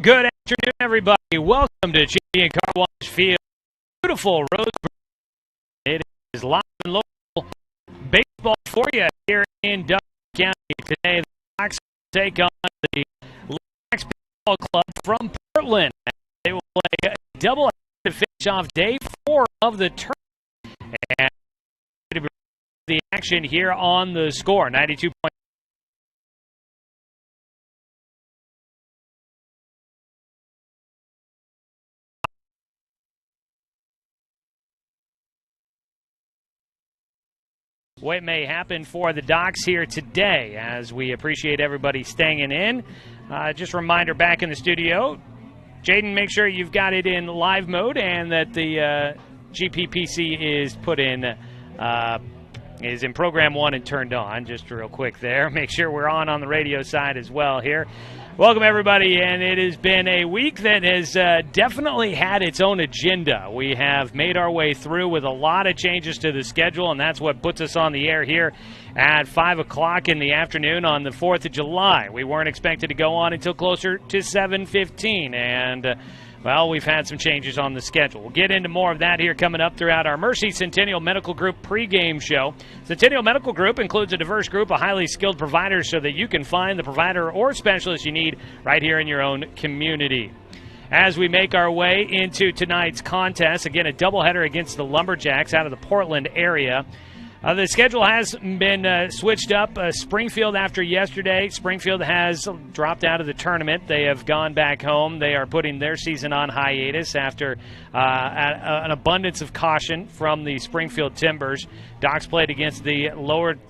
Good afternoon, everybody. Welcome to Champion Car Wash Field. Beautiful Roseburg. It is live and local baseball for you here in Douglas County. Today, the Lumberjacks take on the Lumberjacks Baseball Club from Portland. They will play a doubleheader to finish off day 4 of the tournament. And the action here on the score, 92. What may happen for the Docs here today, as we appreciate everybody staying in. Just a reminder, back in the studio, Jaden, make sure you've got it in live mode and that the GPPC is put in, is in program 1 and turned on. Just real quick there. Make sure we're on the radio side as well here. Welcome, everybody, and it has been a week that has definitely had its own agenda. We have made our way through with a lot of changes to the schedule, and that's what puts us on the air here at 5 o'clock in the afternoon on the 4th of July. We weren't expected to go on until closer to 7:15, and well, we've had some changes on the schedule. We'll get into more of that here coming up throughout our Mercy Centennial Medical Group pregame show. Centennial Medical Group includes a diverse group of highly skilled providers so that you can find the provider or specialist you need right here in your own community. As we make our way into tonight's contest, again, a doubleheader against the Lumberjacks out of the Portland area. The schedule has been switched up. Springfield after yesterday. Springfield has dropped out of the tournament. They have gone back home. They are putting their season on hiatus after an abundance of caution from the Springfield Timbers. Docs played against the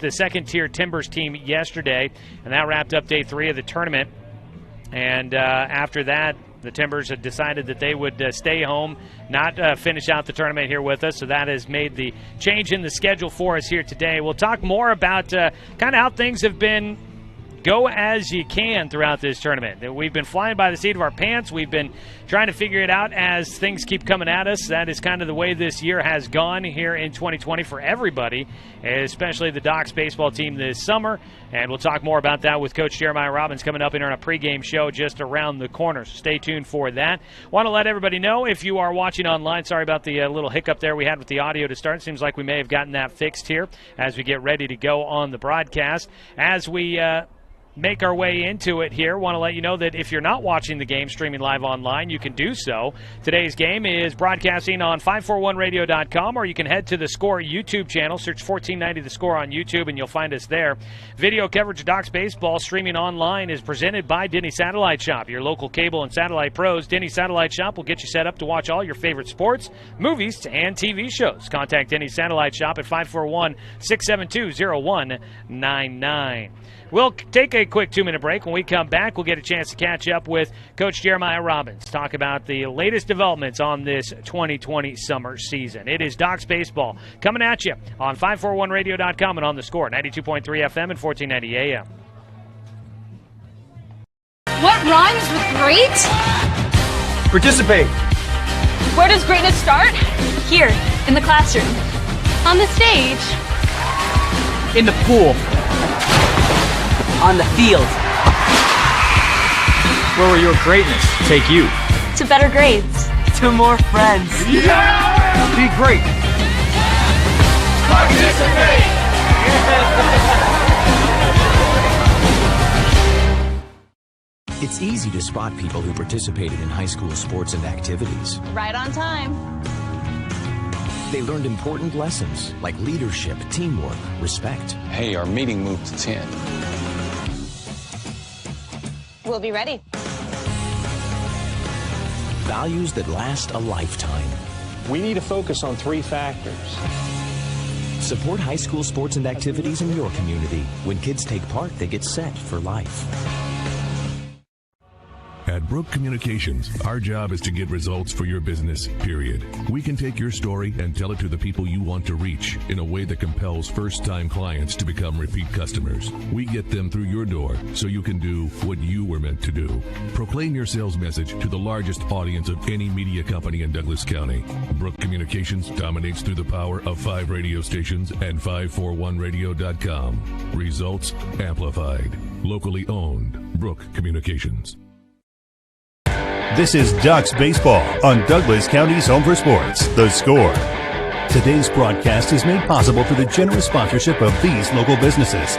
second-tier Timbers team yesterday, and that wrapped up day 3 of the tournament. And after that, the Timbers had decided that they would stay home, not finish out the tournament here with us, so that has made the change in the schedule for us here today. We'll talk more about kind of how things have been go as you can throughout this tournament. We've been flying by the seat of our pants. We've been trying to figure it out as things keep coming at us. That is kind of the way this year has gone here in 2020 for everybody, especially the Docs baseball team this summer. And we'll talk more about that with Coach Jeremiah Robbins coming up in our pregame show just around the corner. So stay tuned for that. Want to let everybody know, if you are watching online, sorry about the little hiccup there we had with the audio to start. Seems like we may have gotten that fixed here as we get ready to go on the broadcast. As we make our way into it here, want to let you know that if you're not watching the game streaming live online, you can do so. Today's game is broadcasting on 541radio.com, or you can head to the Score YouTube channel, search 1490 The Score on YouTube, and you'll find us there. Video coverage of Docs baseball streaming online is presented by Denny Satellite Shop, your local cable and satellite pros. Denny Satellite Shop will get you set up to watch all your favorite sports, movies, and TV shows. Contact Denny Satellite Shop at 541-672-0199. We'll take a quick 2-minute break. When we come back, we'll get a chance to catch up with Coach Jeremiah Robbins, talk about the latest developments on this 2020 summer season. It is Docs Baseball coming at you on 541radio.com and on the Score, 92.3 FM and 1490 AM. What rhymes with great? Participate. Where does greatness start? Here, in the classroom. On the stage. In the pool. On the field. Where will your greatness take you? To better grades. To more friends. Yeah! Be great. Participate! It's easy to spot people who participated in high school sports and activities. Right on time. They learned important lessons like leadership, teamwork, respect. Hey, our meeting moved to 10. We'll be ready. Values that last a lifetime. We need to focus on 3 factors. Support high school sports and activities in your community. When kids take part, they get set for life. At Brook Communications, our job is to get results for your business, period. We can take your story and tell it to the people you want to reach in a way that compels first-time clients to become repeat customers. We get them through your door so you can do what you were meant to do. Proclaim your sales message to the largest audience of any media company in Douglas County. Brook Communications dominates through the power of 5 radio stations and 541radio.com. Results amplified. Locally owned. Brook Communications. This is Ducks Baseball on Douglas County's Home for Sports, The Score. Today's broadcast is made possible through the generous sponsorship of these local businesses.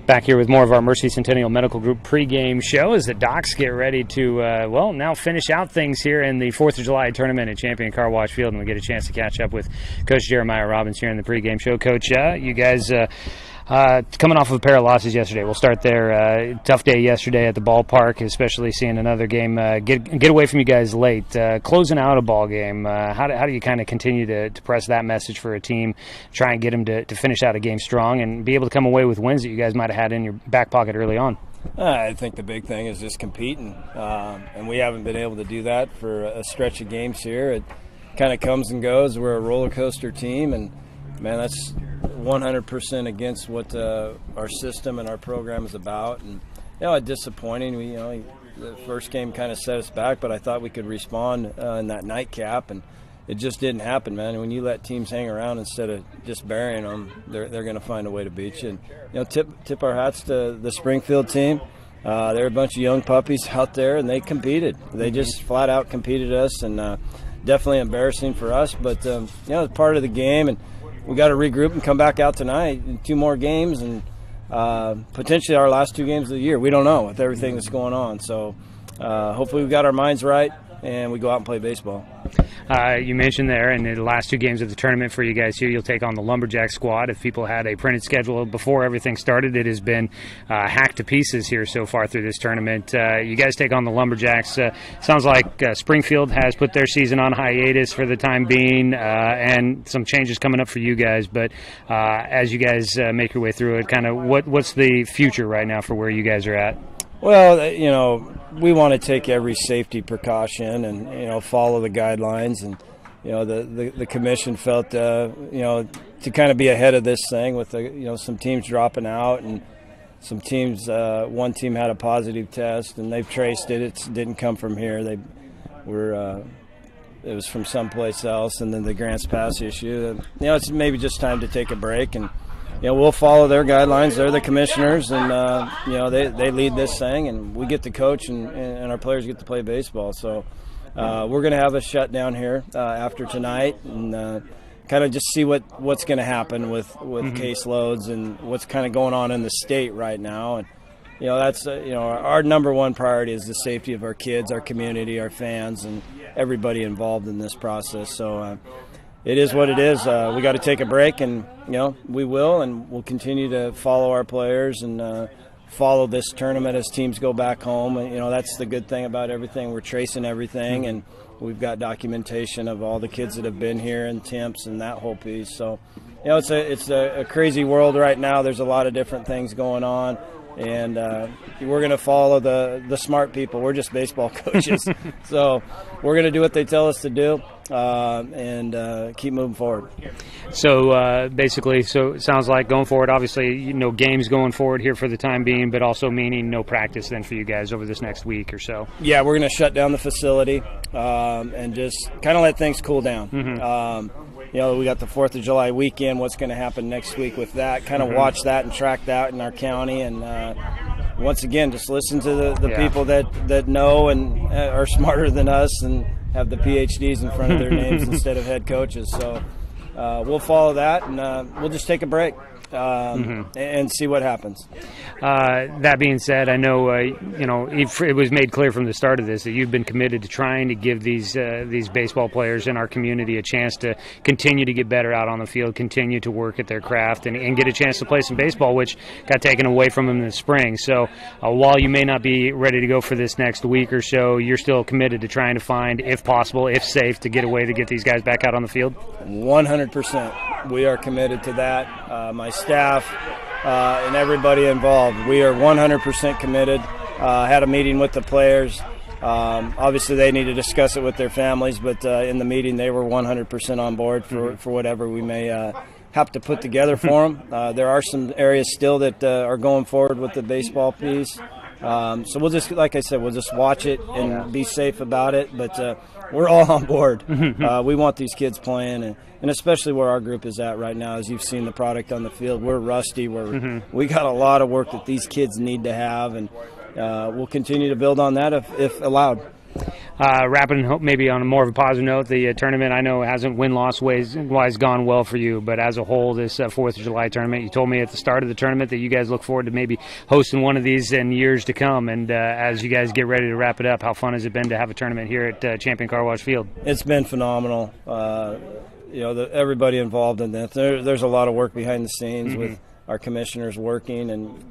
Back here with more of our Mercy Centennial Medical Group pregame show as the Docs get ready to, now finish out things here in the 4th of July tournament at Champion Car Wash Field, and we get a chance to catch up with Coach Jeremiah Robbins here in the pregame show. Coach, you guys coming off of a pair of losses yesterday. We'll start there. Tough day yesterday at the ballpark, especially seeing another game get away from you guys late. Closing out a ball game, how do you kind of continue to press that message for a team, try and get them to finish out a game strong and be able to come away with wins that you guys might have had in your back pocket early on? I think the big thing is just competing, and we haven't been able to do that for a stretch of games here. It kind of comes and goes. We're a roller coaster team, and man, that's 100% against what our system and our program is about. And disappointing. The first game kind of set us back, but I thought we could respond in that nightcap, and it just didn't happen, man. When you let teams hang around instead of just burying them, they're going to find a way to beat you. And tip our hats to the Springfield team. They're a bunch of young puppies out there, and they competed. They just flat out competed us, and definitely embarrassing for us. But it's part of the game, and we got to regroup and come back out tonight in 2 more games, and potentially our last 2 games of the year. We don't know with everything that's going on. So hopefully we've got our minds right and we go out and play baseball. You mentioned there in the last 2 games of the tournament for you guys here, you'll take on the Lumberjacks squad. If people had a printed schedule before everything started, it has been hacked to pieces here so far through this tournament. You guys take on the Lumberjacks. Sounds like Springfield has put their season on hiatus for the time being, and some changes coming up for you guys. But as you guys make your way through it, kind of what's the future right now for where you guys are at? Well, we want to take every safety precaution and, follow the guidelines. And, the commission felt, to kind of be ahead of this thing with, some teams dropping out and some teams, one team had a positive test and they've traced it. It didn't come from here. It was from someplace else. And then the Grants Pass issue, it's maybe just time to take a break, and we'll follow their guidelines. They're the commissioners, and they lead this thing, and we get to coach, and our players get to play baseball. So we're going to have a shutdown here after tonight, and kind of just see what's going to happen with caseloads and what's kind of going on in the state right now. And that's our number one priority is the safety of our kids, our community, our fans, and everybody involved in this process. So. It is what it is. We got to take a break, and we will, and we'll continue to follow our players and follow this tournament as teams go back home. And, that's the good thing about everything. We're tracing everything, and we've got documentation of all the kids that have been here and temps and that whole piece. So, it's a crazy world right now. There's a lot of different things going on. And we're going to follow the smart people. We're just baseball coaches. So we're going to do what they tell us to do and keep moving forward. So basically, it sounds like going forward, obviously, games going forward here for the time being, but also meaning no practice then for you guys over this next week or so. Yeah, we're going to shut down the facility and just kind of let things cool down. We got the 4th of July weekend. What's going to happen next week with that? Kind of watch that and track that in our county. And once again, just listen to the people that know and are smarter than us and have the PhDs in front of their names instead of head coaches. So we'll follow that, and we'll just take a break. And see what happens. That being said, I know it was made clear from the start of this that you've been committed to trying to give these baseball players in our community a chance to continue to get better out on the field, continue to work at their craft, and get a chance to play some baseball, which got taken away from them in the spring. So while you may not be ready to go for this next week or so, you're still committed to trying to find, if possible, if safe, to get away to get these guys back out on the field? 100%. We are committed to that. My staff and everybody involved, we are 100% committed. Had a meeting with the players. Obviously they need to discuss it with their families, but in the meeting they were 100% on board for whatever we may have to put together for them. There are some areas still that are going forward with the baseball piece. So we'll just, like I said, we'll just watch it and be safe about it. But we're all on board. We want these kids playing, and especially where our group is at right now. As you've seen the product on the field, we're rusty. We got a lot of work that these kids need to have, and we'll continue to build on that if allowed. Wrapping maybe on a more of a positive note, the tournament I know hasn't win-loss wise gone well for you, but as a whole, this 4th of July tournament, you told me at the start of the tournament that you guys look forward to maybe hosting one of these in years to come. And as you guys get ready to wrap it up, how fun has it been to have a tournament here at Champion Car Wash Field? It's been phenomenal. Everybody involved in that. There's a lot of work behind the scenes with our commissioners working, and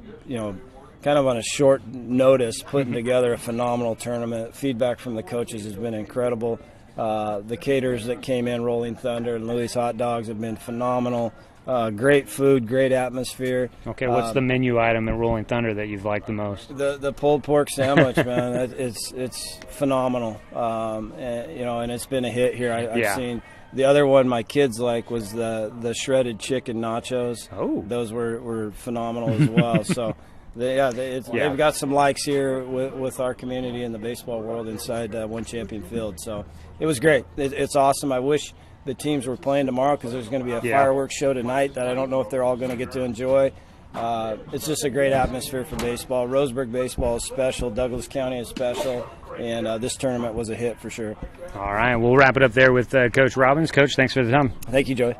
kind of on a short notice, putting together a phenomenal tournament. Feedback from the coaches has been incredible. The caterers that came in, Rolling Thunder and Louis Hot Dogs, have been phenomenal. Great food, great atmosphere. Okay, what's the menu item at Rolling Thunder that you've liked the most? The pulled pork sandwich, man. It's phenomenal. And it's been a hit here. I've seen. The other one my kids like was the shredded chicken nachos. Oh, those were phenomenal as well. So. They've got some likes here with our community in the baseball world inside One Champion Field. So it was great. It's awesome. I wish the teams were playing tomorrow because there's going to be a fireworks show tonight that I don't know if they're all going to get to enjoy. It's just a great atmosphere for baseball. Roseburg baseball is special. Douglas County is special. And this tournament was a hit for sure. All right. We'll wrap it up there with Coach Robbins. Coach, thanks for the time. Thank you, Joey.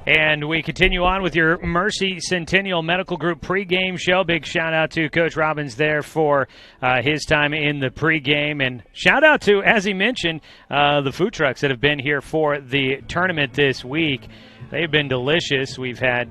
And we continue on with your Mercy Centennial Medical Group pregame show. Big shout-out to Coach Robbins there for his time in the pregame. And shout-out to, as he mentioned, the food trucks that have been here for the tournament this week. They've been delicious. We've had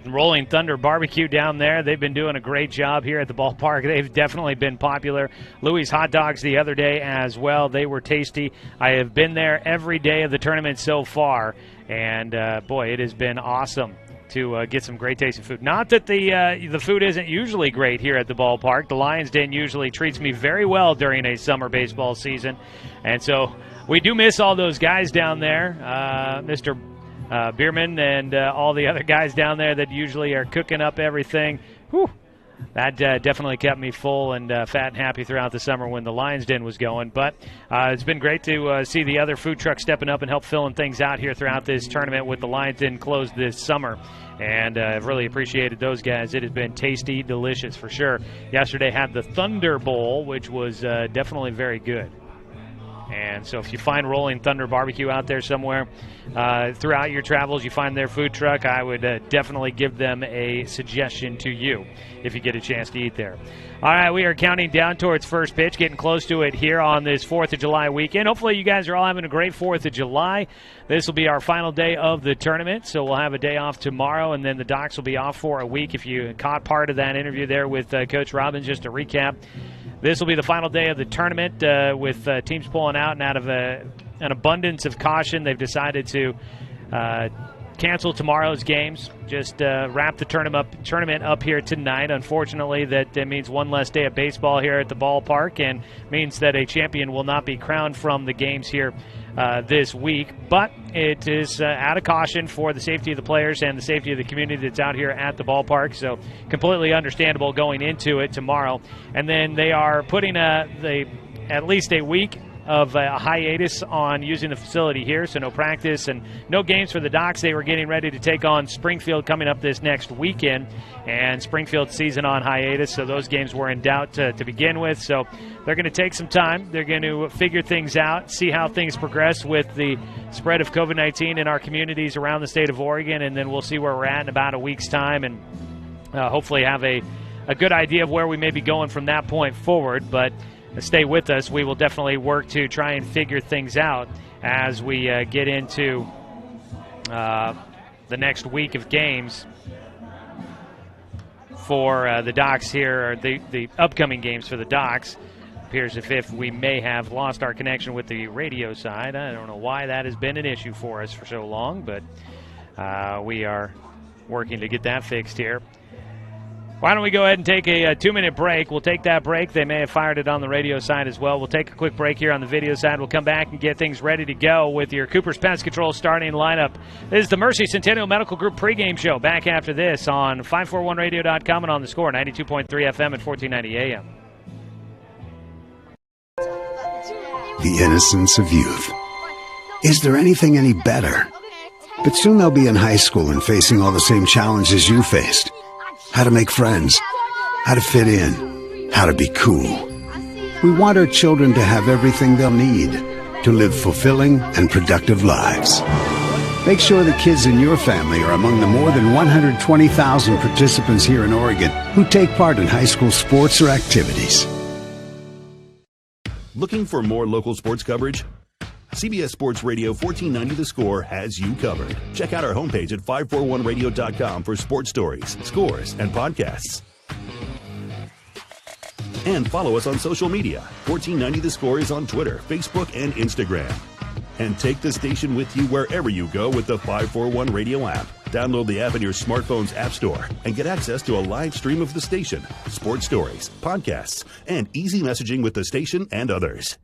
Rolling Thunder Barbecue down there. They've been doing a great job here at the ballpark. They've definitely been popular. Louis Hot Dogs the other day as well. They were tasty. I have been there every day of the tournament so far. And, boy, it has been awesome to get some great tasting food. Not that the food isn't usually great here at the ballpark. The Lions Den usually treats me very well during a summer baseball season. And so we do miss all those guys down there, Mr. Bierman and all the other guys down there that usually are cooking up everything. Whew. That definitely kept me full and fat and happy throughout the summer when the Lions Den was going. But it's been great to see the other food trucks stepping up and help filling things out here throughout this tournament with the Lions Den closed this summer. And I've really appreciated those guys. It has been tasty, delicious for sure. Yesterday had the Thunder Bowl, which was definitely very good. And so if you find Rolling Thunder Barbecue out there somewhere throughout your travels, you find their food truck, I would definitely give them a suggestion to you if you get a chance to eat there. All right, we are counting down towards first pitch, getting close to it here on this 4th of July weekend. Hopefully you guys are all having a great 4th of July. This will be our final day of the tournament, so we'll have a day off tomorrow, and then the Docs will be off for a week. If you caught part of that interview there with Coach Robbins, just to recap, this will be the final day of the tournament with teams pulling out, and out of an abundance of caution, they've decided to cancel tomorrow's games. Just wrap the tournament up here tonight. Unfortunately, that means one less day of baseball here at the ballpark and means that a champion will not be crowned from the games here this week. But it is out of caution for the safety of the players and the safety of the community that's out here at the ballpark. So completely understandable going into it tomorrow. And then they are putting at least a week of a hiatus on using the facility here, so no practice and no games for the Docs. They were getting ready to take on Springfield coming up this next weekend, and Springfield's season on hiatus, so those games were in doubt to begin with. So they're going to take some time. They're going to figure things out, see how things progress with the spread of COVID-19 in our communities around the state of Oregon, and then we'll see where we're at in about a week's time and hopefully have a good idea of where we may be going from that point forward. But stay with us. We will definitely work to try and figure things out as we get into the next week of games for the Docs here, or the upcoming games for the Docs. Appears as if we may have lost our connection with the radio side. I don't know why that has been an issue for us for so long, but we are working to get that fixed here. Why don't we go ahead and take a 2-minute break? We'll take that break. They may have fired it on the radio side as well. We'll take a quick break here on the video side. We'll come back and get things ready to go with your Cooper's Pest Control starting lineup. This is the Mercy Centennial Medical Group pregame show. Back after this on 541radio.com and on the Score, 92.3 FM and 1490 AM. The innocence of youth. Is there anything any better? But soon they'll be in high school and facing all the same challenges you faced. How to make friends, how to fit in, how to be cool. We want our children to have everything they'll need to live fulfilling and productive lives. Make sure the kids in your family are among the more than 120,000 participants here in Oregon who take part in high school sports or activities. Looking for more local sports coverage? CBS Sports Radio 1490 The Score has you covered. Check out our homepage at 541radio.com for sports stories, scores, and podcasts. And follow us on social media. 1490 The Score is on Twitter, Facebook, and Instagram. And take the station with you wherever you go with the 541 Radio app. Download the app in your smartphone's app store and get access to a live stream of the station, sports stories, podcasts, and easy messaging with the station and others.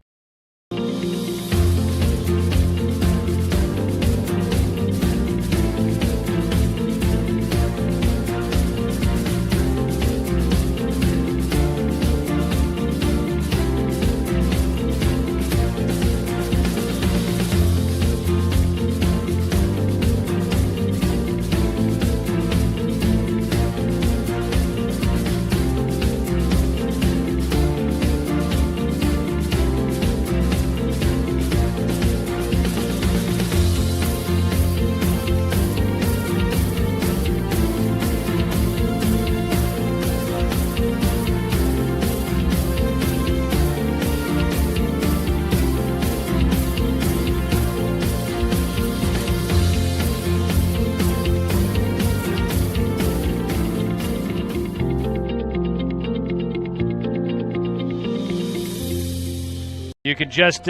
You could just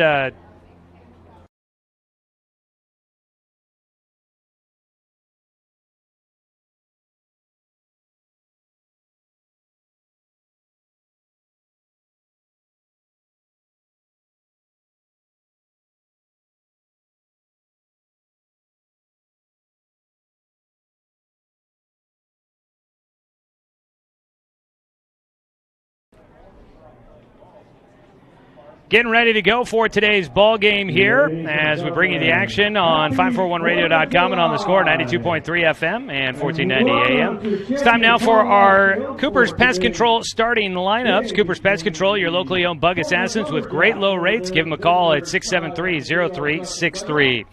getting ready to go for today's ball game here as we bring you the action on 541radio.com and on the Score, 92.3 FM and 1490 AM. It's time now for our Cooper's Pest Control starting lineups. Cooper's Pest Control, your locally owned bug assassins with great low rates. Give them a call at 673-0363.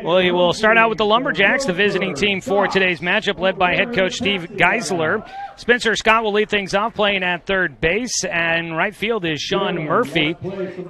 Well, we will start out with the Lumberjacks, the visiting team for today's matchup, led by head coach Steve Geisler. Spencer Scott will lead things off, playing at third base, and right field is Sean Murphy.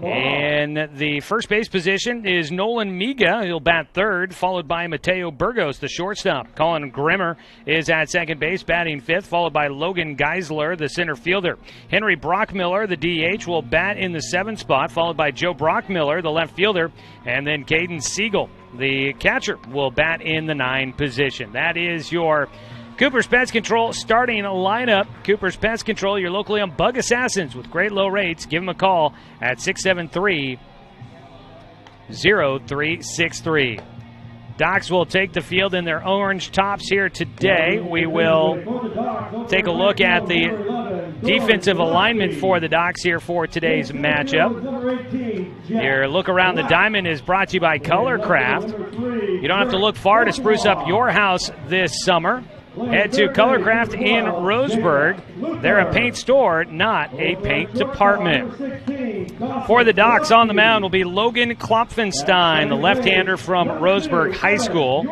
And the first base position is Nolan Miga. He'll bat third, followed by Mateo Burgos, the shortstop. Colin Grimmer is at second base, batting fifth, followed by Logan Geisler, the center fielder. Henry Brockmiller, the DH, will bat in the seventh spot, followed by Joe Brockmiller, the left fielder, and then Caden Siegel, the catcher, will bat in the 9 position. That is your Cooper's Pest Control starting lineup. Cooper's Pest Control, your locally owned bug assassins with great low rates. Give them a call at 673-0363. Docs will take the field in their orange tops here today. We will take a look at the defensive alignment for the Docs here for today's matchup. Your look around the diamond is brought to you by Colorcraft. You don't have to look far to spruce up your house this summer. Head to Colorcraft in Roseburg. They're a paint store, not a paint department. For the Docs, on the mound will be Logan Klopfenstein, the left-hander from Roseburg High School.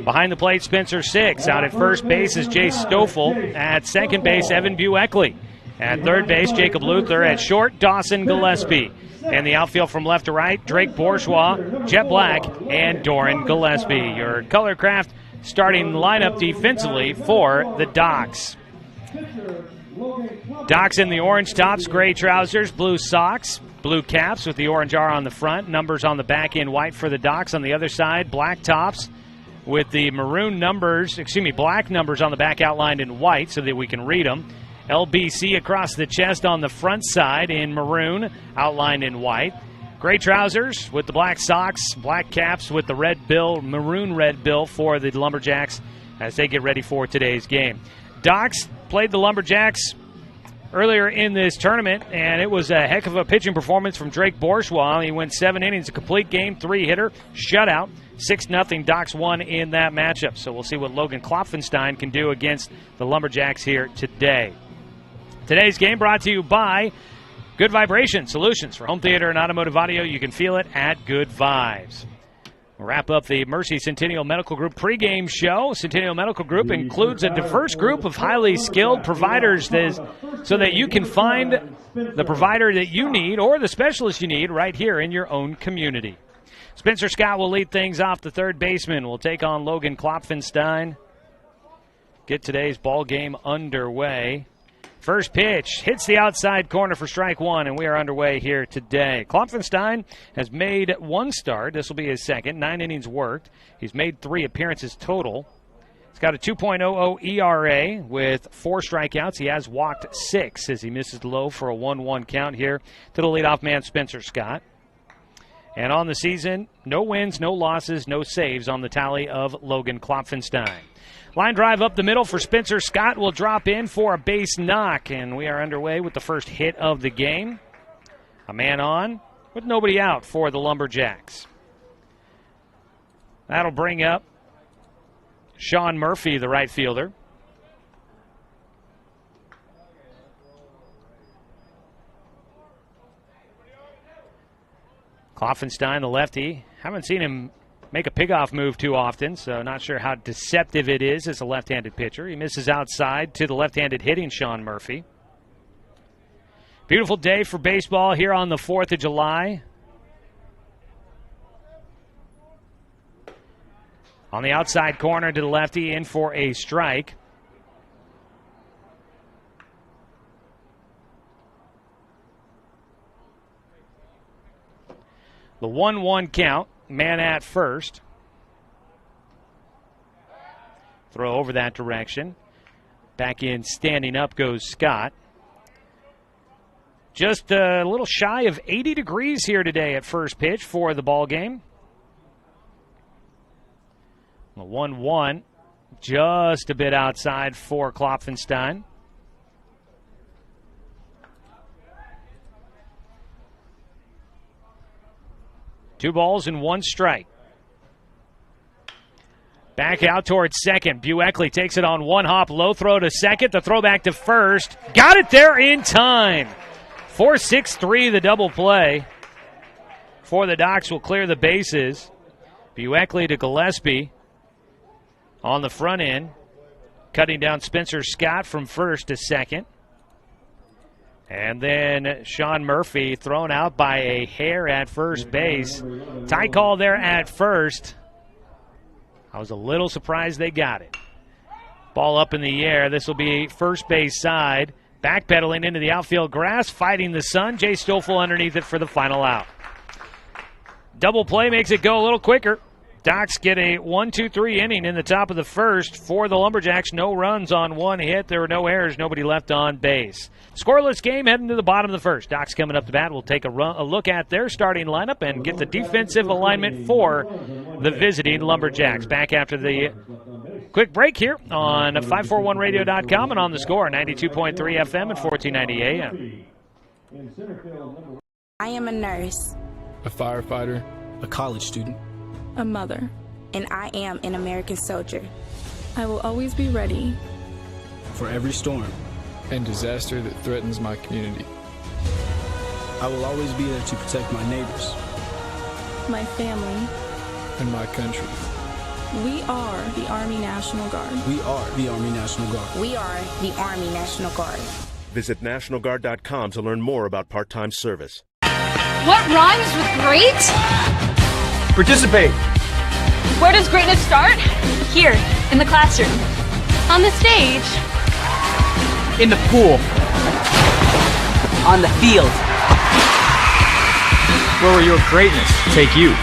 Behind the plate, Spencer Six. Out at first base is Jay Stoffel. At second base, Evan Bueckley. At third base, Jacob Luther. At short, Dawson Gillespie. And the outfield from left to right, Drake Bourgeois, Jet Black, and Doran Gillespie. Your Colorcraft starting lineup defensively for the Docs. Docs in the orange tops, gray trousers, blue socks, blue caps with the orange R on the front, numbers on the back in white for the Docs. On the other side, black tops, with the black numbers on the back outlined in white so that we can read them. LBC across the chest on the front side in maroon, outlined in white. Gray trousers with the black socks, black caps with the red bill, maroon red bill for the Lumberjacks as they get ready for today's game. Docs played the Lumberjacks earlier in this tournament, and it was a heck of a pitching performance from Drake Bourgeois. He went 7 innings, a complete game, 3-hitter, shutout, 6-0. Docs won in that matchup. So we'll see what Logan Klopfenstein can do against the Lumberjacks here today. Today's game brought to you by Good Vibration Solutions for home theater and automotive audio. You can feel it at Good Vibes. We'll wrap up the Mercy Centennial Medical Group pregame show. Centennial Medical Group includes a diverse group of highly skilled providers so that you can find the provider that you need or the specialist you need right here in your own community. Spencer Scott will lead things off. The third baseman will take on Logan Klopfenstein. Get today's ball game underway. First pitch hits the outside corner for strike one, and we are underway here today. Klopfenstein has made one start. This will be his second. 9 innings worked. He's made 3 appearances total. He's got a 2.00 ERA with 4 strikeouts. He has walked 6 as he misses low for a 1-1 count here to the leadoff man, Spencer Scott. And on the season, no wins, no losses, no saves on the tally of Logan Klopfenstein. Line drive up the middle for Spencer Scott will drop in for a base knock, and we are underway with the first hit of the game. A man on with nobody out for the Lumberjacks. That'll bring up Sean Murphy, the right fielder. Klopfenstein, the lefty. Haven't seen him make a pick-off move too often, so not sure how deceptive it is as a left-handed pitcher. He misses outside to the left-handed hitting Sean Murphy. Beautiful day for baseball here on the 4th of July. On the outside corner to the lefty, in for a strike. The 1-1 count. Man at first. Throw over that direction. Back in standing up goes Scott. Just a little shy of 80 degrees here today at first pitch for the ball game. The 1-1 just a bit outside for Klopfenstein. Two balls and one strike. Back out towards second. Bueckley takes it on one hop. Low throw to second. The throw back to first. Got it there in time. 4-6-3 the double play. For the Docs will clear the bases. Bueckley to Gillespie on the front end. Cutting down Spencer Scott from first to second. And then Sean Murphy thrown out by a hair at first base. Tie call there at first. I was a little surprised they got it. Ball up in the air. This will be first base side. Backpedaling into the outfield grass, fighting the sun. Jay Stoffel underneath it for the final out. Double play makes it go a little quicker. Docs get a 1-2-3 inning in the top of the first for the Lumberjacks. No runs on one hit. There were no errors. Nobody left on base. Scoreless game heading to the bottom of the first. Docs coming up to bat. We'll take a look at their starting lineup and get the defensive alignment for the visiting Lumberjacks. Back after the quick break here on 541radio.com and on the score, 92.3 FM and 1490 AM. I am a nurse, a firefighter, a college student, a mother, and I am an American soldier. I will always be ready for every storm and disaster that threatens my community. I will always be there to protect my neighbors, my family, and my country. We are the Army National Guard. We are the Army National Guard. We are the Army National Guard. Visit nationalguard.com to learn more about part-time service. What rhymes with great? Participate. Where does greatness start? Here, in the classroom. On the stage. In the pool. On the field. Where will your greatness take you?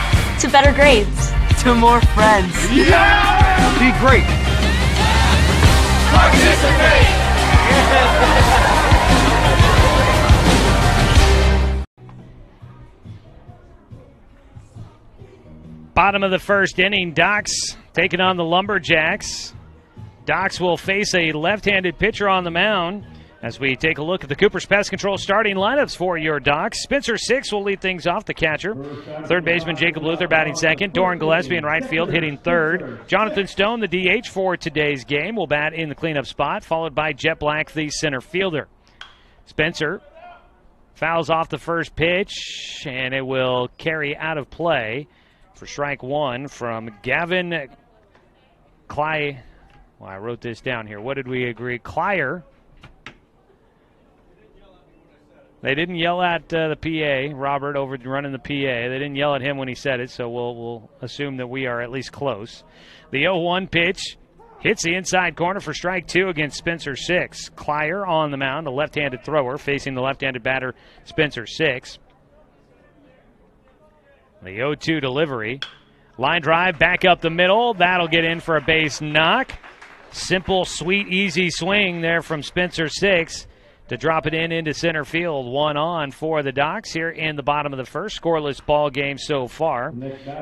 To better grades. To more friends. Yeah! Be great. Participate. Bottom of the first inning, Docs taking on the Lumberjacks. Docs will face a left-handed pitcher on the mound as we take a look at the Cooper's Pest Control starting lineups for your Docs. Spencer Six will lead things off, the catcher. Third baseman Jacob Luther batting second. Doran Gillespie in right field hitting third. Jonathan Stone, the DH for today's game, will bat in the cleanup spot, followed by Jet Black, the center fielder. Spencer fouls off the first pitch, and it will carry out of play for strike one from Gavin Cly. Well, I wrote this down here. What did we agree? Clyer. They didn't yell at the PA, Robert, over running the PA. They didn't yell at him when he said it, so we'll assume that we are at least close. The 0-1 pitch hits the inside corner for strike two against Spencer Six. Clyer on the mound, a left-handed thrower, facing the left-handed batter, Spencer Six. The 0-2 delivery. Line drive back up the middle. That'll get in for a base knock. Simple, sweet, easy swing there from Spencer Six to drop it into center field. One on for the Docs here in the bottom of the first. Scoreless ball game so far.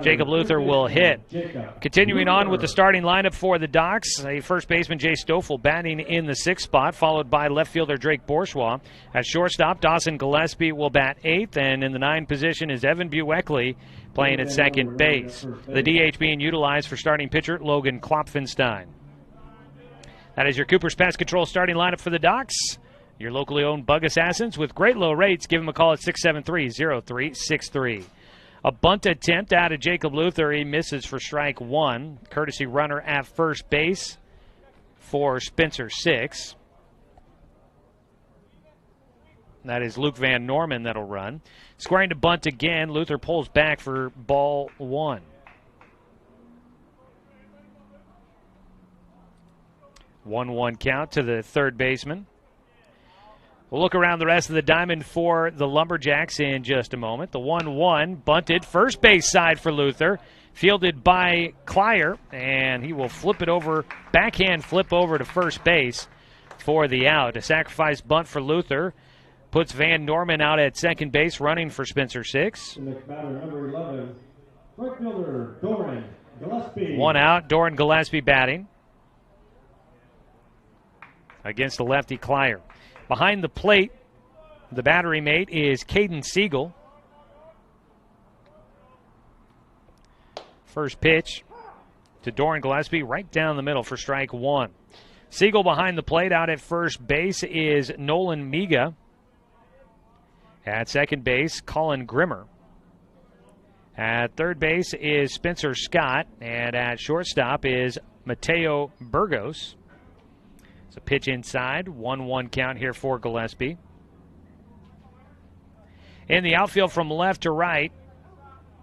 Jacob Luther will hit. Continuing on with the starting lineup for the Docs, a first baseman Jay Stoffel batting in the sixth spot, followed by left fielder Drake Bourgeois. At shortstop, Dawson Gillespie will bat eighth, and in the 9 position is Evan Bueckley playing at second base. The DH being utilized for starting pitcher Logan Klopfenstein. That is your Cooper's Pest Control starting lineup for the Docs. Your locally owned bug assassins with great low rates. Give them a call at 673-0363. A bunt attempt out of Jacob Luther. He misses for strike one. Courtesy runner at first base for Spencer Six. That is Luke Van Norman that'll run. Squaring to bunt again. Luther pulls back for ball one. 1-1 count to the third baseman. We'll look around the rest of the diamond for the Lumberjacks in just a moment. The 1-1 bunted first base side for Luther. Fielded by Clyer, and he will flip it over, backhand flip over to first base for the out. A sacrifice bunt for Luther puts Van Norman out at second base, running for Spencer Six. Next batter, number 11, right fielder Doran Gillespie. One out, Doran Gillespie batting against the lefty Clyer. Behind the plate, the battery mate is Caden Siegel. First pitch to Doran Gillespie right down the middle for strike one. Siegel behind the plate. Out at first base is Nolan Miga. At second base, Colin Grimmer. At third base is Spencer Scott. And at shortstop is Mateo Burgos. It's a pitch inside. 1-1 count here for Gillespie. In the outfield from left to right,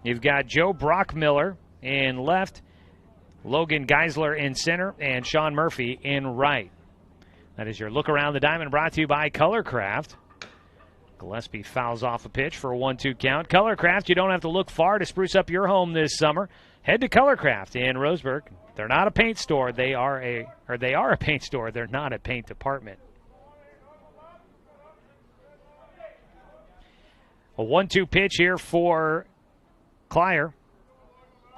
you've got Joe Brockmiller in left, Logan Geisler in center, and Sean Murphy in right. That is your look around the diamond, brought to you by Colorcraft. Gillespie fouls off a pitch for a 1-2 count. Colorcraft, you don't have to look far to spruce up your home this summer. Head to Colorcraft in Roseburg. They're not a paint store. They are a paint store. They're not a paint department. A 1-2 pitch here for Clyer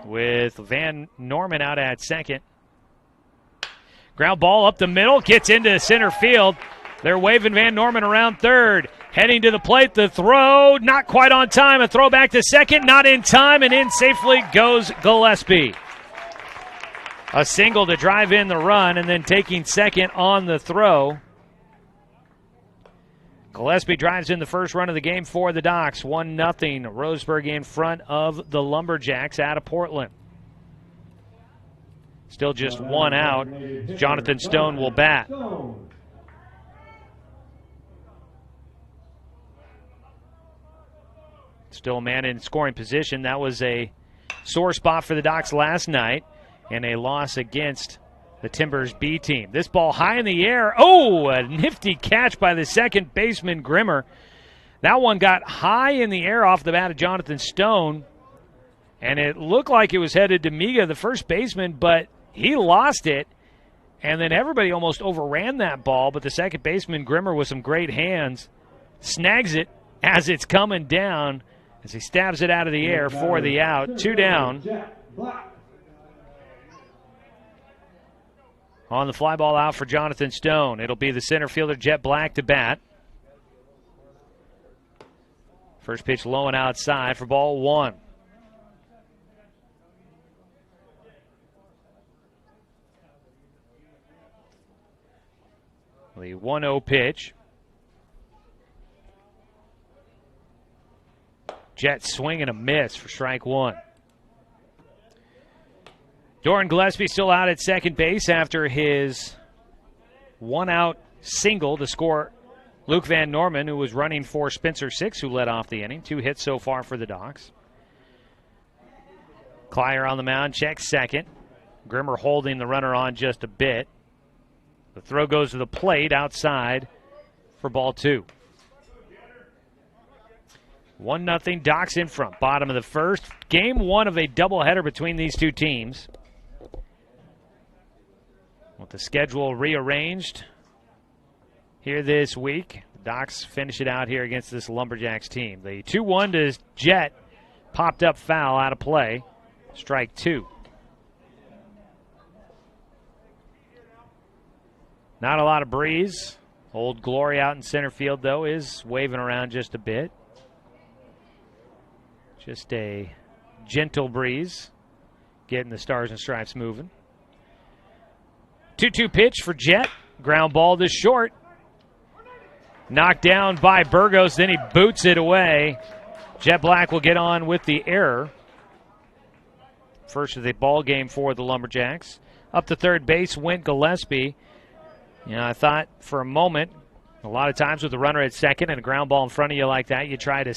with Van Norman out at second. Ground ball up the middle, gets into center field. They're waving Van Norman around third. Heading to the plate, the throw, not quite on time. A throw back to second, not in time, and in safely goes Gillespie. A single to drive in the run, and then taking second on the throw. Gillespie drives in the first run of the game for the Docs. 1-0. Roseburg in front of the Lumberjacks out of Portland. Still just one out. Jonathan Stone will bat. Still a man in scoring position. That was a sore spot for the Docs last night and a loss against the Timbers B team. This ball high in the air. Oh, a nifty catch by the second baseman, Grimmer. That one got high in the air off the bat of Jonathan Stone, and it looked like it was headed to Miga, the first baseman, but He lost it, and then everybody almost overran that ball, but the second baseman, Grimmer, with some great hands, snags it as it's coming down as he stabs it out of the air for the out. 2 down. On the fly ball out for Jonathan Stone. It'll be the center fielder, Jet Black, to bat. First pitch low and outside for ball 1. The 1-0 pitch. Jet swing and a miss for strike 1. Doran Gillespie still out at second base after his one-out single to score Luke Van Norman, who was running for Spencer Six, who led off the inning. 2 hits so far for the Docs. Clier on the mound, checks second. Grimmer holding the runner on just a bit. The throw goes to the plate outside for ball 2. 1-0, Docs in front. Bottom of the first. Game 1 of a doubleheader between these two teams. With the schedule rearranged here this week, the Docs finish it out here against this Lumberjacks team. The 2-1 to Jet, popped up foul out of play. Strike 2. Not a lot of breeze. Old Glory out in center field, though, is waving around just a bit. Just a gentle breeze, getting the Stars and Stripes moving. 2-2 pitch for Jet. Ground ball to short. Knocked down by Burgos, then he boots it away. Jet Black will get on with the error. First of the ball game for the Lumberjacks. Up to third base went Gillespie. You know, I thought for a moment, a lot of times with the runner at second and a ground ball in front of you like that, you try to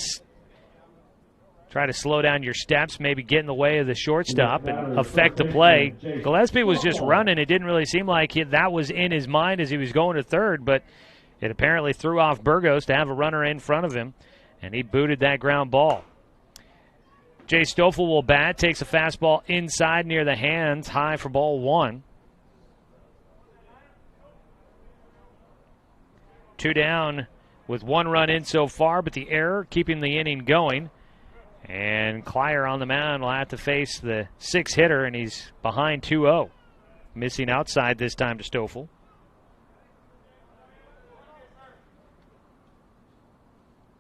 slow down your steps, maybe get in the way of the shortstop and affect the play. Gillespie was just running. It didn't really seem like that was in his mind as he was going to third, but it apparently threw off Burgos to have a runner in front of him, and he booted that ground ball. Jay Stoffel will bat, takes a fastball inside near the hands, high for ball 1. 2 down with 1 run in so far, but the error keeping the inning going. And Clier on the mound will have to face the 6-hitter, and he's behind 2-0. Missing outside this time to Stoffel.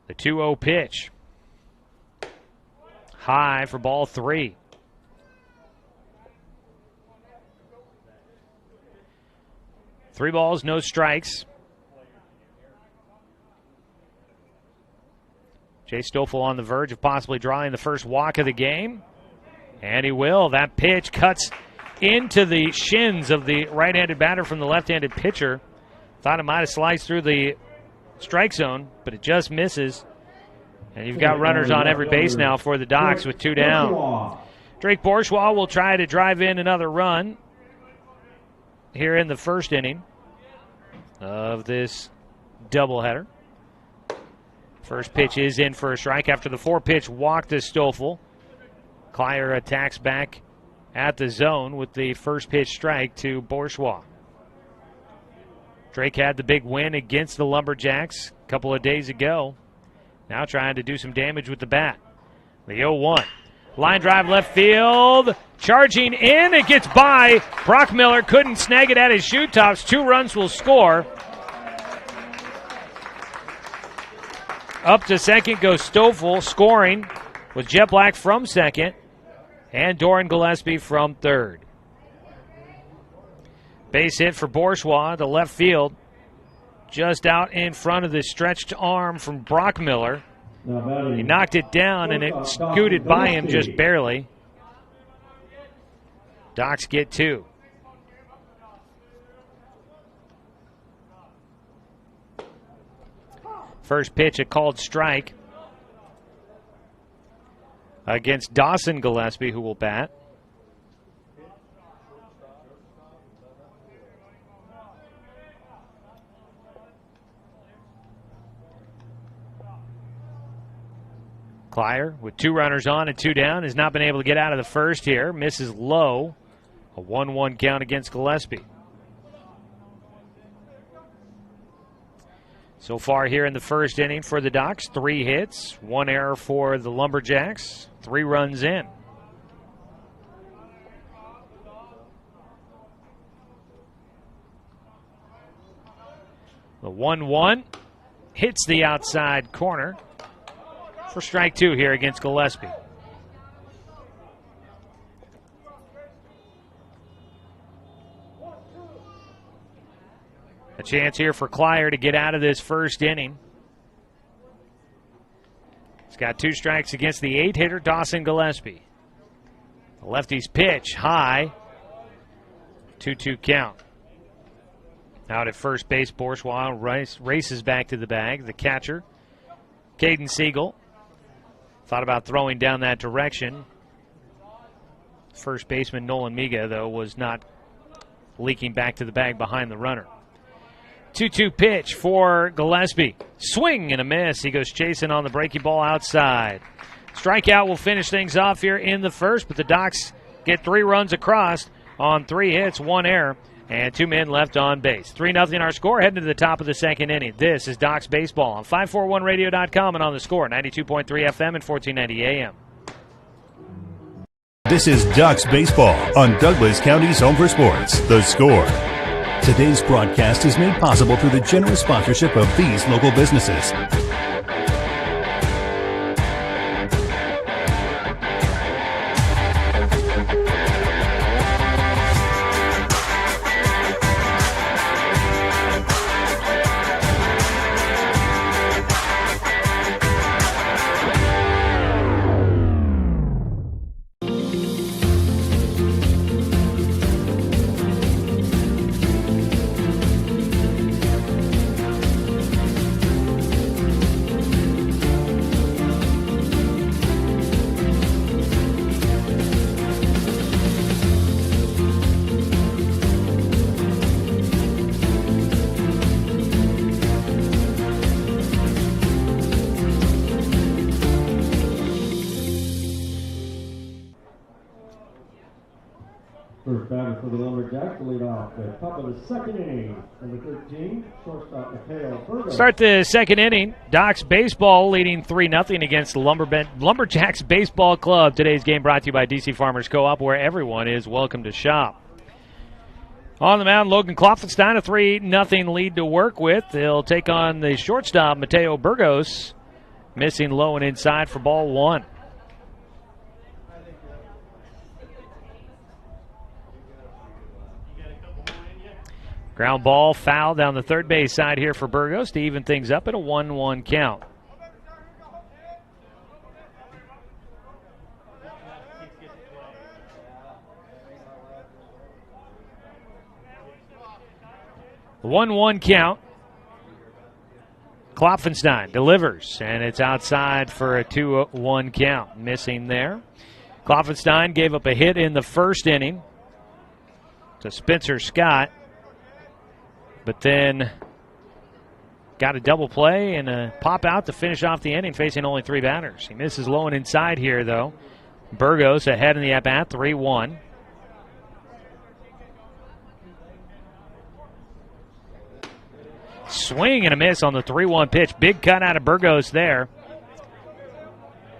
The 2-0 pitch. High for ball 3. Three balls, no strikes. Jay Stoffel on the verge of possibly drawing the first walk of the game. And he will. That pitch cuts into the shins of the right-handed batter from the left-handed pitcher. Thought it might have sliced through the strike zone, but it just misses. And you've got runners on every base now for the Docs with 2 down. Drake Bourgeois will try to drive in another run here in the first inning of this doubleheader. First pitch is in for a strike after the 4-pitch walk to Stoffel. Clier attacks back at the zone with the first pitch strike to Bourgeois. Drake had the big win against the Lumberjacks a couple of days ago. Now trying to do some damage with the bat. The 0-1. Line drive left field. Charging in. It gets by. Brock Miller couldn't snag it at his shoe tops. 2 runs will score. Up to second goes Stoffel, scoring with Jet Black from second and Doran Gillespie from third. Base hit for Bourgeois to left field, just out in front of the stretched arm from Brock Miller. He knocked it down and it scooted by him just barely. Docs get 2. First pitch, a called strike against Dawson Gillespie, who will bat. Clier with 2 runners on and 2 down has not been able to get out of the first here. Misses low A 1-1 count against Gillespie. So far here in the first inning for the Docs, 3 hits, 1 error for the Lumberjacks, 3 runs in. The 1-1 hits the outside corner for strike 2 here against Gillespie. A chance here for Clyer to get out of this first inning. He's got 2 strikes against the 8-hitter Dawson Gillespie. The lefty's pitch high. 2-2 count. Out at first base, Bourgeois races back to the bag. The catcher, Caden Siegel, thought about throwing down that direction. First baseman Nolan Miga, though, was not leaking back to the bag behind the runner. 2-2 pitch for Gillespie. Swing and a miss. He goes chasing on the breaking ball outside. Strikeout will finish things off here in the first, but the Docs get 3 runs across on 3 hits, 1 error, and 2 men left on base. 3-0 our score, heading to the top of the second inning. This is Docs Baseball on 541radio.com and on the score, 92.3 FM and 1490 AM. This is Ducks Baseball on Douglas County's Home for Sports, The Score. Today's broadcast is made possible through the generous sponsorship of these local businesses. First batter for the Lumberjacks to lead off the top of the second inning. Number 13, shortstop Mateo Burgos. Start the second inning. Docs Baseball leading 3-0 against the Lumberjacks Baseball Club. Today's game brought to you by DC Farmers Co-op, where everyone is welcome to shop. On the mound, Logan Klopfenstein, a 3-0 lead to work with. He'll take on the shortstop, Mateo Burgos, missing low and inside for ball 1. Ground ball foul down the third base side here for Burgos to even things up at a 1-1 count. The 1-1 count. Klopfenstein delivers, and it's outside for a 2-1 count. Missing there. Klopfenstein gave up a hit in the first inning to Spencer Scott, but then got a double play and a pop out to finish off the inning, facing only 3 batters. He misses low and inside here, though. Burgos ahead in the at-bat, 3-1. Swing and a miss on the 3-1 pitch. Big cut out of Burgos there.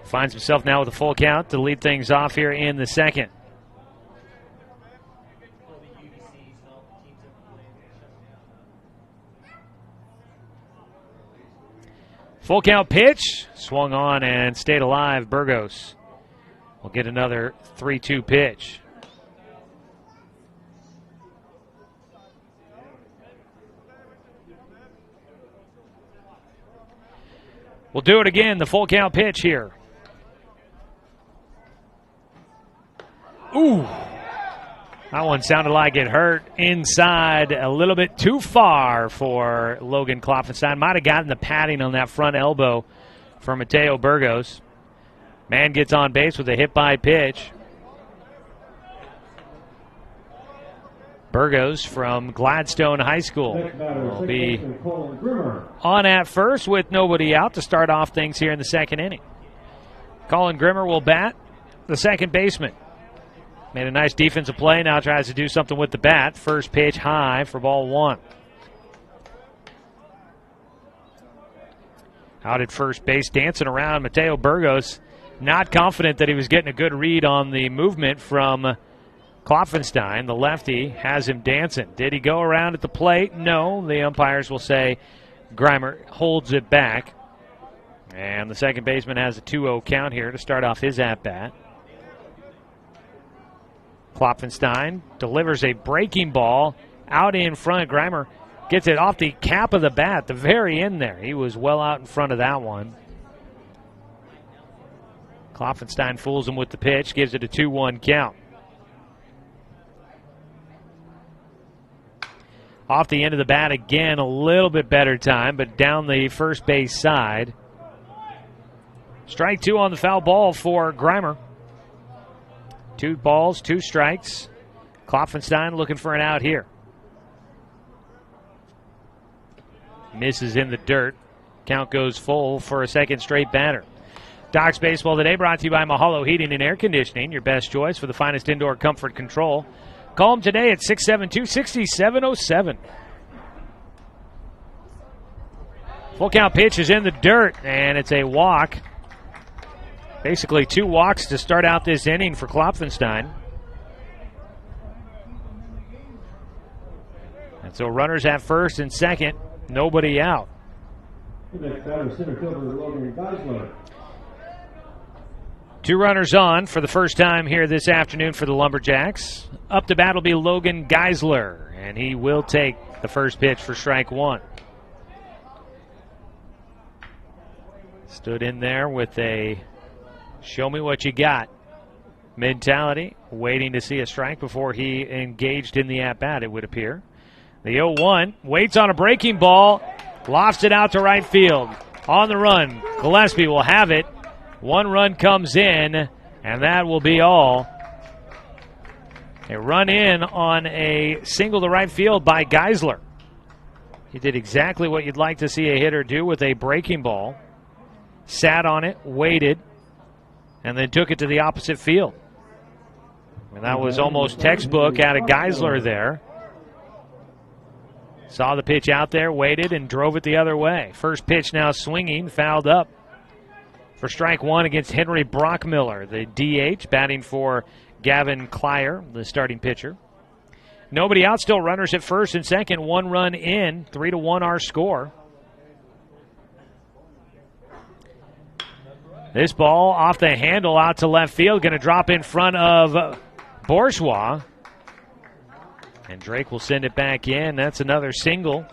Finds himself now with a full count to lead things off here in the second. Full count pitch, swung on and stayed alive. Burgos will get another 3-2 pitch. We'll do it again, the full count pitch here. Ooh, that one sounded like it hurt inside a little bit too far for Logan Klopfenstein. Might have gotten the padding on that front elbow for Mateo Burgos. Man gets on base with a hit-by pitch. Burgos from Gladstone High School will be on at first with nobody out to start off things here in the second inning. Colin Grimmer will bat, the second baseman. Made a nice defensive play. Now tries to do something with the bat. First pitch high for ball one. Out at first base, dancing around, Mateo Burgos. Not confident that he was getting a good read on the movement from Klopfenstein. The lefty has him dancing. Did he go around at the plate? No. The umpires will say Grimer holds it back. And the second baseman has a 2-0 count here to start off his at-bat. Klopfenstein delivers a breaking ball out in front. Grimer gets it off the cap of the bat, the very end there. He was well out in front of that one. Klopfenstein fools him with the pitch, gives it a 2-1 count. Off the end of the bat again, a little bit better time, but down the first base side. Strike two on the foul ball for Grimer. 2 balls, 2 strikes. Klopfenstein looking for an out here. Misses in the dirt. Count goes full for a second straight batter. Docs Baseball today brought to you by Mahalo Heating and Air Conditioning, your best choice for the finest indoor comfort control. Call them today at 672-6707. Full count pitch is in the dirt, and it's a walk. Basically 2 walks to start out this inning for Klopfenstein. And so runners at first and second, nobody out. The next batter, center fielder Logan Geisler. 2 runners on for the first time here this afternoon for the Lumberjacks. Up to bat will be Logan Geisler, and he will take the first pitch for strike one. Stood in there with a show me what you got mentality, waiting to see a strike before he engaged in the at-bat, it would appear. The 0-1 waits on a breaking ball, lofts it out to right field. On the run, Gillespie will have it. 1 run comes in, and that will be all. A run in on a single to right field by Geisler. He did exactly what you'd like to see a hitter do with a breaking ball. Sat on it, waited, and then took it to the opposite field. And that was almost textbook out of Geisler there. Saw the pitch out there, waited, and drove it the other way. First pitch now swinging, fouled up for strike one against Henry Brockmiller, the DH, batting for Gavin Klyer, the starting pitcher. Nobody out, still runners at first and second. 1 run in, 3-1 our score. This ball off the handle out to left field, going to drop in front of Bourgeois. And Drake will send it back in. That's another single.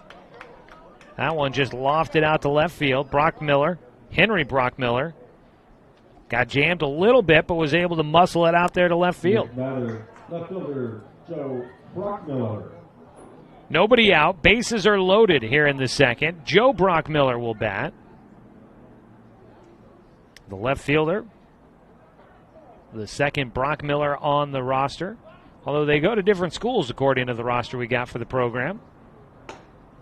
That one just lofted out to left field. Brockmiller, Henry Brockmiller, got jammed a little bit, but was able to muscle it out there to left field. Left fielder Joe Brockmiller. Nobody out. Bases are loaded here in the second. Joe Brockmiller will bat. The left fielder, the second Brockmiller on the roster. Although they go to different schools according to the roster we got for the program.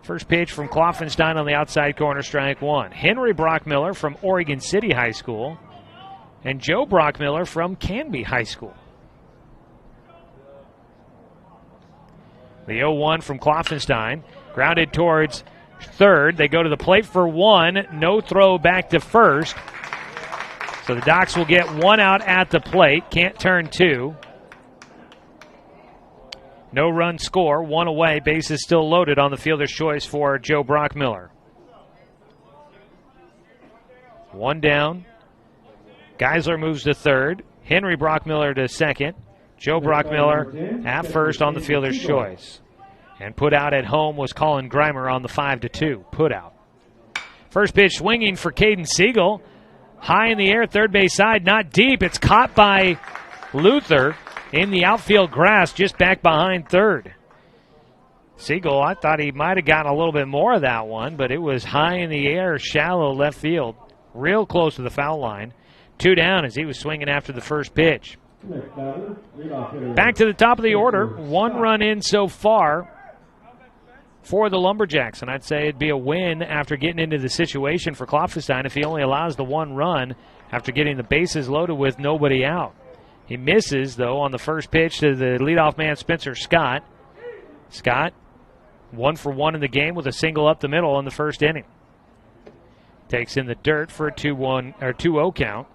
First pitch from Klopfenstein on the outside corner, strike one. Henry Brockmiller from Oregon City High School and Joe Brockmiller from Canby High School. The 0-1 from Klopfenstein, grounded towards third. They go to the plate for 1, no throw back to first. So the Docs will get 1 out at the plate, can't turn 2. No run score, 1 away, bases still loaded on the fielder's choice for Joe Brockmiller. 1 down. Geisler moves to third. Henry Brockmiller to second. Joe Brockmiller at first on the fielder's choice. And put out at home was Colin Grimer on the 5-2 put out. First pitch swinging for Caden Siegel. High in the air, third base side, not deep. It's caught by Luther in the outfield grass, just back behind third. Siegel, I thought he might have gotten a little bit more of that one, but it was high in the air, shallow left field, real close to the foul line. 2 down as he was swinging after the first pitch. Back to the top of the order. 1 run in so far for the Lumberjacks, and I'd say it'd be a win after getting into the situation for Klopfenstein if he only allows the 1 run after getting the bases loaded with nobody out. He misses, though, on the first pitch to the leadoff man, Spencer Scott. Scott, 1 for 1 in the game with a single up the middle in the first inning. Takes in the dirt for a 2-0 count.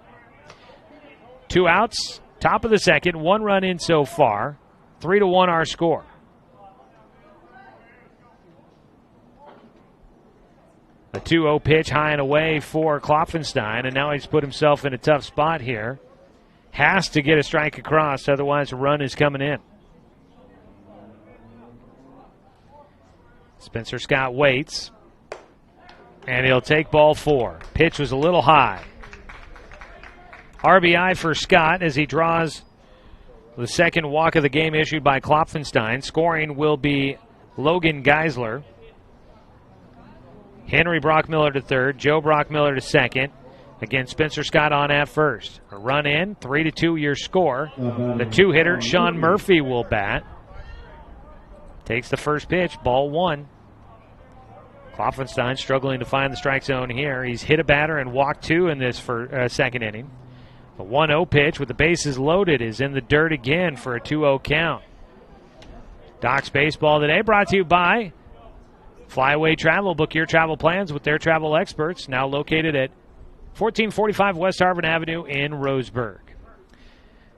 2 outs, top of the second, 1 run in so far. 3-1 our score. A 2-0 pitch high and away for Klopfenstein, and now he's put himself in a tough spot here. Has to get a strike across, otherwise a run is coming in. Spencer Scott waits, and he'll take ball 4. Pitch was a little high. RBI for Scott as he draws the second walk of the game issued by Klopfenstein. Scoring will be Logan Geisler. Henry Brockmiller to third, Joe Brockmiller to second. Again, Spencer Scott on at first. A run in, 3-2 your score. The 2-hitter, Sean Murphy, will bat. Takes the first pitch, ball 1. Klopfenstein struggling to find the strike zone here. He's hit a batter and walked 2 in this second inning. The 1-0 pitch with the bases loaded is in the dirt again for a 2-0 count. Doc's Baseball today brought to you by Flyaway Travel. Book your travel plans with their travel experts, now located at 1445 West Harvard Avenue in Roseburg.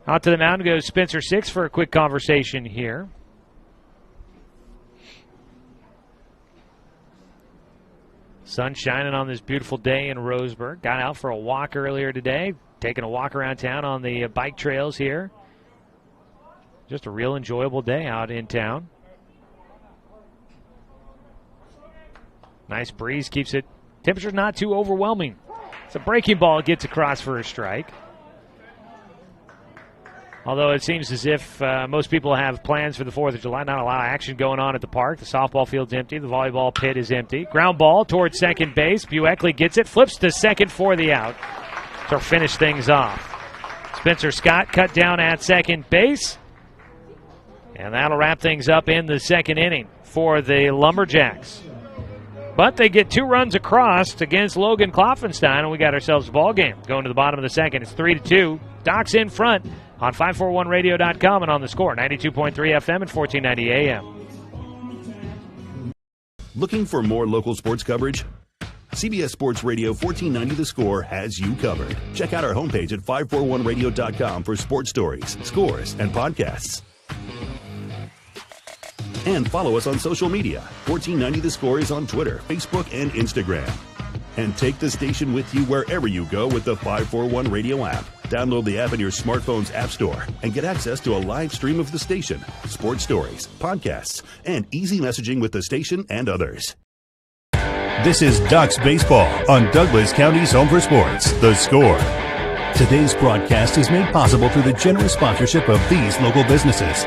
Out to the mound goes Spencer Six for a quick conversation here. Sun shining on this beautiful day in Roseburg. Got out for a walk earlier today, taking a walk around town on the bike trails here. Just a real enjoyable day out in town. Nice breeze keeps it. Temperature's not too overwhelming. It's a breaking ball. Gets across for a strike. Although it seems as if most people have plans for the 4th of July. Not a lot of action going on at the park. The softball field's empty. The volleyball pit is empty. Ground ball towards second base. Bueckley gets it. Flips to second for the out to finish things off. Spencer Scott cut down at second base. And that'll wrap things up in the second inning for the Lumberjacks. But they get 2 runs across against Logan Klopfenstein, and we got ourselves a ball game. Going to the bottom of the second, it's 3-2. Doc's in front on 541radio.com and on the score, 92.3 FM and 1490 AM. Looking for more local sports coverage? CBS Sports Radio 1490 The Score has you covered. Check out our homepage at 541radio.com for sports stories, scores, and podcasts. And follow us on social media. 1490 The Score is on Twitter, Facebook, and Instagram. And take the station with you wherever you go with the 541 Radio app. Download the app in your smartphone's app store and get access to a live stream of the station, sports stories, podcasts, and easy messaging with the station and others. This is Doc's Baseball on Douglas County's Home for Sports, The Score. Today's broadcast is made possible through the generous sponsorship of these local businesses.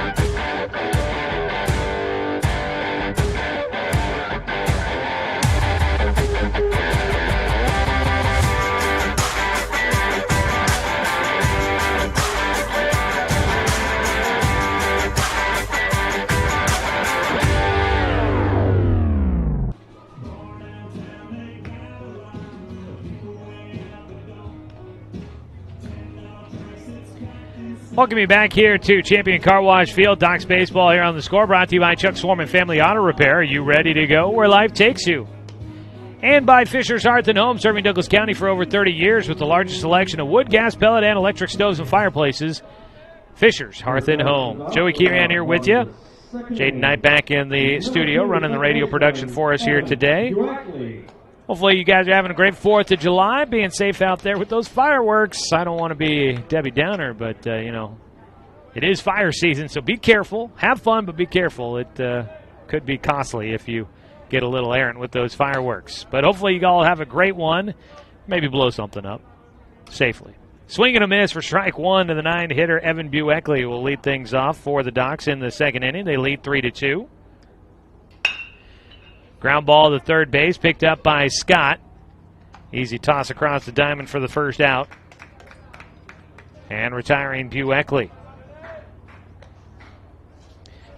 Welcome you back here to Champion Car Wash Field. Doc's Baseball here on the Score, brought to you by Chuck Swarman Family Auto Repair. Are you ready to go where life takes you? And by Fisher's Hearth and Home, serving Douglas County for over 30 years with the largest selection of wood, gas, pellet, and electric stoves and fireplaces. Fisher's Hearth and Home. Joey Kirian here with you. Jaden Knight back in the studio running the radio production for us here today. Hopefully you guys are having a great 4th of July, being safe out there with those fireworks. I don't want to be Debbie Downer, but, it is fire season, so be careful. Have fun, but be careful. It could be costly if you get a little errant with those fireworks. But hopefully you all have a great one. Maybe blow something up safely. Swing and a miss for strike 1 to the 9-hitter. Evan Bueckley will lead things off for the Docs in the second inning. They lead 3-2. Ground ball to third base, picked up by Scott. Easy toss across the diamond for the first out. And retiring Bueckley.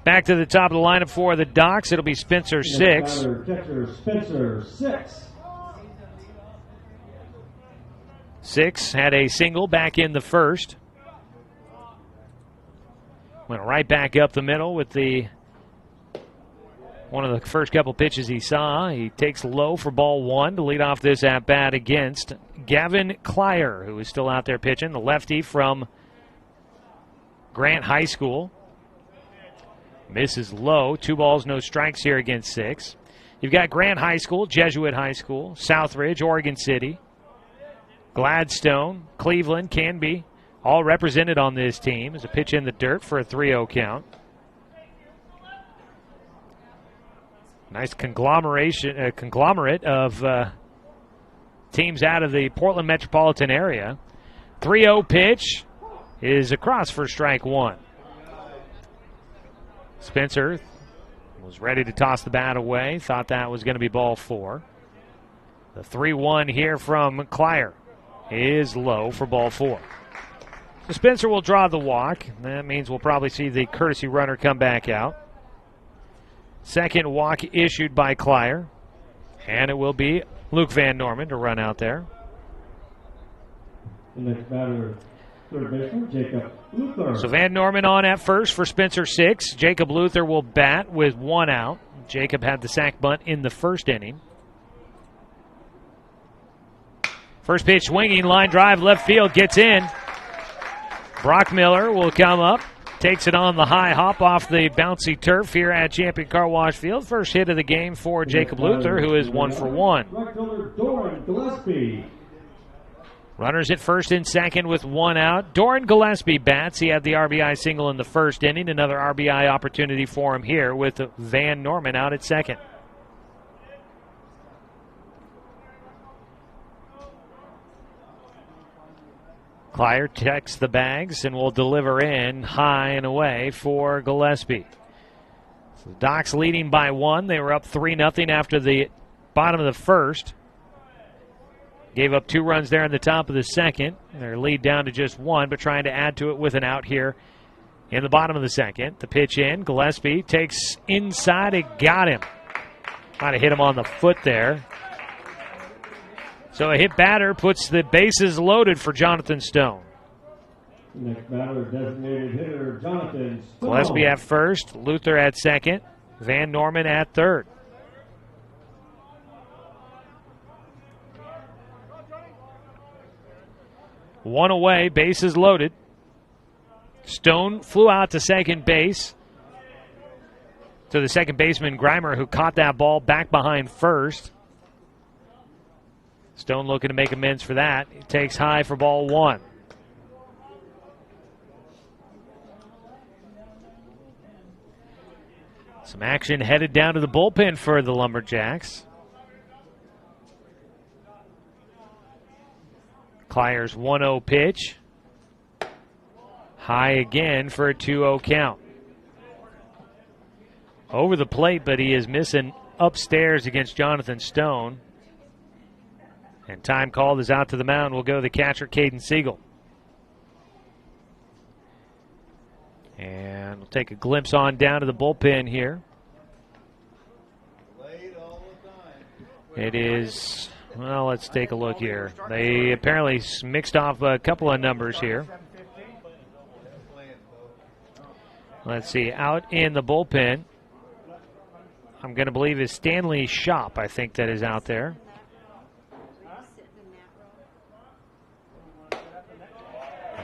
Back to the top of the lineup for the Docs. It'll be Spencer Six. Spencer Six. Six had a single back in the first. Went right back up the middle with one of the first couple pitches he saw. He takes low for ball one to lead off this at-bat against Gavin Klyer, who is still out there pitching, the lefty from Grant High School. Misses low. 2 balls, no strikes here against 6. You've got Grant High School, Jesuit High School, Southridge, Oregon City, Gladstone, Cleveland, Canby, all represented on this team. As a pitch in the dirt for a 3-0 count. Nice conglomerate of teams out of the Portland metropolitan area. 3-0 pitch is across for strike one. Spencer was ready to toss the bat away. Thought that was going to be ball 4. The 3-1 here from Klyer is low for ball 4. So Spencer will draw the walk. That means we'll probably see the courtesy runner come back out. Second walk issued by Klyer. And it will be Luke Van Norman to run out there. The next batter, third baseman, Jacob Luther. So Van Norman on at first for Spencer 6. Jacob Luther will bat with 1 out. Jacob had the sac bunt in the first inning. First pitch swinging, line drive, left field, gets in. Brock Miller will come up, takes it on the high hop off the bouncy turf here at Champion Car Wash Field. First hit of the game for Jacob Luther, who is 1 for 1. Right fielder Doran Gillespie. Runners at first and second with 1 out. Doran Gillespie bats. He had the RBI single in the first inning. Another RBI opportunity for him here with Van Norman out at second. Klyer checks the bags and will deliver in high and away for Gillespie. So the Docs leading by 1. They were up 3-0 after the bottom of the first. Gave up 2 runs there in the top of the second. Their lead down to just 1, but trying to add to it with an out here in the bottom of the second. The pitch in. Gillespie takes inside. It got him. Might have hit him on the foot there. So a hit batter puts the bases loaded for Jonathan Stone. Next batter, designated hitter Jonathan Stone. Gillespie at first, Luther at second, Van Norman at third. One away, bases loaded. Stone flew out to second base to the second baseman Grimer, who caught that ball back behind first. Stone looking to make amends for that. He takes high for ball 1. Some action headed down to the bullpen for the Lumberjacks. Klyer's 1-0 pitch. High again for a 2-0 count. Over the plate, but he is missing upstairs against Jonathan Stone. And time called is out to the mound. Will go the catcher, Caden Siegel. And we'll take a glimpse on down to the bullpen here. It is, well, let's take a look here. They apparently mixed off a couple of numbers here. Let's see, out in the bullpen, I'm going to believe is Stanley Shop, I think that is out there.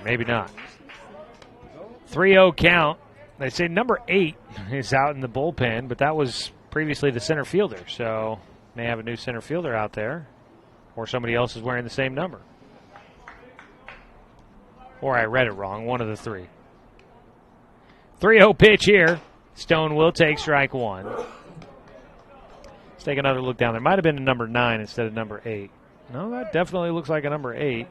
Maybe not. 3-0 count. They say number 8 is out in the bullpen, but that was previously the center fielder, so may have a new center fielder out there, or somebody else is wearing the same number. Or I read it wrong, one of the 3. 3-0 pitch here. Stone will take strike 1. Let's take another look down. There might have been a number 9 instead of number 8. No, that definitely looks like a number 8.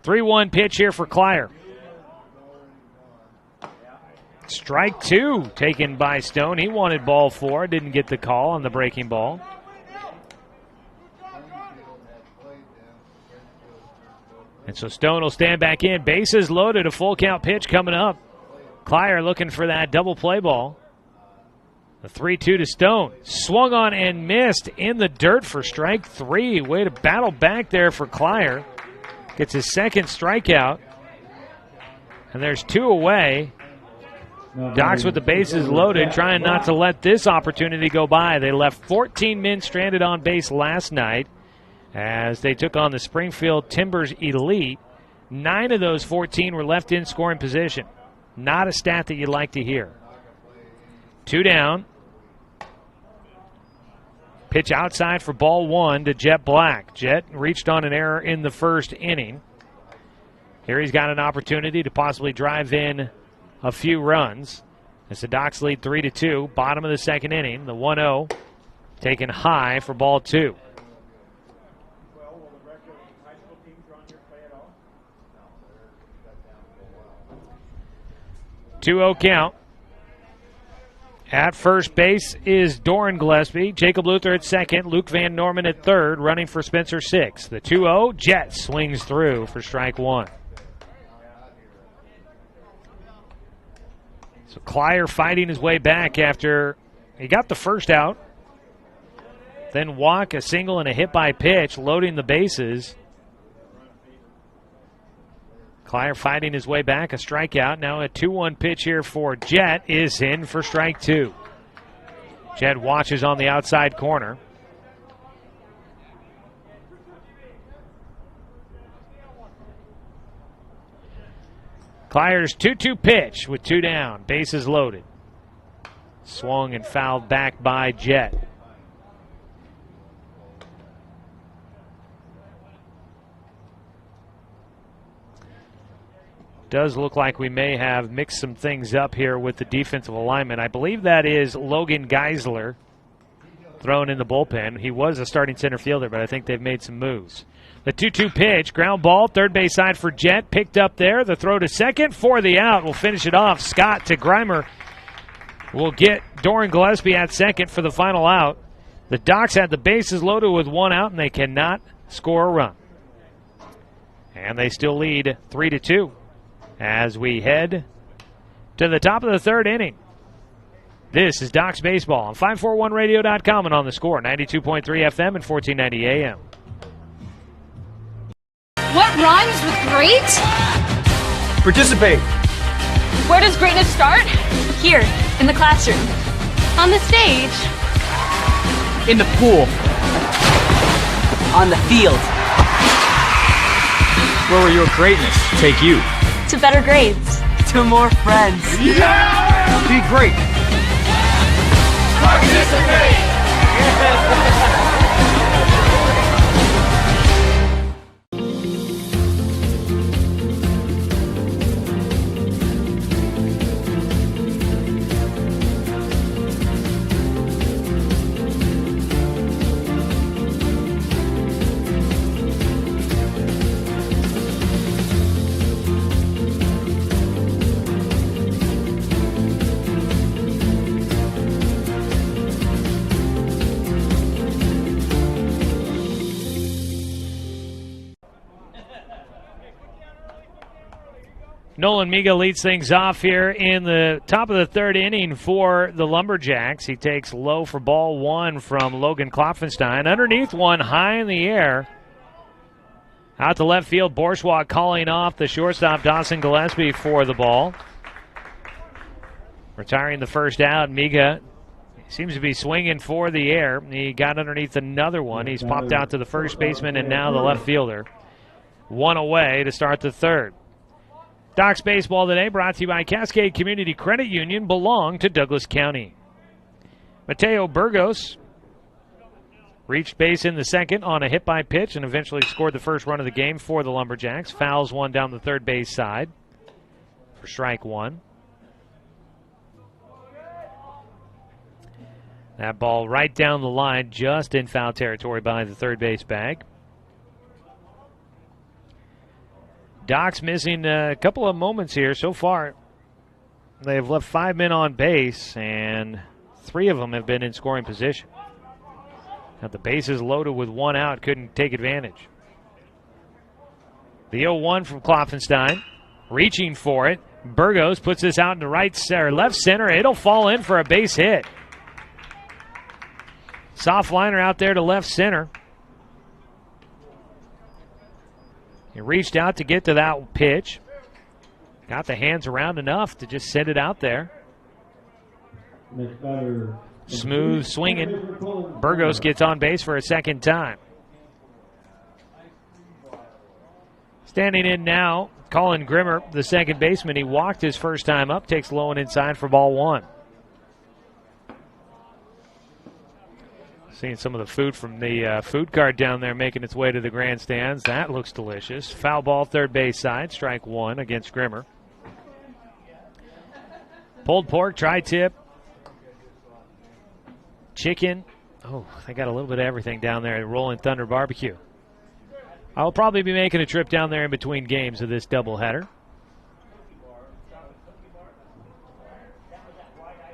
3-1 pitch here for Klyer. Strike 2 taken by Stone. He wanted ball 4. Didn't get the call on the breaking ball. And so Stone will stand back in. Bases loaded. A full count pitch coming up. Klyer looking for that double play ball. The 3-2 to Stone. Swung on and missed in the dirt for strike 3. Way to battle back there for Klyer. Gets his second strikeout. And there's 2 away. Docs with the bases loaded, trying not to let this opportunity go by. They left 14 men stranded on base last night as they took on the Springfield Timbers Elite. 9 of those 14 were left in scoring position. Not a stat that you'd like to hear. 2 down. Pitch outside for ball 1 to Jet Black. Jet reached on an error in the first inning. Here he's got an opportunity to possibly drive in a few runs. As the Docs lead 3-2, bottom of the second inning. The 1-0 taken high for ball 2. 2-0 count. At first base is Doran Gillespie. Jacob Luther at second. Luke Van Norman at third, running for Spencer Six. The 2-0, Jet swings through for strike 1. So Clyer fighting his way back after he got the first out. Then walk, a single, and a hit by pitch, loading the bases. Clyer fighting his way back, a strikeout. Now a 2-1 pitch here for Jet is in for strike 2. Jet watches on the outside corner. Clyer's 2-2 pitch with 2 down, bases loaded. Swung and fouled back by Jet. Does look like we may have mixed some things up here with the defensive alignment. I believe that is Logan Geisler thrown in the bullpen. He was a starting center fielder, but I think they've made some moves. The 2-2 pitch, ground ball, third base side for Jet, picked up there. The throw to second for the out. We'll finish it off. Scott to Grimer will get Doran Gillespie at second for the final out. The Docs had the bases loaded with 1 out, and they cannot score a run. And they still lead 3-2. As we head to the top of the third inning. This is Docs Baseball on 541radio.com and on the Score, 92.3 FM and 1490 AM. What rhymes with great? Participate. Where does greatness start? Here, in the classroom. On the stage. In the pool. On the field. Where will your greatness take you? To better grades. To more friends. Yeah! Be great. Participate! Nolan Miga leads things off here in the top of the third inning for the Lumberjacks. He takes low for ball 1 from Logan Klopfenstein. Underneath one, high in the air. Out to left field, Bourgeois calling off the shortstop Dawson Gillespie for the ball. Retiring the first out, Miga seems to be swinging for the air. He got underneath another one. He's popped out to the first baseman and now the left fielder. 1 away to start the third. Docs Baseball today brought to you by Cascade Community Credit Union, belong to Douglas County. Mateo Burgos reached base in the second on a hit by pitch and eventually scored the first run of the game for the Lumberjacks. Fouls one down the third base side for strike 1. That ball right down the line, just in foul territory behind the third base bag. Docs missing a couple of moments here so far. They have left 5 men on base, and 3 of them have been in scoring position. Now the bases loaded with 1 out, couldn't take advantage. The 0-1 from Klopfenstein, reaching for it. Burgos puts this out into left center. It'll fall in for a base hit. Soft liner out there to left center. He reached out to get to that pitch. got the hands around enough to just send it out there. Next batter. Smooth swinging. Burgos gets on base for a second time. Standing in now, Colin Grimmer, the second baseman. He walked his first time up, takes low and inside for ball one. Seeing some of the food from the food cart down there making its way to the grandstands. That looks delicious. Foul ball, third base side, strike one against Grimmer. Pulled pork, tri-tip, chicken. Oh, they got a little bit of everything down there at Rolling Thunder Barbecue. I'll probably be making a trip down there in between games of this doubleheader.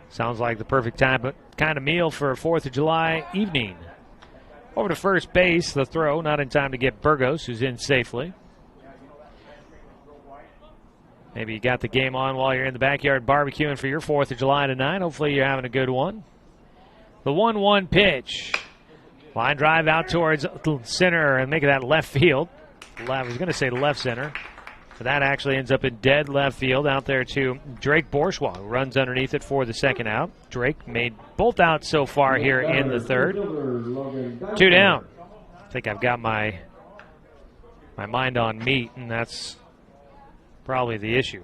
Sounds like the perfect time, kind of meal for a 4th of July evening. Over to first base, the throw, not in time to get Burgos, who's in safely. Maybe you got the game on while you're in the backyard barbecuing for your 4th of July tonight. Hopefully you're having a good one. The 1-1 pitch. Line drive out towards center and making that left field. I was going to say left center. But that actually ends up in dead left field out there to Drake Bourgeois, who runs underneath it for the second out. Drake made both outs so far here in the third. 2 down. I think I've got my mind on meat, and that's probably the issue.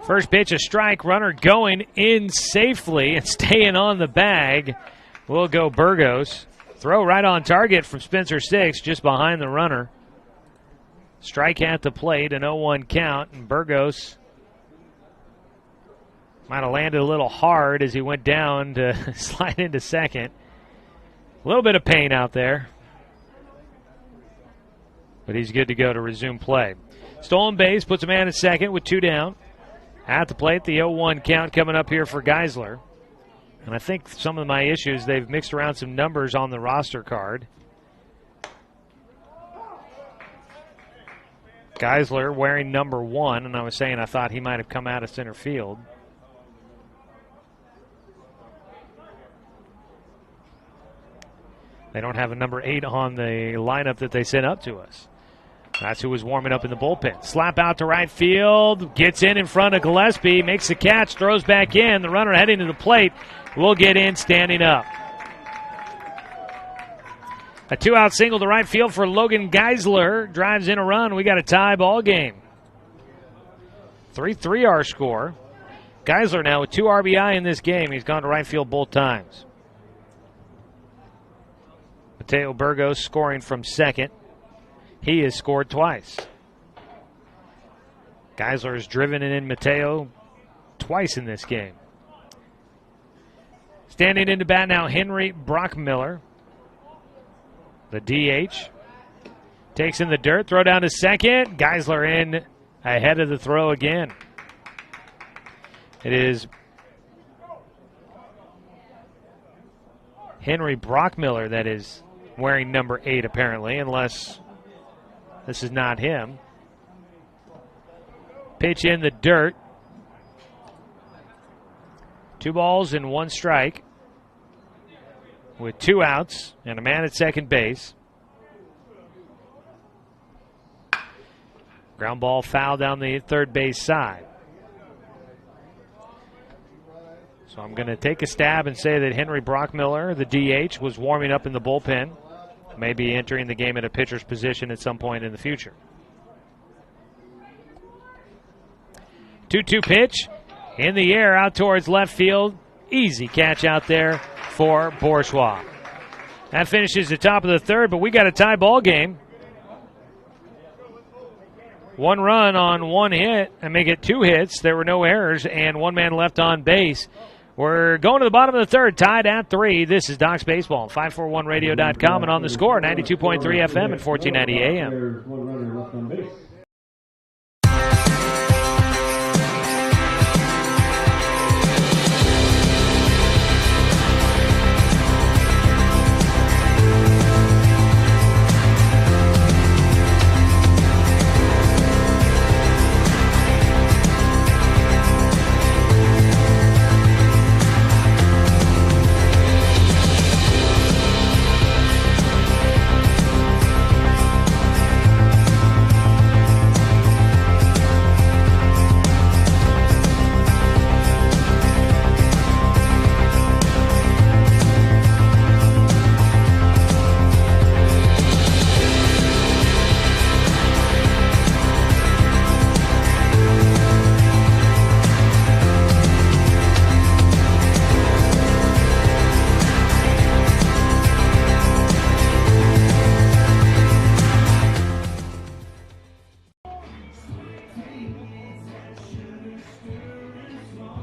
First pitch, a strike. Runner going in safely and staying on the bag. Will go Burgos. Throw right on target from Spencer Six, just behind the runner. Strike at the plate, an 0-1 count, and Burgos might have landed a little hard as he went down to slide into second. A little bit of pain out there, but he's good to go to resume play. Stolen base puts a man at second with 2 down. At the plate, the 0-1 count coming up here for Geisler. And I think some of my issues, they've mixed around some numbers on the roster card. Geisler wearing number 1, and I was saying I thought he might have come out of center field. They don't have a number 8 on the lineup that they sent up to us. That's who was warming up in the bullpen. Slap out to right field. Gets in front of Gillespie. Makes the catch. Throws back in. The runner heading to the plate will get in standing up. A 2-out single to right field for Logan Geisler. Drives in a run. We got a tie ball game. 3-3 our score. Geisler now with 2 RBI in this game. He's gone to right field both times. Mateo Burgos scoring from second. He has scored twice. Geisler has driven in Mateo twice in this game. Standing into bat now, Henry Brockmiller, the DH. Takes in the dirt, throw down to second. Geisler in ahead of the throw again. It is Henry Brockmiller that is wearing number 8 apparently, unless this is not him. Pitch in the dirt. 2 balls and 1 strike with 2 outs and a man at second base. Ground ball foul down the third base side. So I'm going to take a stab and say that Henry Brockmiller, the DH, was warming up in the bullpen. Maybe entering the game at a pitcher's position at some point in the future. 2-2 pitch in the air out towards left field. Easy catch out there for Bourgeois. That finishes the top of the third, but we got a tie ball game. 1 run on 1 hit and make it 2 hits. There were no errors and 1 man left on base. We're going to the bottom of the third, tied at 3. This is Docs Baseball, 541radio.com, and on the score, 92.3 FM and 1490 AM.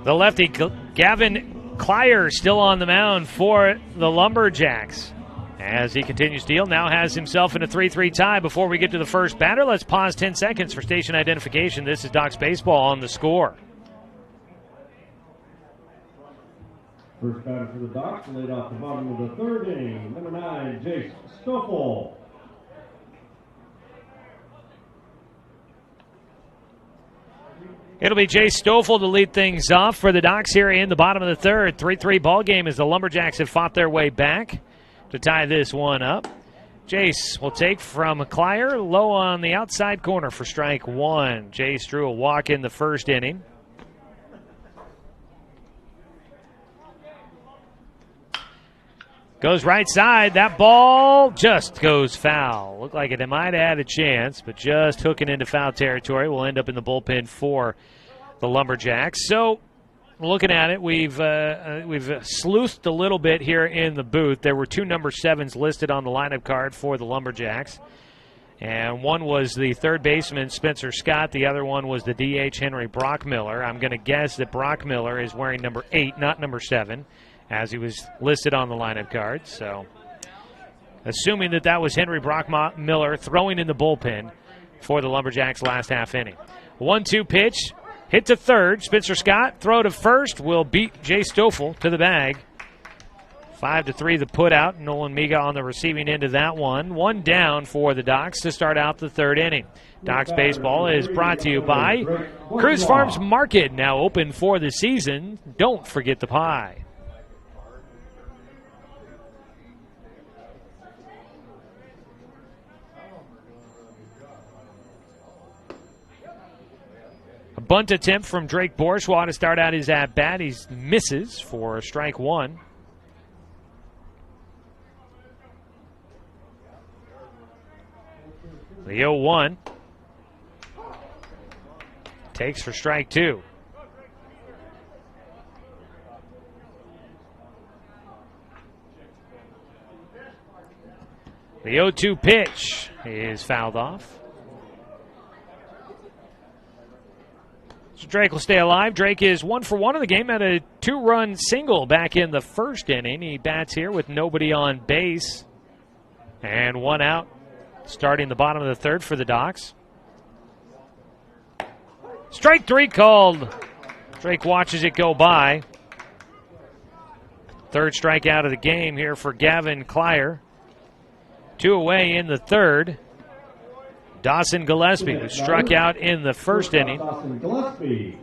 The lefty, Gavin Clyer, still on the mound for the Lumberjacks. As he continues to deal, now has himself in a 3-3 tie. Before we get to the first batter, let's pause 10 seconds for station identification. This is Ducks Baseball on The Score. First batter for the Ducks, laid off the bottom of the third inning, number 9, Jace Stoffel. It'll be Jay Stoffel to lead things off for the Ducks here in the bottom of the third. 3-3 ball game as the Lumberjacks have fought their way back to tie this one up. Jace will take from Clyer, low on the outside corner for strike one. Jace drew a walk in the first inning. Goes right side. That ball just goes foul. Looked like it might have had a chance, but just hooking into foul territory. Will end up in the bullpen for the Lumberjacks. So, looking at it, we've sleuthed a little bit here in the booth. There were 2 number 7s listed on the lineup card for the Lumberjacks. And one was the third baseman, Spencer Scott. The other one was the DH, Henry Brockmiller. I'm going to guess that Brockmiller is wearing number 8, not number 7, as he was listed on the lineup card. So, assuming that was Henry Brockmiller throwing in the bullpen for the Lumberjacks last half inning. 1-2 pitch, hit to third. Spencer Scott, throw to first, will beat Jay Stoffel to the bag. 5-3 the put out. Nolan Miga on the receiving end of that one. One down for the Ducks to start out the third inning. Ducks Baseball is brought to you by Cruz Farms Market, now open for the season. Don't forget the pie. A bunt attempt from Drake Bourgeois to start out his at-bat. He misses for strike one. The 0-1. Takes for strike two. The 0-2 pitch is fouled off. So Drake will stay alive. Drake is 1 for 1 in the game, had a 2-run single back in the first inning. He bats here with nobody on base and 1 out, starting the bottom of the third for the Ducks. Strike 3 called. Drake watches it go by. Third strikeout of the game here for Gavin Clyer. 2 away in the third. Dawson Gillespie, who struck out in the first inning,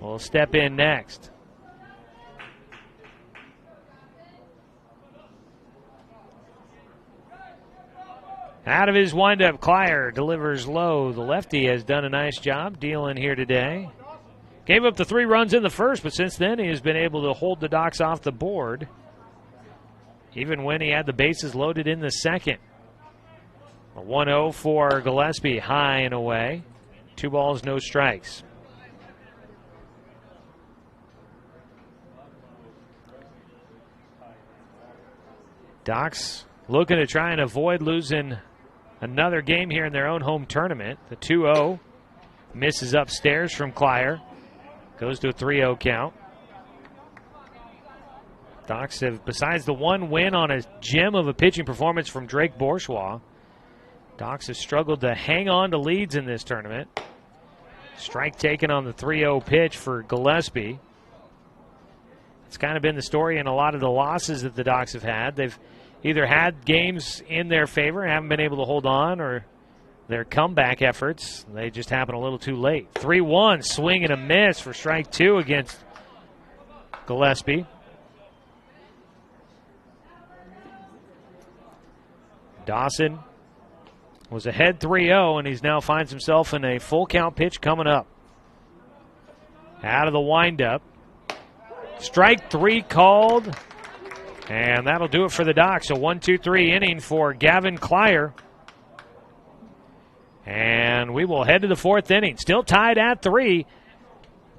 will step in next. Out of his windup, Clyer delivers low. The lefty has done a nice job dealing here today. Gave up the 3 runs in the first, but since then he has been able to hold the Ducks off the board, even when he had the bases loaded in the second. A 1-0 for Gillespie, high and away. 2 balls, no strikes. Ducks looking to try and avoid losing another game here in their own home tournament. The 2-0 misses upstairs from Clyer. Goes to a 3-0 count. Ducks have, besides the 1 win on a gem of a pitching performance from Drake Bourgeois, Ducks have struggled to hang on to leads in this tournament. Strike taken on the 3-0 pitch for Gillespie. It's kind of been the story in a lot of the losses that the Ducks have had. They've either had games in their favor and haven't been able to hold on, or their comeback efforts, they just happen a little too late. 3-1, swing and a miss for strike 2 against Gillespie. Dawson was ahead 3-0, and he's now finds himself in a full count pitch coming up. Out of the windup. Strike 3 called, and that'll do it for the Ducks. A 1-2-3 inning for Gavin Clyer. And we will head to the 4th inning. Still tied at 3.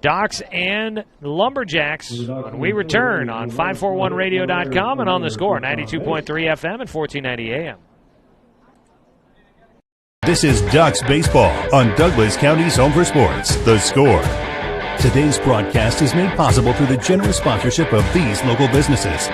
Ducks and Lumberjacks when we return on 541radio.com and on The Score, 92.3 FM and 1490 AM. This is Ducks Baseball on Douglas County's Home for Sports, The Score. Today's broadcast is made possible through the generous sponsorship of these local businesses.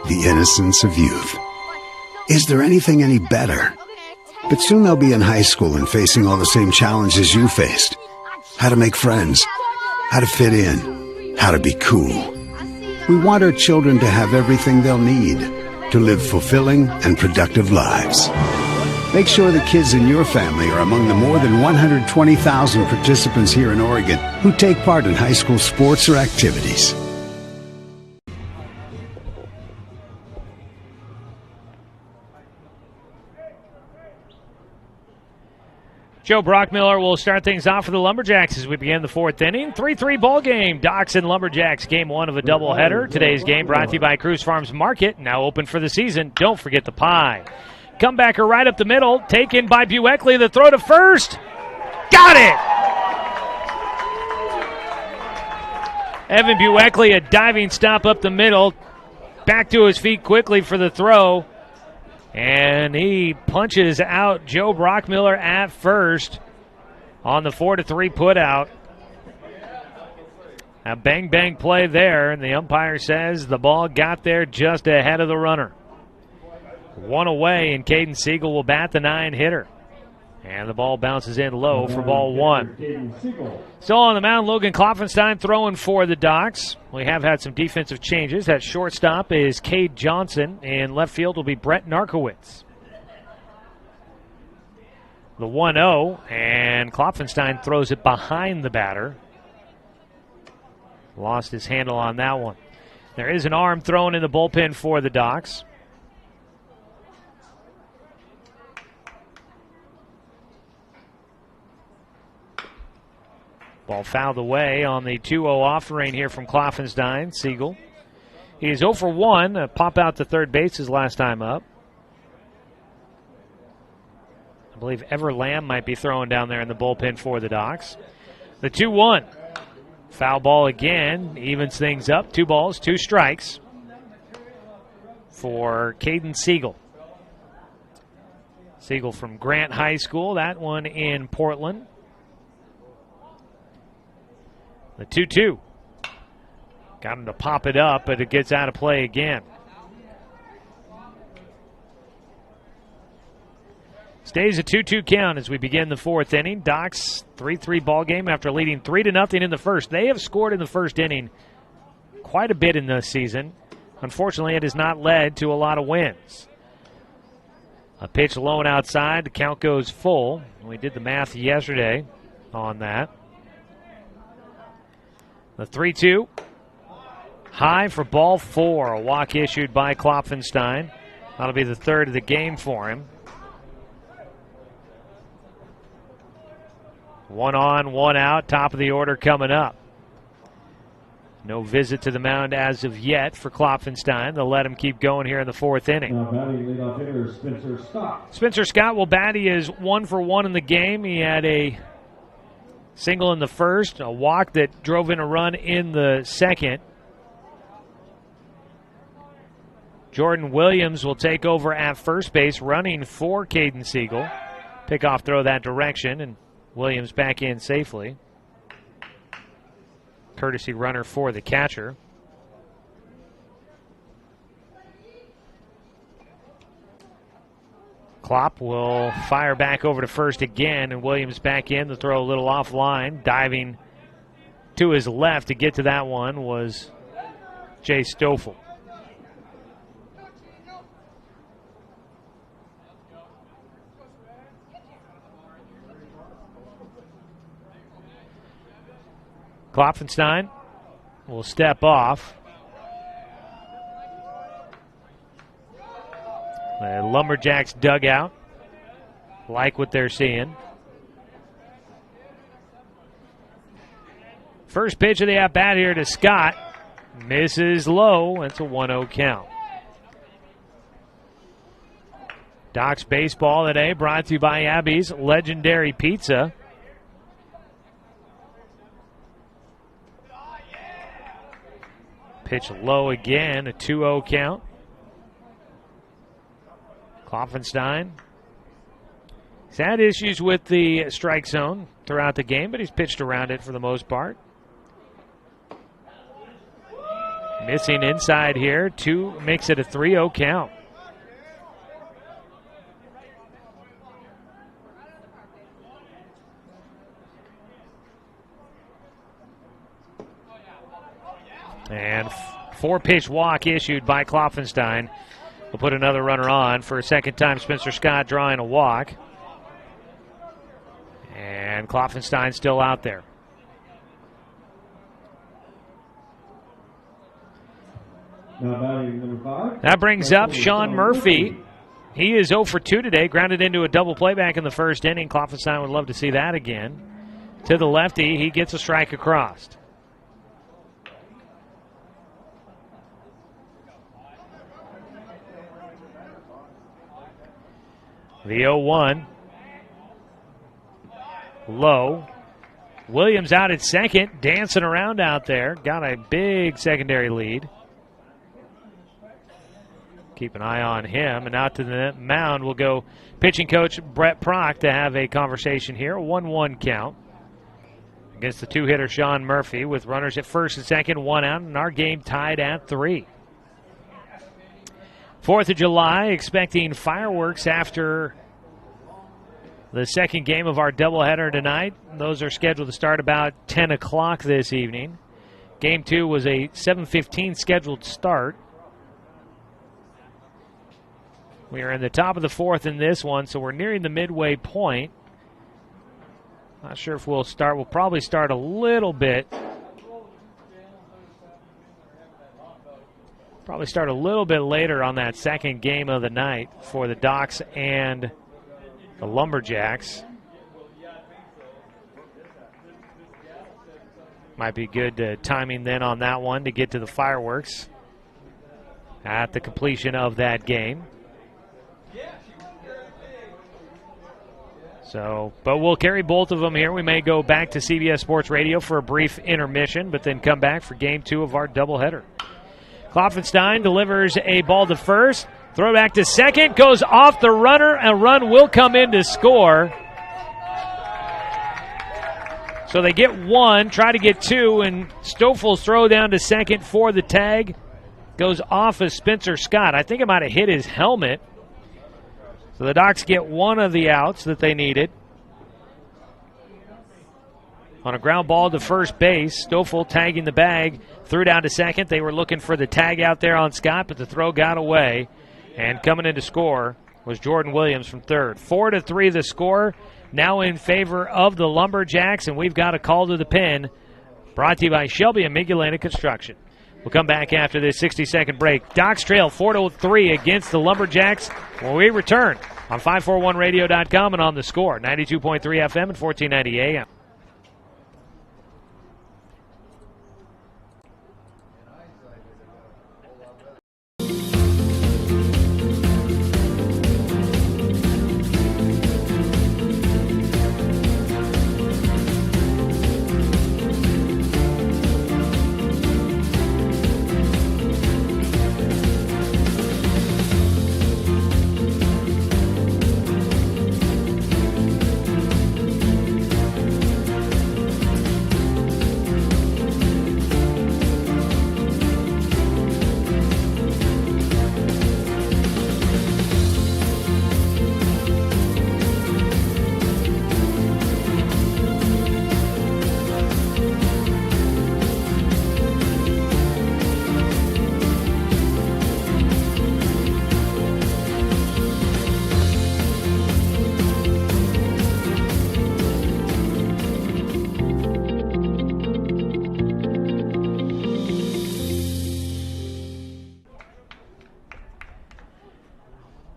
The innocence of youth. Is there anything any better? But soon they'll be in high school and facing all the same challenges you faced. How to make friends, how to fit in, how to be cool. We want our children to have everything they'll need to live fulfilling and productive lives. Make sure the kids in your family are among the more than 120,000 participants here in Oregon who take part in high school sports or activities. Joe Brockmiller will start things off for the Lumberjacks as we begin the fourth inning. 3-3 ball game. Docs and Lumberjacks, game one of a doubleheader. Today's game brought to you by Cruise Farms Market, now open for the season. Don't forget the pie. Comebacker right up the middle, taken by Bueckley. The throw to first. Got it! Evan Bueckley, a diving stop up the middle. Back to his feet quickly for the throw. And he punches out Joe Brockmiller at first on the 4-3 putout. A bang-bang play there, and the umpire says the ball got there just ahead of the runner. One away, and Caden Siegel will bat the 9-hitter. And the ball bounces in low for ball one. Still on the mound, Logan Klopfenstein throwing for the Docs. We have had some defensive changes. At shortstop is Cade Johnson. In left field will be Brett Narkowitz. The 1-0, and Klopfenstein throws it behind the batter. Lost his handle on that one. There is an arm thrown in the bullpen for the Docs. Ball fouled away on the 2-0 offering here from Klopfenstein. Siegel. He is 0 for 1. A pop out to third base his last time up. I believe Ever Lamb might be throwing down there in the bullpen for the Docs. The 2-1. Foul ball again. Evens things up. 2 balls, 2 strikes for Caden Siegel. Siegel from Grant High School. That one in Portland. The 2-2. Got him to pop it up, but it gets out of play again. Stays a 2-2 count as we begin the fourth inning. Docs 3-3 ball game after leading 3-0 in the first. They have scored in the first inning quite a bit in this season. Unfortunately, it has not led to a lot of wins. A pitch low and outside. The count goes full. We did the math yesterday on that. The 3-2, high for ball 4. A walk issued by Klopfenstein. That'll be the third of the game for him. 1 on, 1 out, top of the order coming up. No visit to the mound as of yet for Klopfenstein. They'll let him keep going here in the fourth inning. Now batting leadoff hitter Spencer Scott. Spencer Scott will bat. He is 1 for 1 in the game. He had a single in the first, a walk that drove in a run in the second. Jordan Williams will take over at first base, running for Caden Siegel. Pickoff throw that direction, and Williams back in safely. Courtesy runner for the catcher. Klopp will fire back over to first again, and Williams back in to throw a little offline. Diving to his left to get to that one was Jay Stoffel. Klopfenstein will step off. The Lumberjacks dugout like what they're seeing. First pitch of the at-bat here to Scott. Misses low. It's a 1-0 count. Doc's baseball today brought to you by Abby's Legendary Pizza. Pitch low again, a 2-0 count. Kloffenstein. He's had issues with the strike zone throughout the game, but he's pitched around it for the most part. Missing inside here. 2 makes it a 3-0 count. And 4-pitch walk issued by Kloffenstein. We'll put another runner on for a second time. Spencer Scott drawing a walk. And Kloffenstein still out there. Now batting number 5. That brings up Sean Murphy. He is 0 for 2 today. Grounded into a double play back in the first inning. Kloffenstein would love to see that again. To the lefty, he gets a strike across. The 0-1. Low. Williams out at second, dancing around out there. Got a big secondary lead. Keep an eye on him. And out to the mound will go pitching coach Brett Prock to have a conversation here. A 1-1 count against the 2-hitter Sean Murphy with runners at first and second, 1 out, and our game tied at 3. 4th of July, expecting fireworks after the second game of our doubleheader tonight. Those are scheduled to start about 10 o'clock this evening. Game 2 was a 7:15 scheduled start. We are in the top of the 4th in this one, so we're nearing the midway point. Not sure if we'll start. We'll probably start a little bit. Probably start a little bit later on that second game of the night for the Docs and the Lumberjacks. Might be good timing then on that one to get to the fireworks at the completion of that game. So, but we'll carry both of them here. We may go back to CBS Sports Radio for a brief intermission, but then come back for game 2 of our doubleheader. Kloffenstein delivers a ball to first. Throw back to second. Goes off the runner. A run will come in to score. So they get 1, try to get 2, and Stoffel's throw down to second for the tag goes off of Spencer Scott. I think it might have hit his helmet. So the Docs get 1 of the outs that they needed. On a ground ball to first base, Stoffel tagging the bag, threw down to second. They were looking for the tag out there on Scott, but the throw got away. And coming in to score was Jordan Williams from third. 4-3 the score, now in favor of the Lumberjacks, and we've got a call to the pen brought to you by Shelby and Migulena Construction. We'll come back after this 60-second break. Docs trail 4-3 against the Lumberjacks when we return on 541radio.com and on the score, 92.3 FM and 1490 AM.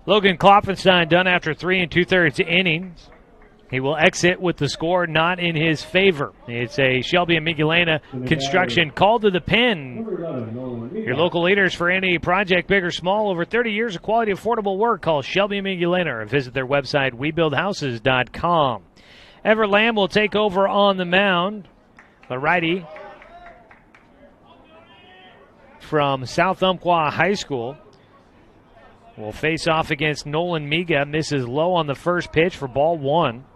Logan Kloffenstein done after 3 2/3 innings He will exit with the score not in his favor. It's a Shelby and Migulena construction call to the pin. Your local leaders for any project, big or small, over 30 years of quality, affordable work. Call Shelby and Migulena or visit their website, webuildhouses.com. Ever Lamb will take over on the mound. The righty from South Umpqua High School will face off against Nolan Miga. Misses low on the first pitch for ball one.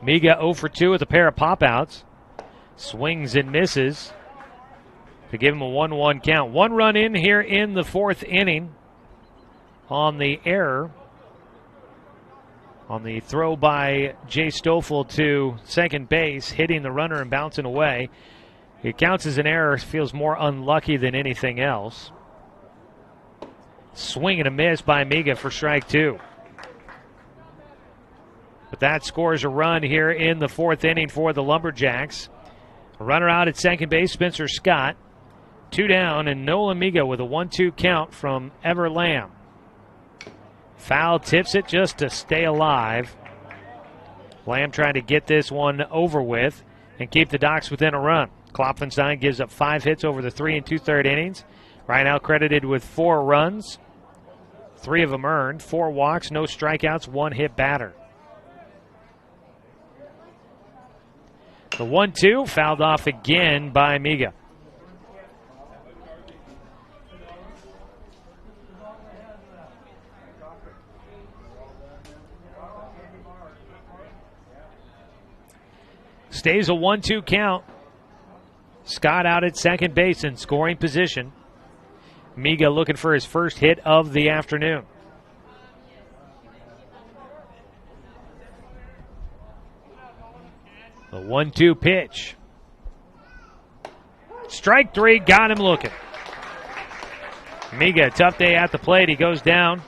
Miga 0 for 2 with a pair of pop-outs. Swings and misses to give him a 1-1 count. 1 run in here in the fourth inning on the error. On the throw by Jay Stoffel to second base, hitting the runner and bouncing away. It counts as an error. Feels more unlucky than anything else. Swing and a miss by Miga for strike 2. But that scores a run here in the fourth inning for the Lumberjacks. A runner out at second base, Spencer Scott. 2 down, and Nolan Miga with a 1-2 count from Ever Lamb. Foul tips it just to stay alive. Lamb trying to get this one over with and keep the Docs within a run. Klopfenstein gives up 5 hits over the 3 2/3 innings. Right now credited with 4 runs. 3 of them earned, 4 walks, no strikeouts, 1 hit batter. The 1-2 fouled off again by Miga. Stays a 1-2 count. Scott out at second base in scoring position. Miga looking for his first hit of the afternoon. The 1-2 pitch. Strike 3, got him looking. Miga, tough day at the plate. He goes down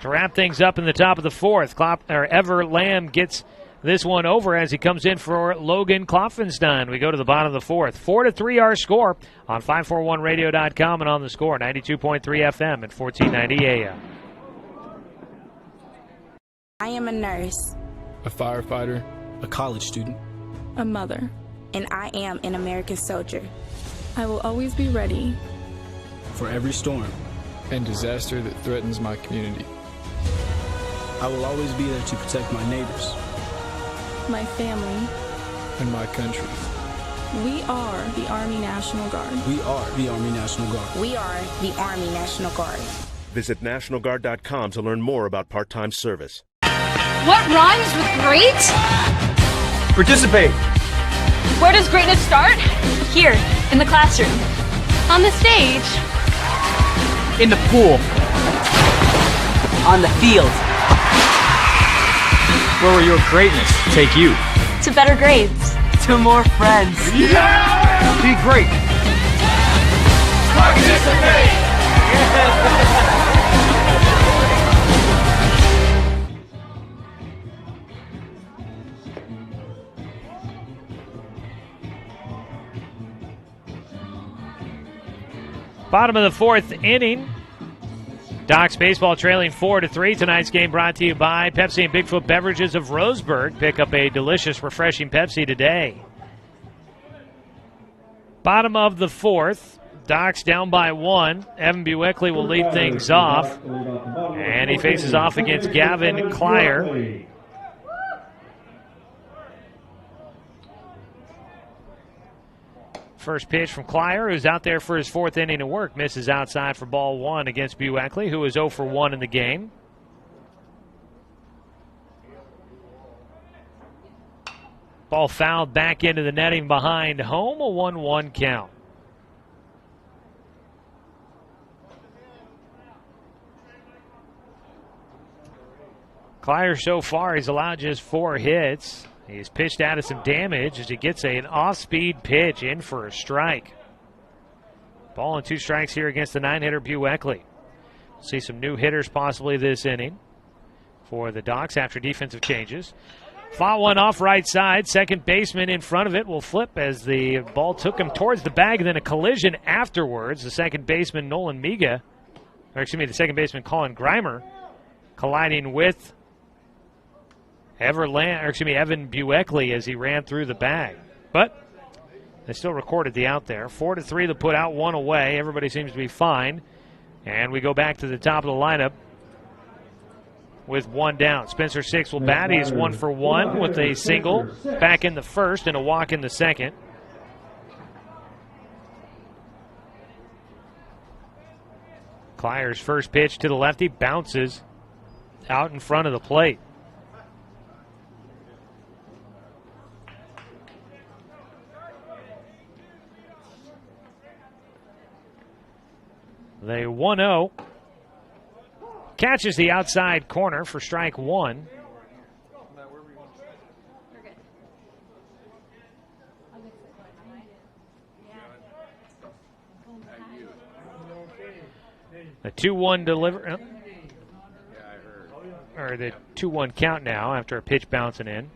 to wrap things up in the top of the fourth. Ever Lamb gets this one over as he comes in for Logan Klopfenstein. We go to the bottom of the fourth. 4-3 our score on 541radio.com and on the score, 92.3 FM and 1490 AM. I am a nurse, a firefighter, a college student, a mother, and I am an American soldier. I will always be ready for every storm and disaster that threatens my community. I will always be there to protect my neighbors, my family, and my country. We are the Army National Guard. We are the Army National Guard. We are the Army National Guard. Visit nationalguard.com to learn more about part-time service. What rhymes with great? Participate. Where does greatness start? Here, in the classroom. On the stage. In the pool. On the field. Where will your greatness take you? To better grades. To more friends. Yeah! Be great. Participate! Bottom of the fourth inning. Docs baseball trailing 4-3. Tonight's game brought to you by Pepsi and Bigfoot Beverages of Roseburg. Pick up a delicious, refreshing Pepsi today. Bottom of the fourth. Docs down by 1. Evan Bueckley will lead things off. And he faces off against Gavin Klyer. First pitch from Klyer, who's out there for his fourth inning of work. Misses outside for ball 1 against Bueckley, who is 0 for 1 in the game. Ball fouled back into the netting behind home, a 1-1 count. Klyer so far, he's allowed just 4 hits. He's pitched out of some damage as he gets an off-speed pitch in for a strike. Ball and 2 strikes here against the 9-hitter Bueckley. We'll see some new hitters possibly this inning for the Docs after defensive changes. Fought one off right side. Second baseman in front of it will flip as the ball took him towards the bag, and then a collision afterwards. The second baseman, Nolan Miga, the second baseman, Colin Grimer, colliding with Evan Bueckley as he ran through the bag. But they still recorded the out there. 4-3 the put out, 1 away. Everybody seems to be fine. And we go back to the top of the lineup with 1 down. Spencer 6 will bat. He's 1 for 1 with a single back in the first and a walk in the second. Clyer's first pitch to the lefty bounces out in front of the plate. They 1-0. Catches the outside corner for strike 1. A 2-1 delivery. Or the 2-1 count now after a pitch bouncing in.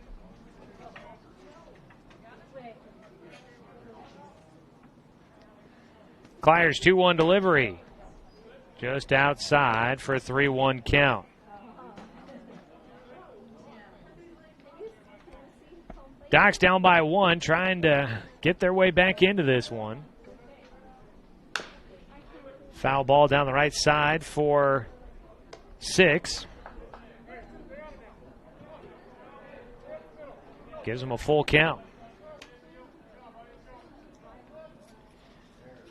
Clyer's 2-1 delivery. Just outside for a 3-1 count. Docs down by 1, trying to get their way back into this one. Foul ball down the right side for 6. Gives them a full count.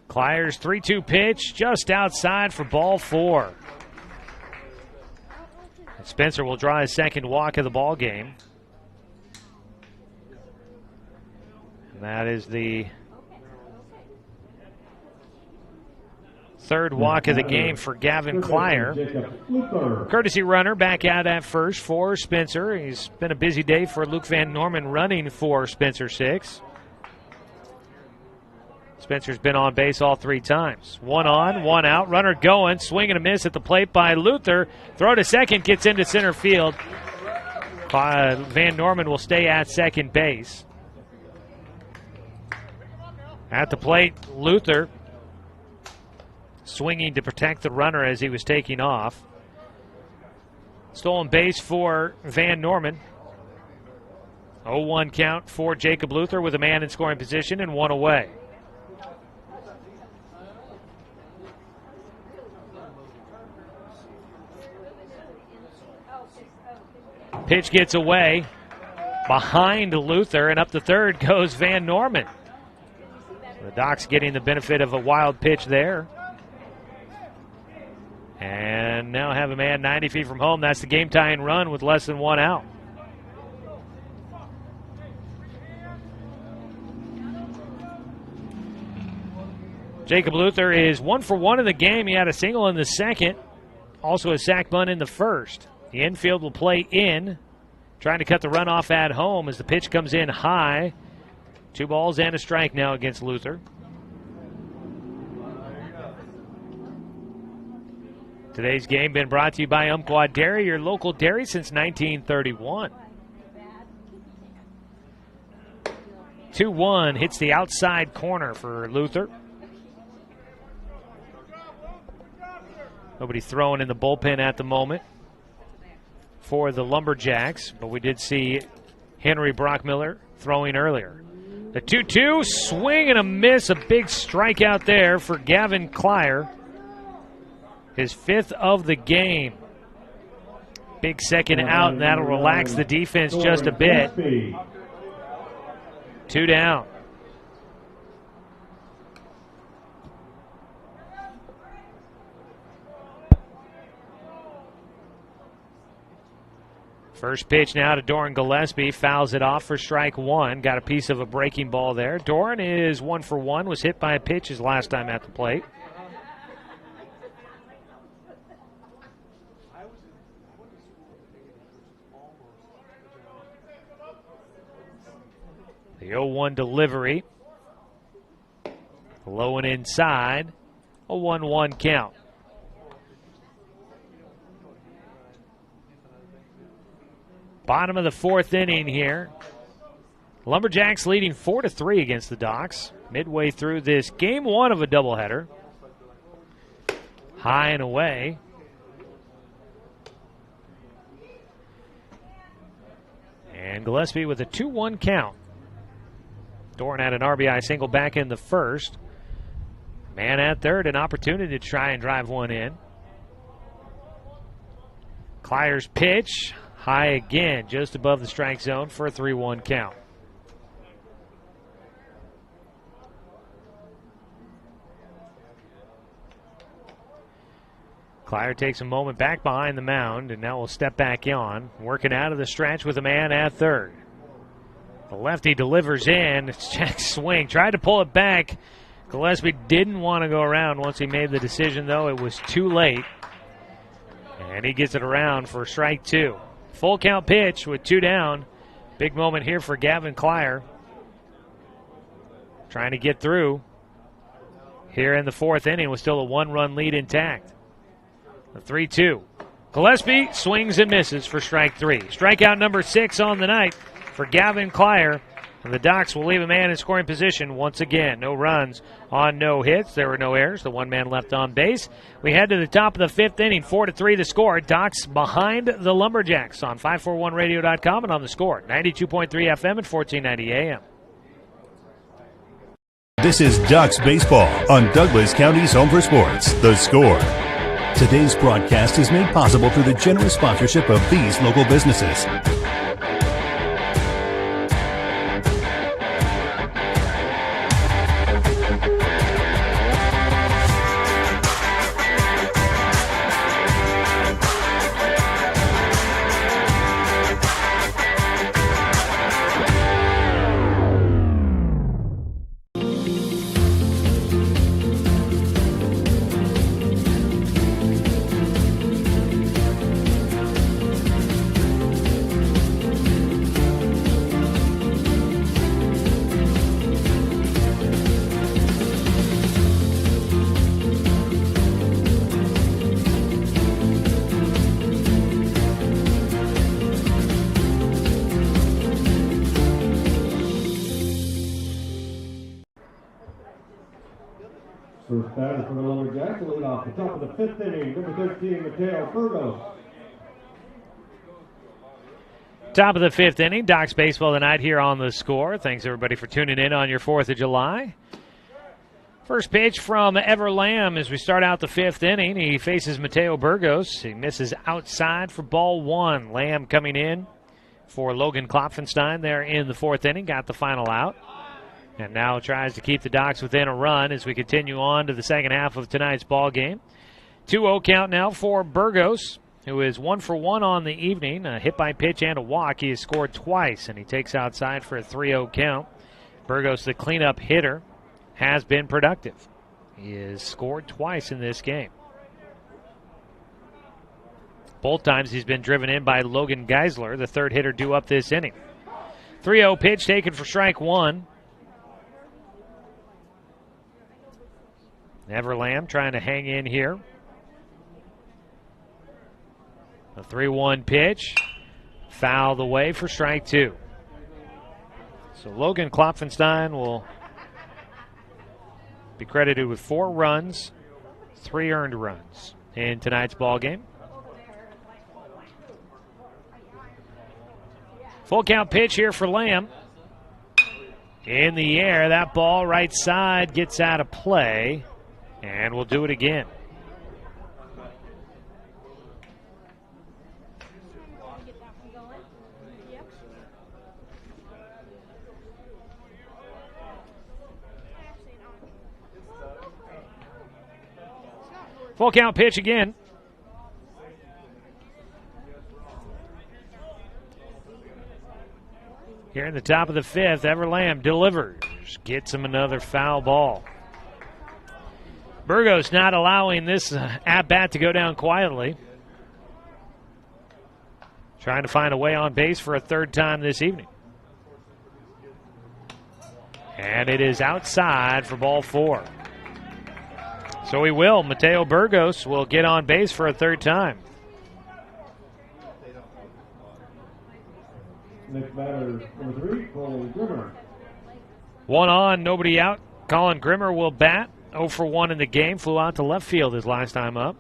Clyer's 3-2 pitch just outside for ball 4. And Spencer will draw his second walk of the ball game. And that is the third walk of the game for Gavin Clyer. Courtesy runner back out at first for Spencer. He's been a busy day for Luke Van Norman running for Spencer 6. Spencer's been on base all 3 times. 1 on, 1 out. Runner going. Swing and a miss at the plate by Luther. Throw to second. Gets into center field. Van Norman will stay at second base. At the plate, Luther swinging to protect the runner as he was taking off. Stolen base for Van Norman. 0-1 count for Jacob Luther with a man in scoring position and 1 away. Pitch gets away behind Luther, and up the third goes Van Norman. The Docs getting the benefit of a wild pitch there. And now have a man 90 feet from home. That's the game-tying run with less than 1 out. Jacob Luther is 1 for 1 in the game. He had a single in the second. Also a sac bunt in the first. The infield will play in, trying to cut the run off at home as the pitch comes in high. 2 balls and a strike now against Luther. Today's game been brought to you by Umpqua Dairy, your local dairy since 1931. 2-1 hits the outside corner for Luther. Nobody throwing in the bullpen at the moment for the Lumberjacks, but we did see Henry Brockmiller throwing earlier. The 2-2, swing and a miss, a big strikeout there for Gavin Clyer. His 5th of the game. Big second out, and that'll relax the defense just a bit. 2 down. First pitch now to Doran Gillespie. Fouls it off for strike 1. Got a piece of a breaking ball there. Doran is 1 for 1. Was hit by a pitch his last time at the plate. The 0-1 delivery. Low and inside. A 1-1 count. Bottom of the 4th inning here. Lumberjacks leading 4-3 against the Docs. Midway through this game 1 of a doubleheader. High and away. Gillespie with a 2-1 count. Doran had an RBI single back in the first. Man at third, an opportunity to try and drive one in. Clyer's pitch, high again, just above the strike zone for a 3-1 count. Clyer takes a moment back behind the mound, and now will step back on, working out of the stretch with a man at third. The lefty delivers in. It's check swing. Tried to pull it back. Gillespie didn't want to go around once he made the decision, though. It was too late. And he gets it around for strike two. Full count pitch with 2 down. Big moment here for Gavin Clyer. Trying to get through here in the 4th inning with still a 1-run lead intact. The 3-2. Gillespie swings and misses for strike 3. Strikeout number 6 on the night for Gavin Clyer. And the Docs will leave a man in scoring position once again. No runs on no hits. There were no errors. The 1 man left on base. We head to the top of the 5th inning. 4-3 the score. Docs behind the Lumberjacks on 541radio.com and on the score. 92.3 FM and 1490 AM. This is Ducks Baseball on Douglas County's Home for Sports, The Score. Today's broadcast is made possible through the generous sponsorship of these local businesses. First batter for the Lumberjacks to lead off the top of the 5th inning, number 13, Mateo Burgos. Top of the 5th inning, Docs Baseball tonight here on The Score. Thanks, everybody, for tuning in on your 4th of July. First pitch from Ever Lamb as we start out the 5th inning. He faces Mateo Burgos. He misses outside for ball 1. Lamb coming in for Logan Klopfenstein there in the 4th inning. Got the final out. And now tries to keep the Docs within a run as we continue on to the second half of tonight's ball game. 2-0 count now for Burgos, who is 1 for 1 on the evening. A hit by pitch and a walk. He has scored twice, and he takes outside for a 3-0 count. Burgos, the cleanup hitter, has been productive. He has scored twice in this game. Both times he's been driven in by Logan Geisler, the third hitter due up this inning. 3-0 pitch taken for strike 1. Everlamb trying to hang in here. A 3-1 pitch. Fouled away for strike 2. So Logan Klopfenstein will be credited with 4 runs, 3 earned runs in tonight's ball game. Full count pitch here for Lamb. In the air, that ball right side gets out of play. And we'll do it again. Full count pitch again. Here in the top of the 5th, Everlamb delivers. Gets him another foul ball. Burgos not allowing this at-bat to go down quietly. Trying to find a way on base for a 3rd time this evening. And it is outside for ball 4. So he will. Mateo Burgos will get on base for a 3rd time. Next batter, number 3, Colin Grimmer. 1 on, nobody out. Colin Grimmer will bat. 0 for 1 in the game. Flew out to left field his last time up.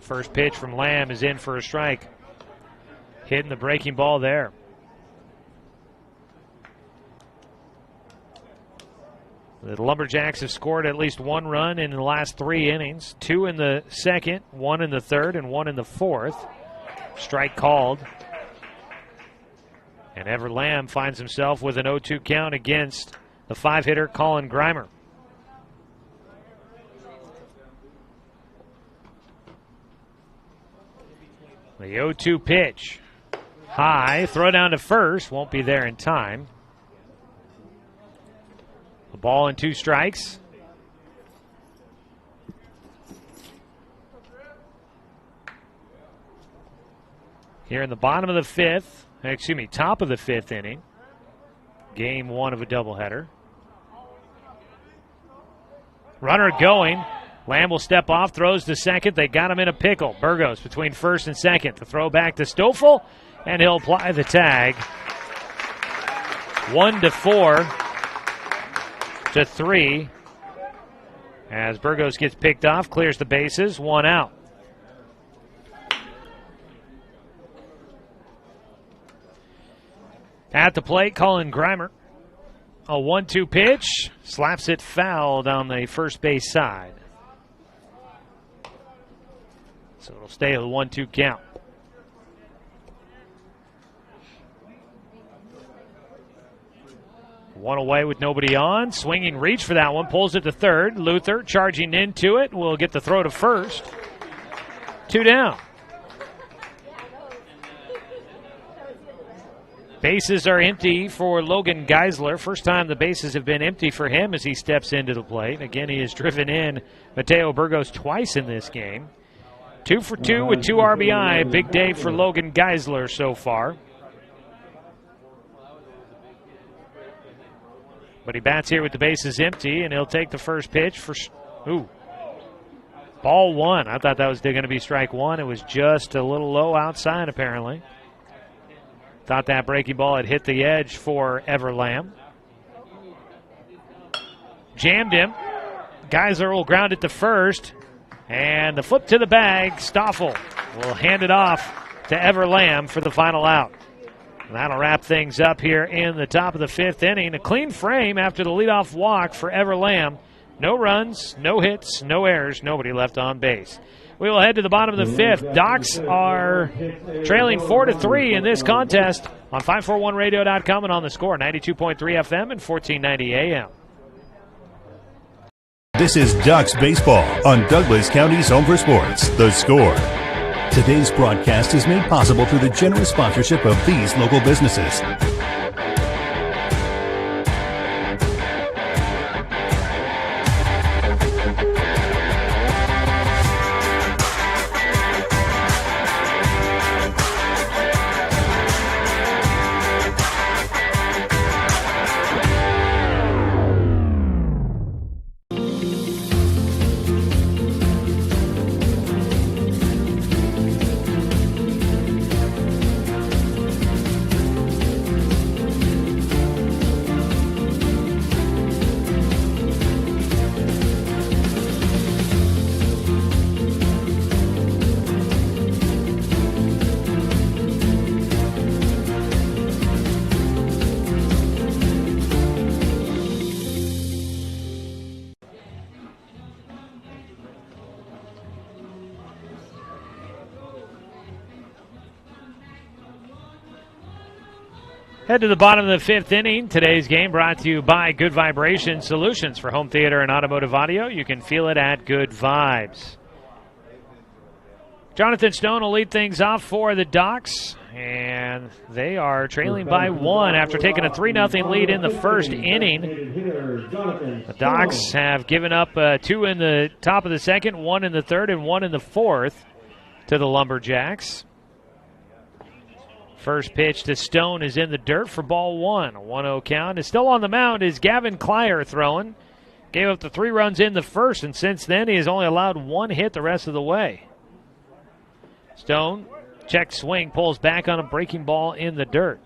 First pitch from Lamb is in for a strike. Hitting the breaking ball there. The Lumberjacks have scored at least one run in the last 3 innings. 2 in the second, 1 in the third, and 1 in the fourth. Strike called. And Ever Lamb finds himself with an 0-2 count against the 5-hitter Colin Grimer. The 0-2 pitch. High, throw down to first, won't be there in time. A ball and 2 strikes. Here in the top of the 5th inning. Game 1 of a doubleheader. Runner going. Lamb will step off, throws to second. They got him in a pickle. Burgos between first and second. The throw back to Stoffel, and he'll apply the tag. 1-4-3 as Burgos gets picked off, clears the bases, 1 out. At the plate, Colin Grimer. A 1-2 pitch, slaps it foul down the first base side. So it'll stay a 1-2 count. One away with nobody on. Swinging reach for that one. Pulls it to third. Luther charging into it. Will get the throw to first. 2 down. Bases are empty for Logan Geisler. First time the bases have been empty for him as he steps into the plate. Again, he has driven in Mateo Burgos twice in this game. 2 for 2 with 2 RBI. Big day for Logan Geisler so far. But he bats here with the bases empty, and he'll take the first pitch for... Ball 1. I thought that was going to be strike 1. It was just a little low outside, apparently. Thought that breaking ball had hit the edge for Ever Lamb. Jammed him. Geisler will ground it to first. And the flip to the bag. Stoffel will hand it off to Ever Lamb for the final out. That'll wrap things up here in the top of the 5th inning. A clean frame after the leadoff walk for Ever Lamb. No runs, no hits, no errors, nobody left on base. We will head to the bottom of the 5th. Docs are trailing 4-3 in this contest on 541radio.com and on the Score, 92.3 FM and 1490 AM. This is Ducks Baseball on Douglas County's Home for Sports, The Score. Today's broadcast is made possible through the generous sponsorship of these local businesses. Head to the bottom of the 5th inning. Today's game brought to you by Good Vibration Solutions for home theater and automotive audio. You can feel it at Good Vibes. Jonathan Stone will lead things off for the Docs, and they are trailing by 1 after taking a 3-0 lead in the first inning. The Docs have given up 2 in the top of the 2nd, 1 in the 3rd, and 1 in the 4th to the Lumberjacks. First pitch to Stone is in the dirt for ball 1. A 1-0 count. Is still on the mound is Gavin Klyer throwing. Gave up the 3 runs in the first, and since then he has only allowed 1 hit the rest of the way. Stone, check swing, pulls back on a breaking ball in the dirt.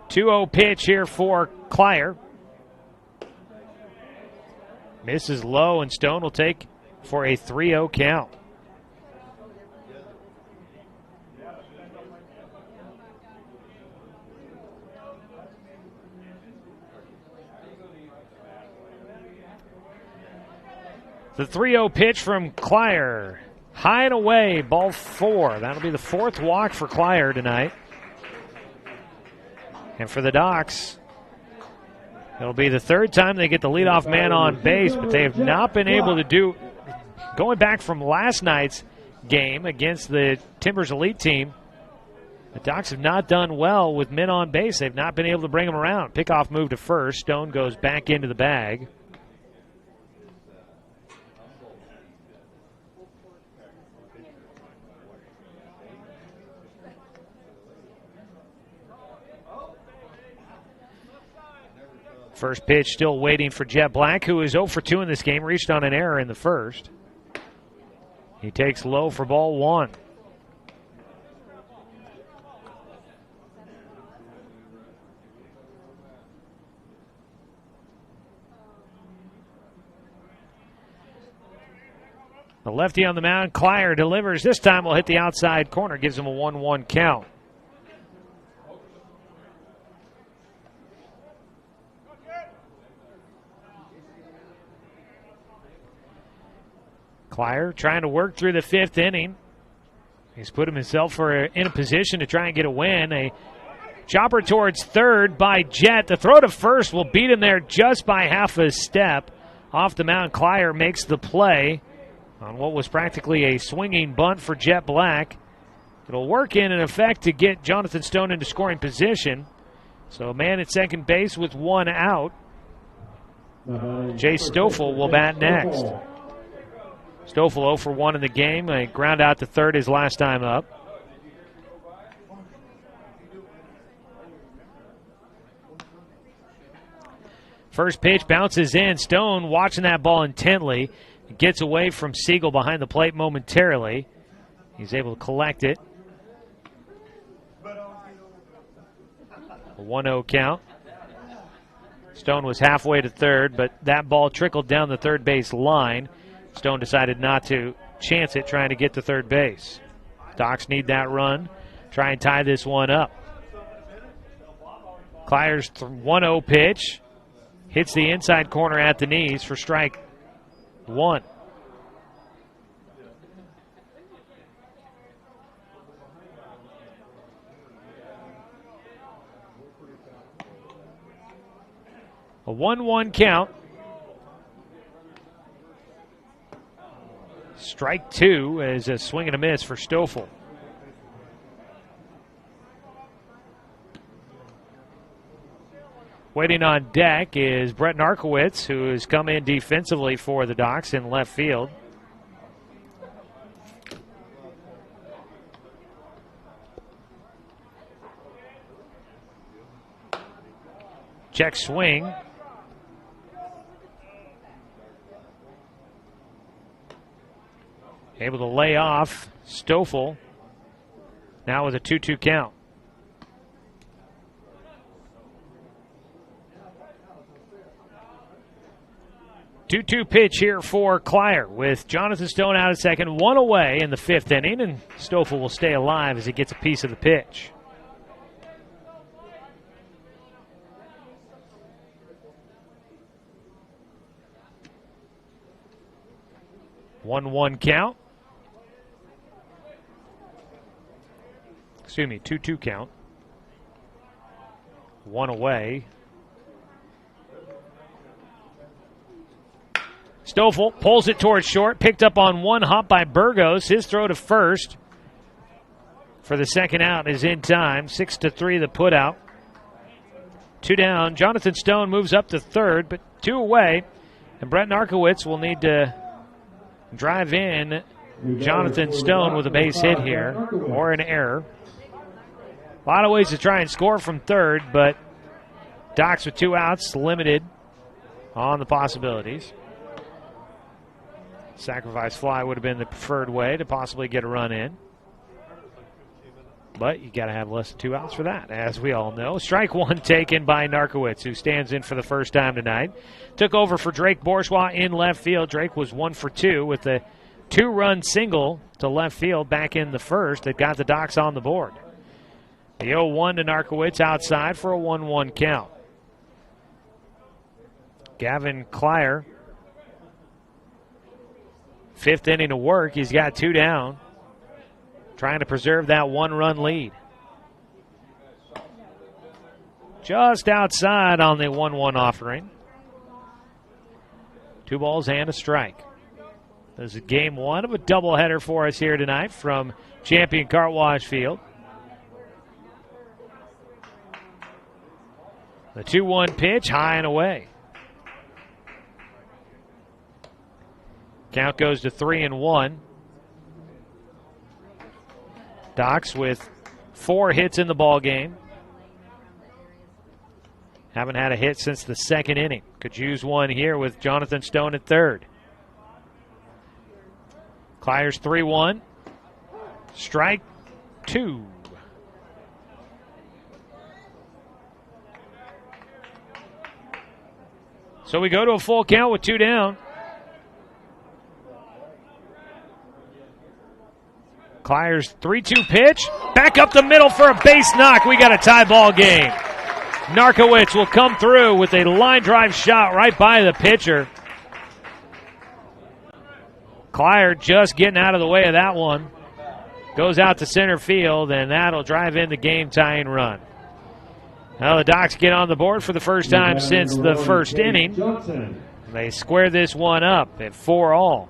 2-0 pitch here for Clier. Misses low, and Stone will take for a 3-0 count. The 3-0 pitch from Clier. High and away, ball 4. That'll be the 4th walk for Clier tonight. And for the Docs, it'll be the 3rd time they get the leadoff man on base, but they have not been able to do, going back from last night's game against the Timbers Elite team, the Docs have not done well with men on base. They've not been able to bring them around. Pickoff move to first. Stone goes back into the bag. First pitch still waiting for Jet Black, who is 0 for 2 in this game, reached on an error in the first. He takes low for ball 1. The lefty on the mound, Clier delivers. This time will hit the outside corner, gives him a 1-1 count. Clier trying to work through the 5th inning. He's put himself in a position to try and get a win. A chopper towards third by Jet. The throw to first will beat him there just by half a step. Off the mound, Clier makes the play on what was practically a swinging bunt for Jet Black. It'll work in effect to get Jonathan Stone into scoring position. So a man at second base with 1 out. Jay Stoffel will bat next. Stoffel 0 for 1 in the game. A ground out to third his last time up. First pitch bounces in. Stone watching that ball intently. Gets away from Siegel behind the plate momentarily. He's able to collect it. A 1-0 count. Stone was halfway to third, but that ball trickled down the third base line. Stone decided not to chance it, trying to get to third base. Docs need that run. Try and tie this one up. Clier's 1-0 pitch. Hits the inside corner at the knees for strike 1. A 1-1 count. Strike 2 is a swing and a miss for Stoffel. Waiting on deck is Brett Narkowitz, who has come in defensively for the Docs in left field. Check swing. Able to lay off Stoffel. Now with a 2-2 count. Two-two pitch here for Clier with Jonathan Stone out at second, 1 away in the 5th inning, and Stoffel will stay alive as he gets a piece of the pitch. One count. Excuse me, 2-2 count. 1 away. Stoffel pulls it towards short, picked up on 1 hop by Burgos. His throw to first for the second out is in time. 6-3 the put out. 2 down. Jonathan Stone moves up to third, but 2 away. And Brett Narkowitz will need to drive in Jonathan Stone with a base hit here or an error. A lot of ways to try and score from third, but Docs with 2 outs, limited on the possibilities. Sacrifice fly would have been the preferred way to possibly get a run in. But you got to have less than 2 outs for that, as we all know. Strike one taken by Narkowitz, who stands in for the first time tonight. Took over for Drake Bourgeois in left field. Drake was 1 for 2 with a 2-run single to left field back in the first that got the Docs on the board. The 0-1 to Narkowitz outside for a 1-1 count. Gavin Klyer, 5th inning of work. He's got 2 down, trying to preserve that 1-run lead. Just outside on the 1-1 offering. 2 balls and a strike. This is game 1 of a doubleheader for us here tonight from Champion Car Wash Field. The 2-1 pitch, high and away. Count goes to 3-1. Docs with 4 hits in the ball game. Haven't had a hit since the 2nd inning. Could use one here with Jonathan Stone at third. Clyers 3-1. Strike 2. So we go to a full count with 2 down. Clyers 3-2 pitch. Back up the middle for a base knock. We got a tie ball game. Narkowitz will come through with a line drive shot right by the pitcher. Klyer just getting out of the way of that one. Goes out to center field, and that'll drive in the game-tying run. Now the Docs get on the board for the first time since the first inning. They square this one up at 4-all.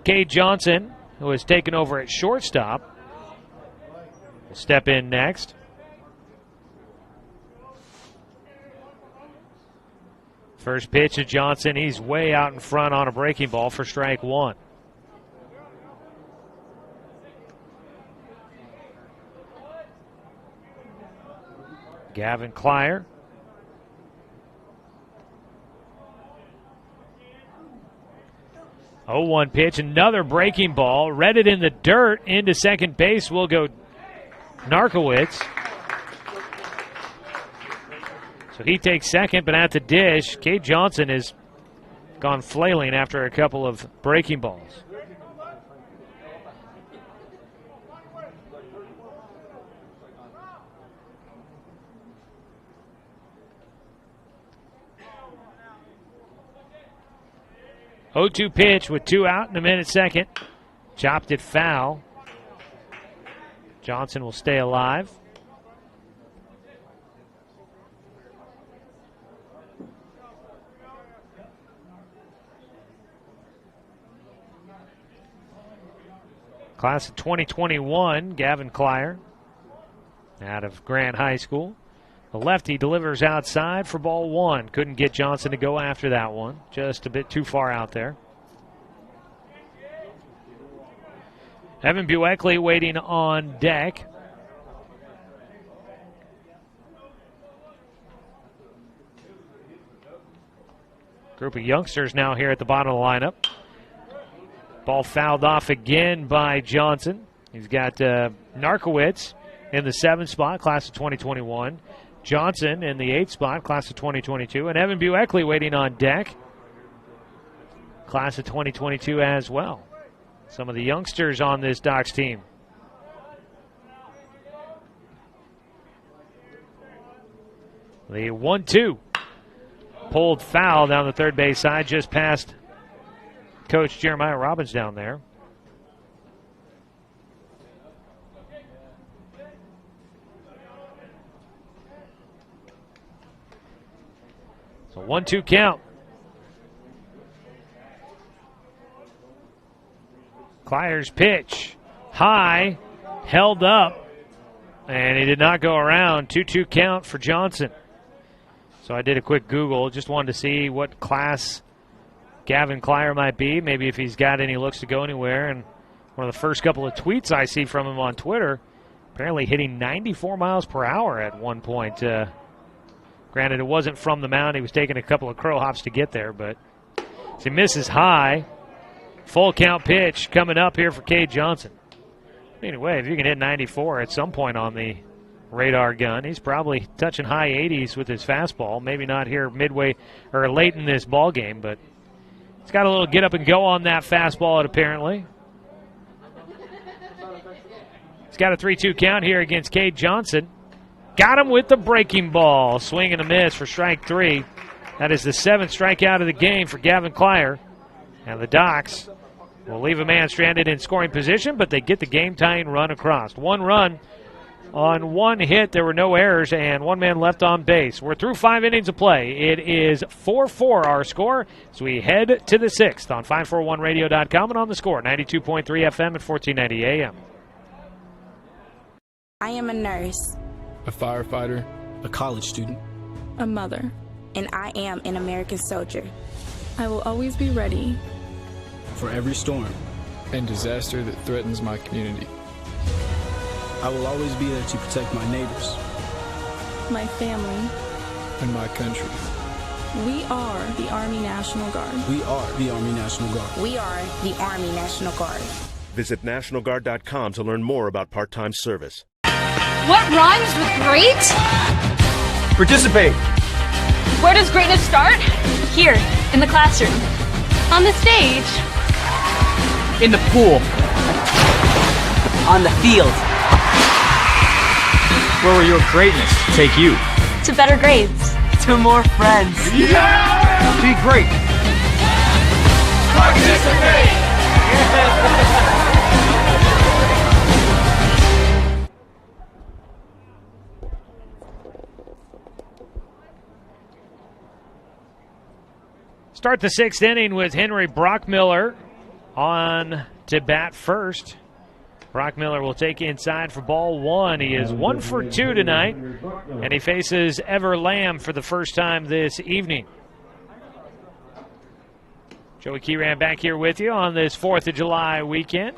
Cade Johnson, who has taken over at shortstop, will step in next. First pitch to Johnson. He's way out in front on a breaking ball for strike 1. Gavin Klyer. Oh, 1 pitch, another breaking ball. Read it in the dirt. Into second base will go Narkowitz. So he takes second, but at the dish, Cade Johnson has gone flailing after a couple of breaking balls. Oh-2 pitch with 2 out in a minute second. Chopped it foul. Johnson will stay alive. Class of 2021, Gavin Klyer, out of Grant High School. The lefty delivers outside for ball 1. Couldn't get Johnson to go after that one. Just a bit too far out there. Evan Bueckley waiting on deck. Group of youngsters now here at the bottom of the lineup. Ball fouled off again by Johnson. He's got Narkowitz in the 7th spot, class of 2021. Johnson in the 8th spot, class of 2022. And Evan Bueckley waiting on deck, class of 2022 as well. Some of the youngsters on this Docs team. The 1-2. Pulled foul down the third base side, just past Coach Jeremiah Robbins down there. So 1-2 count. Clyers pitch. High. Held up. And he did not go around. 2-2 count for Johnson. So I did a quick Google. Just wanted to see what class Gavin Klyer might be. Maybe if he's got any looks to go anywhere. And one of the first couple of tweets I see from him on Twitter, apparently hitting 94 miles per hour at one point. Granted, it wasn't from the mound. He was taking a couple of crow hops to get there. But so he misses high. Full count pitch coming up here for Cade Johnson. Anyway, if you can hit 94 at some point on the radar gun, he's probably touching high 80s with his fastball. Maybe not here midway or late in this ball game, but he's got a little get up and go on that fastball, apparently. He's got a 3-2 count here against Cade Johnson. Got him with the breaking ball. Swing and a miss for strike 3. That is the 7th strikeout of the game for Gavin Klyer. And the Docs will leave a man stranded in scoring position, but they get the game-tying run across. 1 run on 1 hit. There were no errors, and 1 man left on base. We're through 5 innings of play. It is 4-4 our score, so we head to the 6th on 541radio.com and on the score, 92.3 FM and 1490 AM. I am a nurse. A firefighter. A college student. A mother. And I am an American soldier. I will always be ready. For every storm. And disaster that threatens my community. I will always be there to protect my neighbors. My family. And my country. We are the Army National Guard. We are the Army National Guard. We are the Army National Guard. Visit nationalguard.com to learn more about part-time service. What rhymes with great? Participate. Where does greatness start? Here, in the classroom. On the stage. In the pool. On the field. Where will your greatness take you? To better grades. To more friends. Yeah! Be great. Participate! Start the 6th inning with Henry Brockmiller on to bat first. Brockmiller will take inside for ball 1. He is 1 for 2 tonight, and he faces Ever Lamb for the first time this evening. Joey Keyran back here with you on this 4th of July weekend,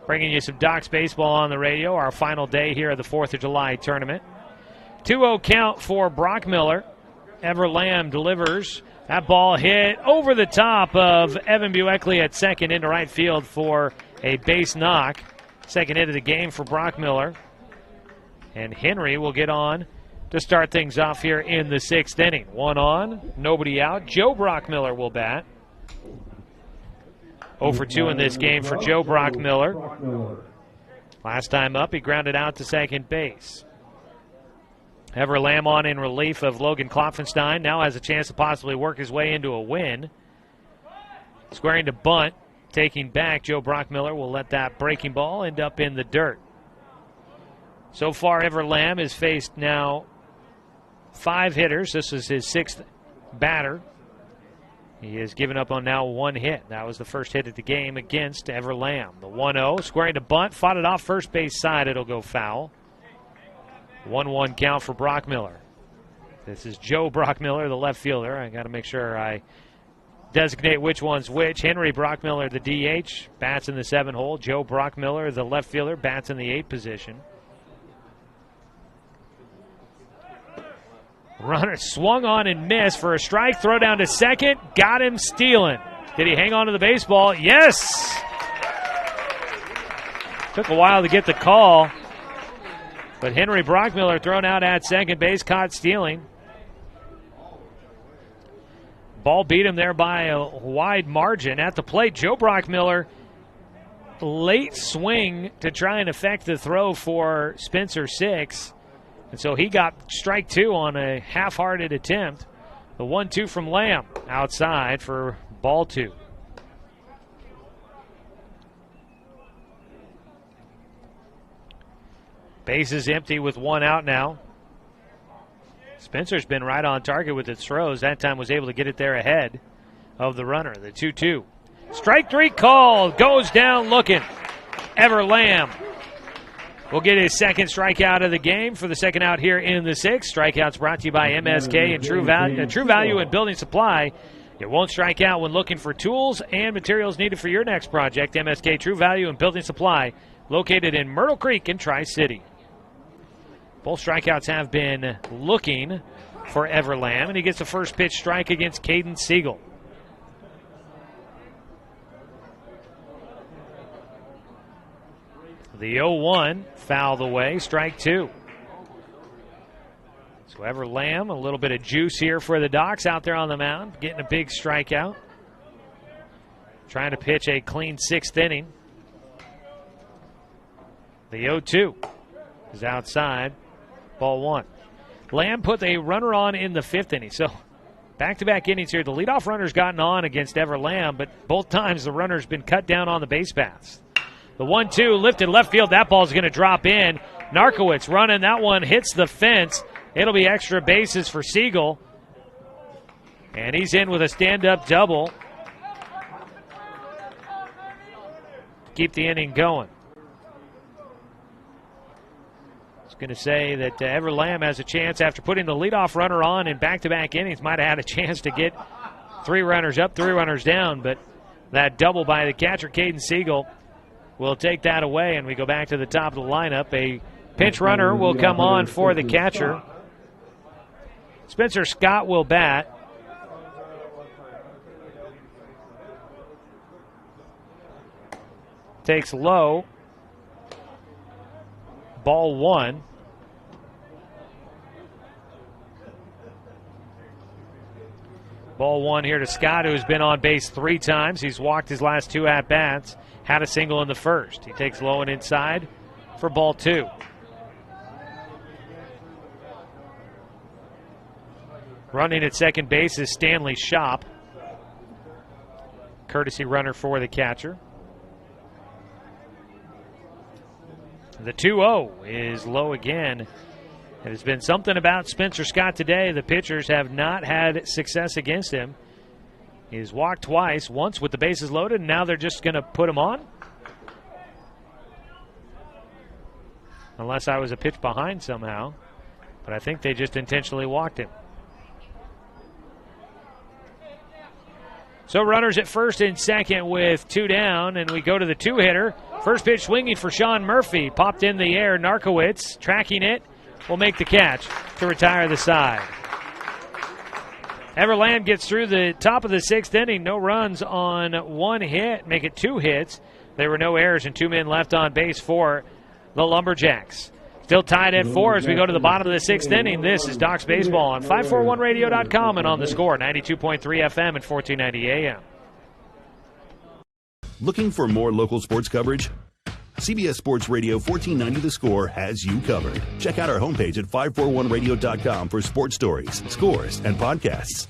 bringing you some Docs baseball on the radio, our final day here of the 4th of July tournament. 2-0 count for Brockmiller. Ever Lamb delivers. That ball hit over the top of Evan Bueckley at second into right field for a base knock. Second hit of the game for Brockmiller. And Henry will get on to start things off here in the 6th inning. 1 on, nobody out. Joe Brockmiller will bat. 0 for 2 in this game for Joe Brockmiller. Last time up, he grounded out to second base. Ever Lamb on in relief of Logan Klopfenstein. Now has a chance to possibly work his way into a win. Squaring to bunt. Taking back, Joe Brockmiller will let that breaking ball end up in the dirt. So far, Ever Lamb has faced now 5 hitters. This is his 6th batter. He has given up on now 1 hit. That was the first hit of the game against Ever Lamb. The 1-0, squaring to bunt, fought it off first base side. It'll go foul. 1-1 count for Brockmiller. This is Joe Brockmiller, the left fielder. I got to make sure I designate which one's which. Henry Brockmiller, the DH, bats in the 7 hole. Joe Brockmiller, the left fielder, bats in the 8 position. Runner swung on and missed for a strike. Throw down to second. Got him stealing. Did he hang on to the baseball? Yes! Took a while to get the call. But Henry Brockmiller thrown out at second base, caught stealing. Ball beat him there by a wide margin. At the plate, Joe Brockmiller, late swing to try and affect the throw for Spencer Six. And so he got strike 2 on a half-hearted attempt. The 1-2 from Lamb outside for ball 2. Base is empty with 1 out now. Spencer's been right on target with his throws. That time was able to get it there ahead of the runner. The 2-2. Strike 3 called. Goes down looking. Ever Lamb will get his second strikeout of the game for the second out here in the 6th. Strikeouts brought to you by MSK and True Value and Building Supply. It won't strike out when looking for tools and materials needed for your next project. MSK True Value and Building Supply, located in Myrtle Creek in Tri-City. Both strikeouts have been looking for Ever Lamb, and he gets the first pitch strike against Caden Siegel. The 0-1 fouled away, strike two. So Ever Lamb, a little bit of juice here for the Docs out there on the mound, getting a big strikeout. Trying to pitch a clean sixth inning. The 0-2 is outside, ball one. Lamb put a runner on in the fifth inning. So back-to-back innings here. The leadoff runner's gotten on against Ever Lamb, but both times the runner's been cut down on the base paths. The 1-2 lifted left field. That ball's going to drop in. Narkowitz running. That one hits the fence. It'll be extra bases for Siegel. And he's in with a stand-up double. Keep the inning going. Going to say that Ever Lamb has a chance after putting the leadoff runner on in back-to-back innings. Might have had a chance to get three runners up, three runners down, but that double by the catcher, Caden Siegel, will take that away, and we go back to the top of the lineup. A pinch runner will come on for the catcher. Spencer Scott will bat. Takes low. Ball one. Ball one here to Scott, who's been on base three times. He's walked his last two at-bats. Had a single in the first. He takes low and inside for ball two. Running at second base is Stanley Schopp. Courtesy runner for the catcher. The 2-0 is low again. It has been something about Spencer Scott today. The pitchers have not had success against him. He's walked twice, once with the bases loaded, and now they're just going to put him on. Unless I was a pitch behind somehow. But I think they just intentionally walked him. So runners at first and second with two down, and we go to the two-hitter. First pitch swinging for Sean Murphy. Popped in the air. Narkowitz tracking it will make the catch to retire the side. Ever Lamb gets through the top of the sixth inning. No runs on one hit. Make it two hits. There were no errors and two men left on base for the Lumberjacks. Still tied at 4 as we go to the bottom of the sixth inning. This is Docs Baseball on 541radio.com and on the Score, 92.3 FM and 1490 AM. Looking for more local sports coverage? CBS Sports Radio 1490 The Score has you covered. Check out our homepage at 541radio.com for sports stories, scores, and podcasts.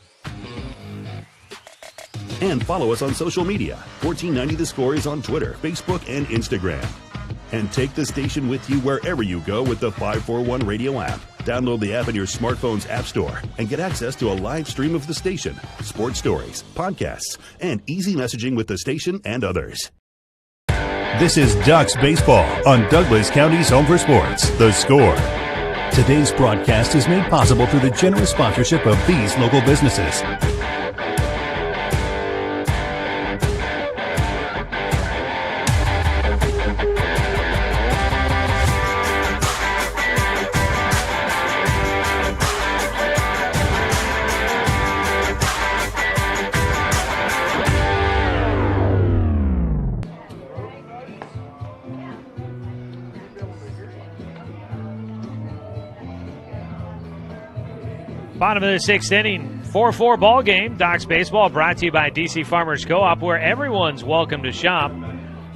And follow us on social media. 1490 The Score is on Twitter, Facebook, and Instagram. And take the station with you wherever you go with the 541 Radio app. Download the app in your smartphone's app store and get access to a live stream of the station, sports stories, podcasts, and easy messaging with the station and others. This is Ducks Baseball on Douglas County's Home for Sports, The Score. Today's broadcast is made possible through the generous sponsorship of these local businesses. Bottom of the sixth inning, 4-4 ball game. Docs Baseball brought to you by DC Farmers Co-op, where everyone's welcome to shop.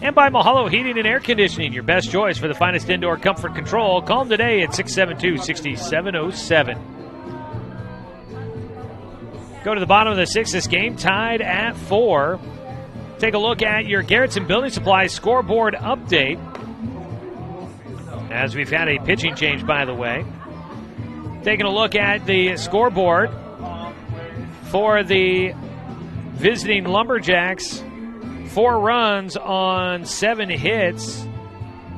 And by Mahalo Heating and Air Conditioning, your best choice for the finest indoor comfort control. Call them today at 672-6707. Go to the bottom of the sixth. This game tied at 4. Take a look at your Garrettson Building Supplies scoreboard update. As we've had a pitching change, by the way. Taking a look at the scoreboard for the visiting Lumberjacks. 4 runs on 7 hits,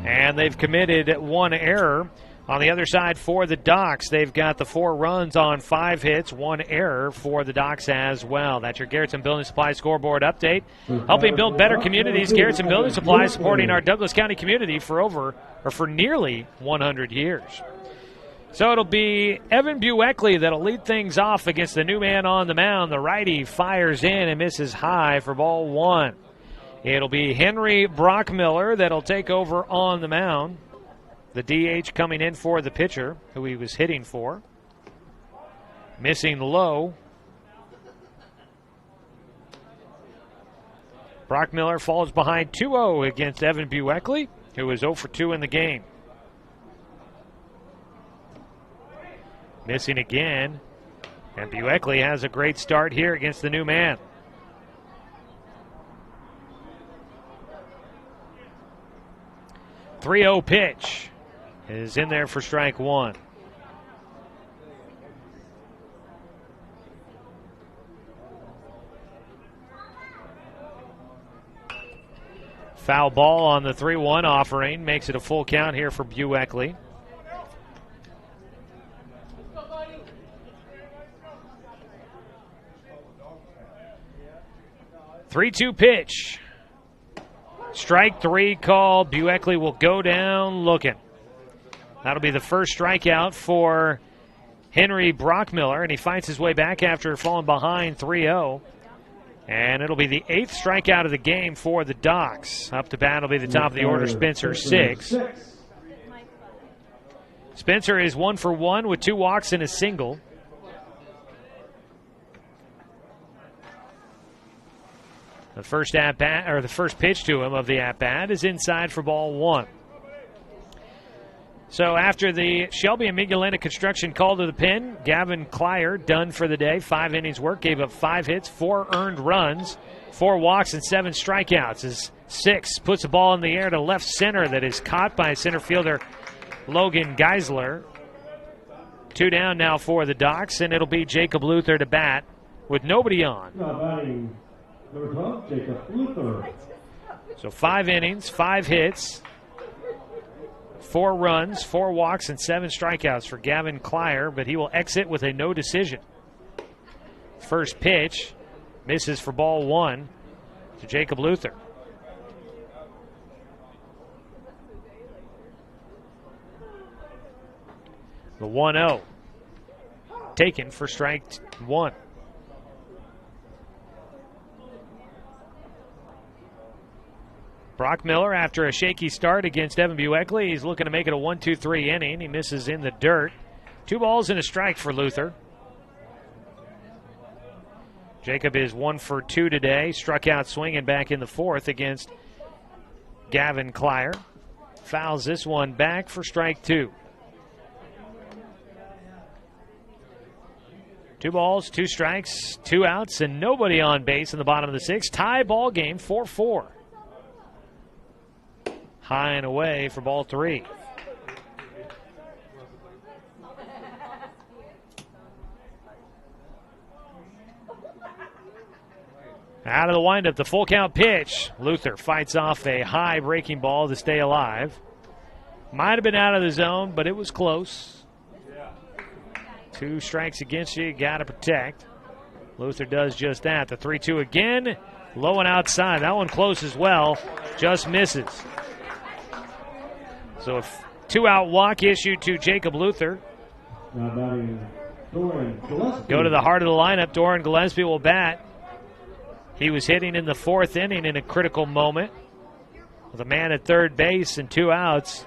and they've committed 1 error. On the other side for the Docs, they've got the 4 runs on 5 hits, 1 error for the Docs as well. That's your Garrettson Building Supply scoreboard update. Helping build better communities, Garrettson Building Supply supporting our Douglas County community for nearly 100 years. So it'll be Evan Bueckley that'll lead things off against the new man on the mound. The righty fires in and misses high for ball 1. It'll be Henry Brockmiller that'll take over on the mound. The DH coming in for the pitcher, who he was hitting for. Missing low. Brockmiller falls behind 2-0 against Evan Bueckley, who was 0 for 2 in the game. Missing again. And Bueckley has a great start here against the new man. The 3-0 pitch is in there for strike one. Foul ball on the 3-1 offering makes it a full count here for Bueckley. Three-2 pitch. Strike three called. Bueckley will go down looking. That'll be the first strikeout for Henry Brockmiller, and he fights his way back after falling behind 3-0. And it'll be the 8th strikeout of the game for the Docs. Up to bat will be the top of the order, Spencer, 6. Spencer is 1 for 1 with 2 walks and a single. The first at bat, or the first pitch to him of the at bat, is inside for ball 1. So after the Shelby and Miguelina construction call to the pen, Gavin Klyer done for the day. 5 innings work, gave up 5 hits, 4 earned runs, 4 walks, and 7 strikeouts. As 6 puts the ball in the air to left center that is caught by center fielder Logan Geisler. 2 down now for the Docs, and it'll be Jacob Luther to bat with nobody on. Batting number 12, Jacob Luther. So 5 innings, 5 hits, 4 runs, 4 walks, and 7 strikeouts for Gavin Klyer, but he will exit with a no decision. First pitch misses for ball 1 to Jacob Luther. The 1-0 taken for strike 1. Brockmiller, after a shaky start against Evan Bueckley, he's looking to make it a 1-2-3 inning. He misses in the dirt. 2 balls and a strike for Luther. Jacob is 1 for 2 today. Struck out swinging back in the 4th against Gavin Klyer. Fouls this one back for strike 2. 2 balls, 2 strikes, 2 outs, and nobody on base in the bottom of the 6th. Tie ball game, 4-4. High and away for ball 3. Out of the windup, the full count pitch. Luther fights off a high breaking ball to stay alive. Might have been out of the zone, but it was close. 2 strikes against you got to protect. Luther does just that. The 3-2 again. Low and outside. That one close as well. Just misses. So a 2-out walk issued to Jacob Luther. Now batting Doran Gillespie. Go to the heart of the lineup. Doran Gillespie will bat. He was hitting in the 4th inning in a critical moment with a man at third base and 2 outs.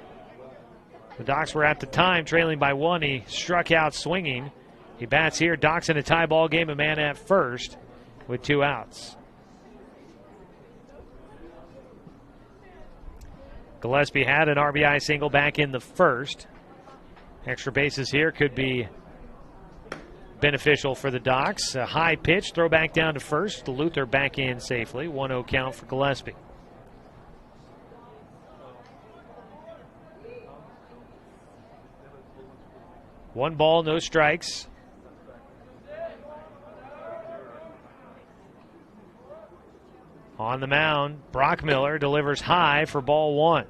The Docs were at the time trailing by 1. He struck out swinging. He bats here. Docs in a tie ball game, a man at first with 2 outs. Gillespie had an RBI single back in the 1st. Extra bases here could be beneficial for the Docs. A high pitch, throw back down to first. Luther back in safely. 1-0 count for Gillespie. One ball, no strikes. On the mound, Brockmiller delivers high for ball 1.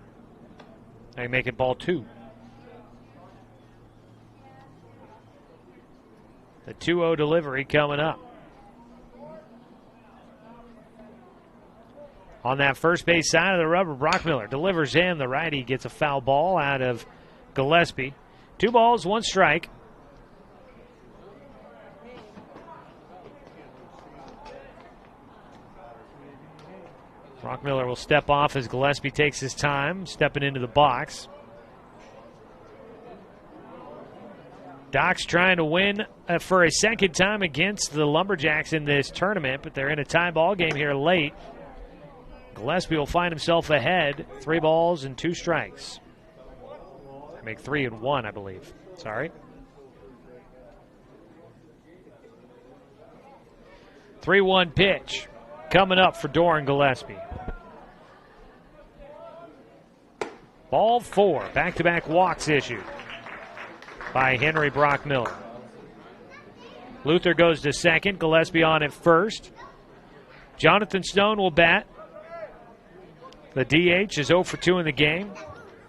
They make it ball 2. The 2-0 delivery coming up. On that first base side of the rubber, Brockmiller delivers in. The righty gets a foul ball out of Gillespie. 2 balls, 1 strike. Brockmiller will step off as Gillespie takes his time, stepping into the box. Docs trying to win for a second time against the Lumberjacks in this tournament, but they're in a tie ball game here late. Gillespie will find himself ahead, 3 balls and 2 strikes. I make 3 and 1, I believe. Sorry. 3-1 pitch coming up for Doran Gillespie. Ball 4, back-to-back walks issued by Henry Brockmiller. Luther goes to second, Gillespie on at first. Jonathan Stone will bat. The DH is 0 for 2 in the game.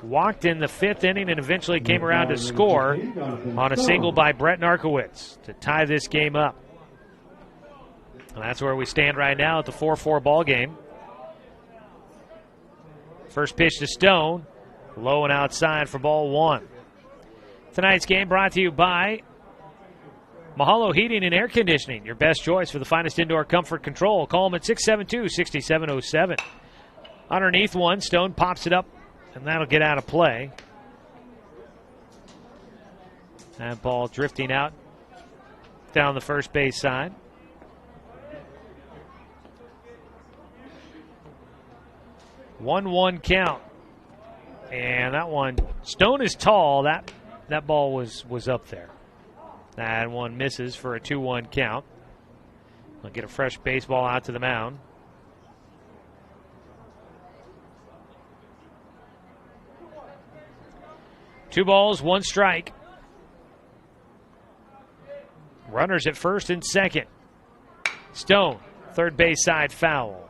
Walked in the 5th inning and eventually came around to score on a single by Brett Narkowitz to tie this game up. And that's where we stand right now at the 4-4 ball game. First pitch to Stone, low and outside for ball 1. Tonight's game brought to you by Mahalo Heating and Air Conditioning, your best choice for the finest indoor comfort control. Call them at 672-6707. Underneath one, Stone pops it up, and that'll get out of play. That ball drifting out down the first base side. One count. And that one, Stone is tall. That ball was up there. That one misses for a 2-1 count. We'll get a fresh baseball out to the mound. Two balls, 1 strike. Runners at first and second. Stone, third base side foul.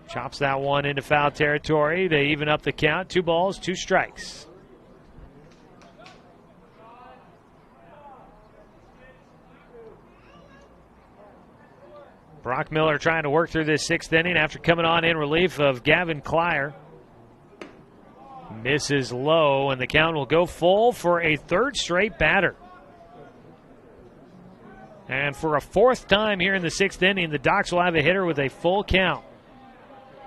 Chops that one into foul territory. They even up the count. 2 balls, 2 strikes. Brockmiller trying to work through this 6th inning after coming on in relief of Gavin Klyer. Misses low, and the count will go full for a 3rd straight batter. And for a 4th time here in the 6th inning, the Docs will have a hitter with a full count.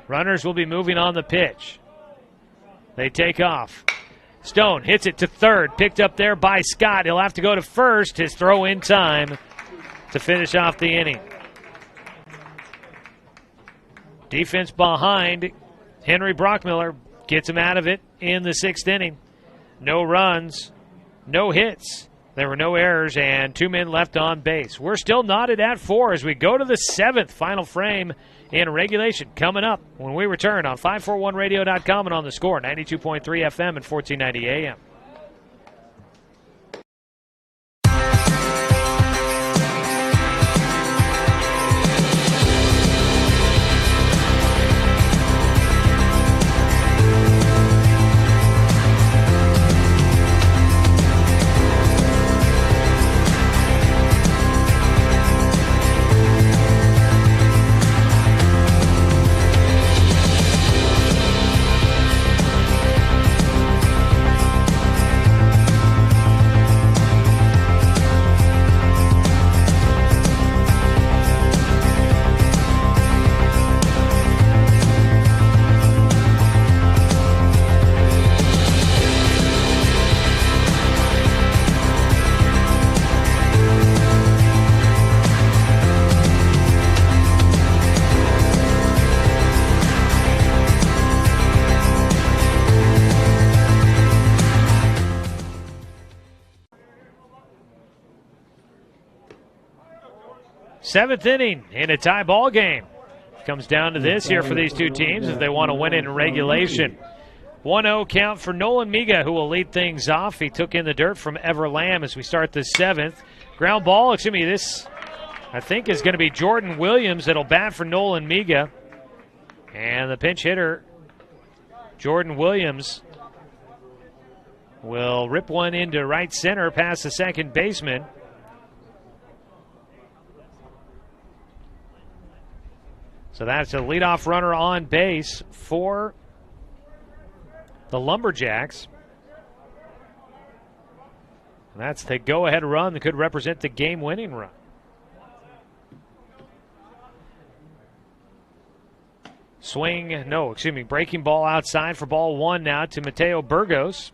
Runners will be moving on the pitch. They take off. Stone hits it to third, picked up there by Scott. He'll have to go to first. His throw in time to finish off the inning. Defense behind Henry Brockmiller gets him out of it in the 6th inning. No runs, no hits. There were no errors and 2 men left on base. We're still knotted at 4 as we go to the 7th final frame in regulation coming up when we return on 541radio.com and on the Score, 92.3 FM and 1490 AM. Seventh inning in a tie ball game. Comes down to this here for these two teams if they want to win it in regulation. 1-0 count for Nolan Miga, who will lead things off. He took in the dirt from Ever Lamb as we start the 7th. Ground ball, this I think is going to be Jordan Williams that'll bat for Nolan Miga. And the pinch hitter, Jordan Williams, will rip one into right center past the second baseman. So that's a leadoff runner on base for the Lumberjacks. And that's the go-ahead run that could represent the game-winning run. Breaking ball outside for ball one now to Mateo Burgos.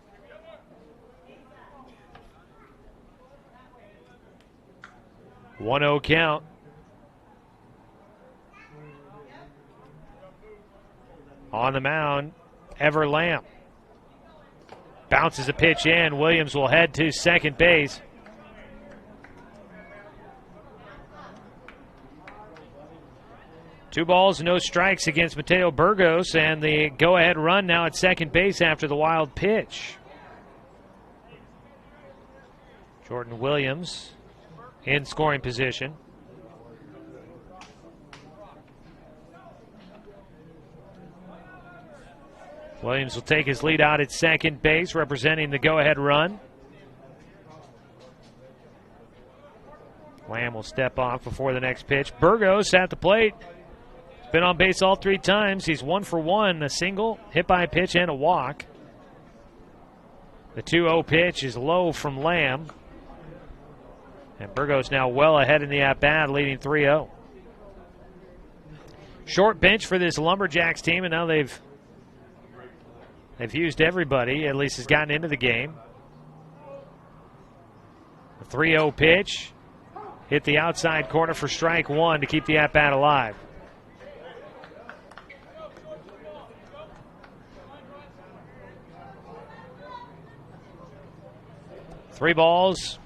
One-0 count. On the mound, Ever Lamb. Bounces a pitch in. Williams will head to second base. Two balls, no strikes against Mateo Burgos, and the go-ahead run now at second base after the wild pitch. Jordan Williams in scoring position. Williams will take his lead out at second base, representing the go-ahead run. Lamb will step off before the next pitch. Burgos at the plate. Been on base all three times. He's 1 for 1, a single, hit by a pitch, and a walk. The 2-0 pitch is low from Lamb. And Burgos now well ahead in the at-bat, leading 3-0. Short bench for this Lumberjacks team, and now they've used everybody, at least has gotten into the game. The 3-0 pitch hit the outside corner for strike one to keep the at-bat alive. Three balls,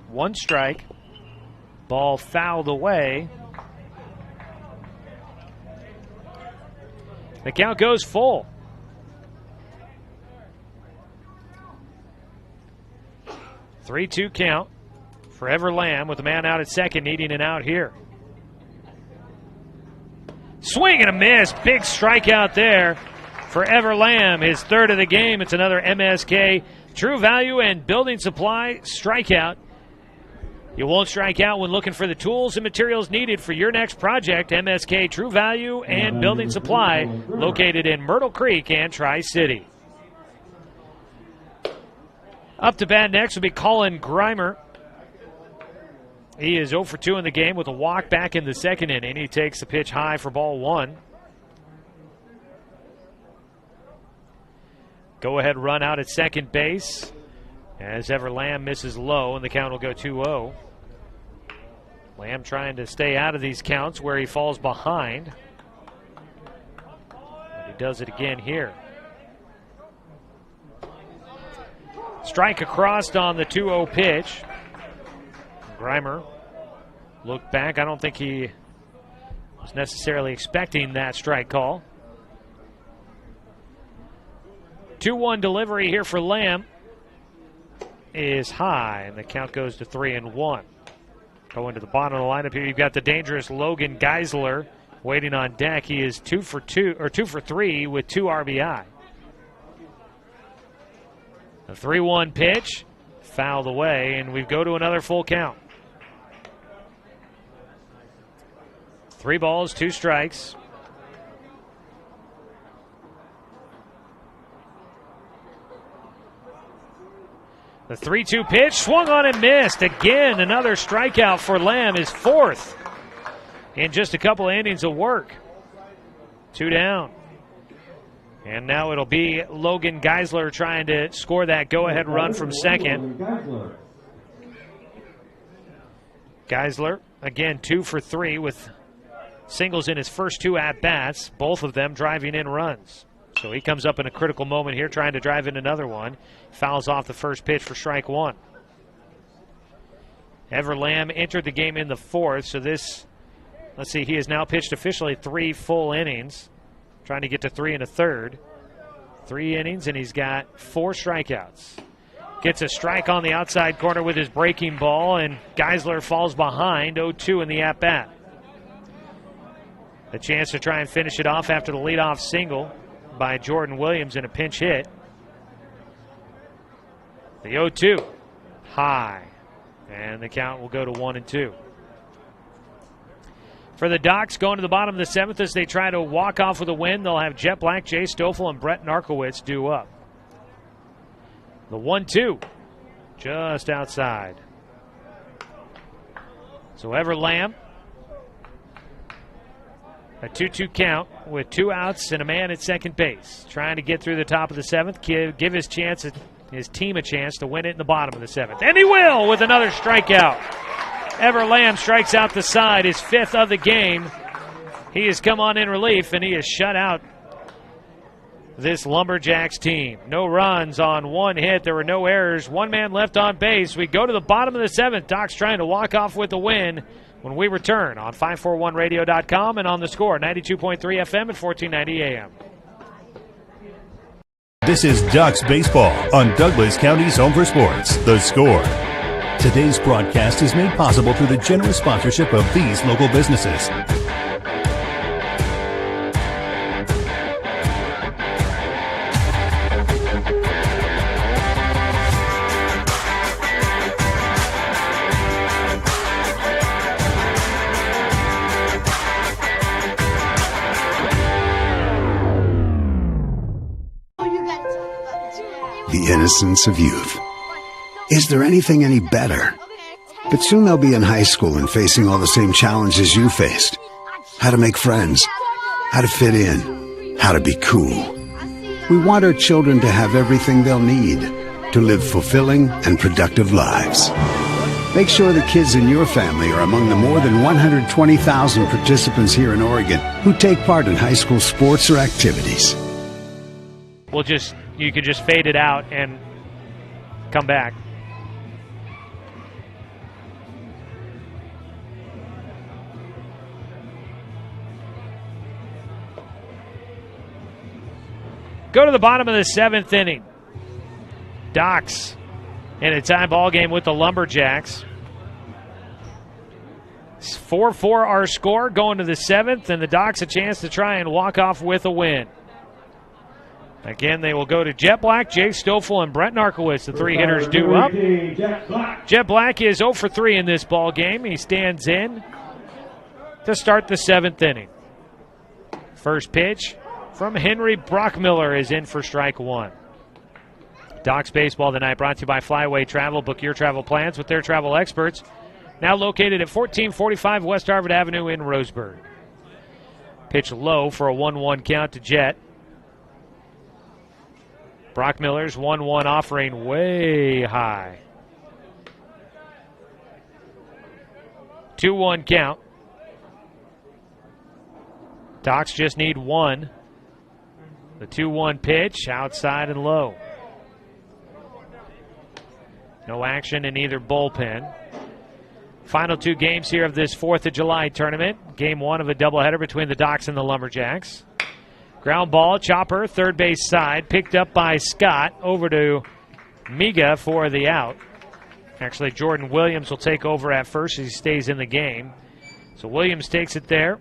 one strike. Ball fouled away. The count goes full. Three-two count for Ever Lamb with the man out at second, needing an out here. Swing and a miss. Big strikeout there for Ever Lamb. His third of the game. It's another MSK True Value and Building Supply strikeout. You won't strike out when looking for the tools and materials needed for your next project. MSK True Value and Building Supply, located in Myrtle Creek and Tri-City. Up to bat next will be Colin Grimer. He is 0 for 2 in the game with a walk back in the second inning. He takes the pitch high for ball one. Go-ahead run out at second base as Ever Lamb misses low, and the count will go 2-0. Lamb trying to stay out of these counts where he falls behind. But he does it again here. Strike across on the 2-0 pitch. Grimer looked back. I don't think he was necessarily expecting that strike call. 2-1 delivery here for Lamb is high, and the count goes to 3-1. Going to the bottom of the lineup here, you've got the dangerous Logan Geisler waiting on deck. He is 2 for 3 with 2 RBI. A 3-1 pitch, fouled away, and we go to another full count. 3 balls, 2 strikes. The 3-2 pitch, swung on and missed. Again, another strikeout for Lamb, his fourth in just a couple of innings of work. 2 down. And now it'll be Logan Geisler trying to score that go-ahead run from second. Geisler, again, 2 for 3 with singles in his first 2 at-bats, both of them driving in runs. So he comes up in a critical moment here trying to drive in another one. Fouls off the first pitch for strike one. Ever Lamb entered the game in the fourth, so this, let's see, he has now pitched officially 3 full innings, trying to get to 3 1/3. 3 innings, and he's got 4 strikeouts. Gets a strike on the outside corner with his breaking ball, and Geisler falls behind 0-2 in the at-bat. A chance to try and finish it off after the leadoff single by Jordan Williams in a pinch hit. The 0-2, high, and the count will go to 1-2. For the Docs, going to the bottom of the 7th as they try to walk off with a win, they'll have Jet Black, Jay Stoffel, and Brett Narkowitz due up. The 1-2, just outside. So Ever Lamb A 2-2 count with 2 outs and a man at second base. Trying to get through the top of the 7th, give his team a chance to win it in the bottom of the 7th. And he will with another strikeout. Ever Lamb strikes out the side, his 5th of the game. He has come on in relief, and he has shut out this Lumberjacks team. No runs on 1 hit. There were no errors. 1 man left on base. We go to the bottom of the 7th. Doc's trying to walk off with the win when we return on 541radio.com and on The Score, 92.3 FM at 1490 AM. This is Ducks Baseball on Douglas County's Home for Sports, The Score. Today's broadcast is made possible through the generous sponsorship of these local businesses. The innocence of youth. Is there anything any better? But soon they'll be in high school and facing all the same challenges you faced. How to make friends, how to fit in, how to be cool. We want our children to have everything they'll need to live fulfilling and productive lives. Make sure the kids in your family are among the more than 120,000 participants here in Oregon who take part in high school sports or activities. You could just fade it out and come back. Go to the bottom of the 7th inning. Docs in a tie ball game with the Lumberjacks. It's 4-4 our score going to the 7th, and the Docs a chance to try and walk off with a win. Again, they will go to Jet Black, Jay Stoffel, and Brett Narkowitz. The 3 hitters due up. Jet Black is 0 for 3 in this ball game. He stands in to start the 7th inning. First pitch from Henry Brockmiller is in for strike 1. Docs Baseball tonight brought to you by Flyway Travel. Book your travel plans with their travel experts. Now located at 1445 West Harvard Avenue in Roseburg. Pitch low for a 1-1 count to Jet. Brockmiller's 1-1 offering way high. 2-1 count. Docs just need 1. The 2-1 pitch, outside and low. No action in either bullpen. Final 2 games here of this 4th of July tournament. Game 1 of a doubleheader between the Docs and the Lumberjacks. Ground ball, chopper, third base side, picked up by Scott, over to Miga for the out. Actually, Jordan Williams will take over at first as he stays in the game. So Williams takes it there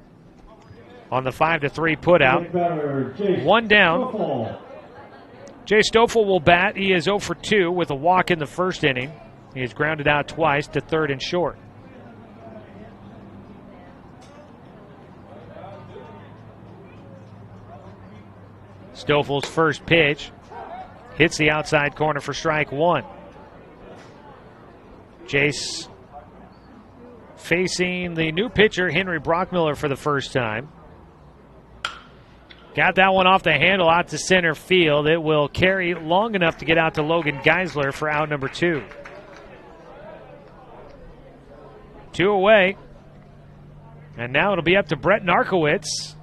on the 5-3 putout. 1 down. Jay Stoffel will bat. He is 0 for 2 with a walk in the first inning. He has grounded out twice to third and short. Stoffel's first pitch hits the outside corner for strike 1. Jace facing the new pitcher, Henry Brockmiller, for the first time. Got that one off the handle out to center field. It will carry long enough to get out to Logan Geisler for out number 2. 2 away. And now it'll be up to Brett Narkowitz.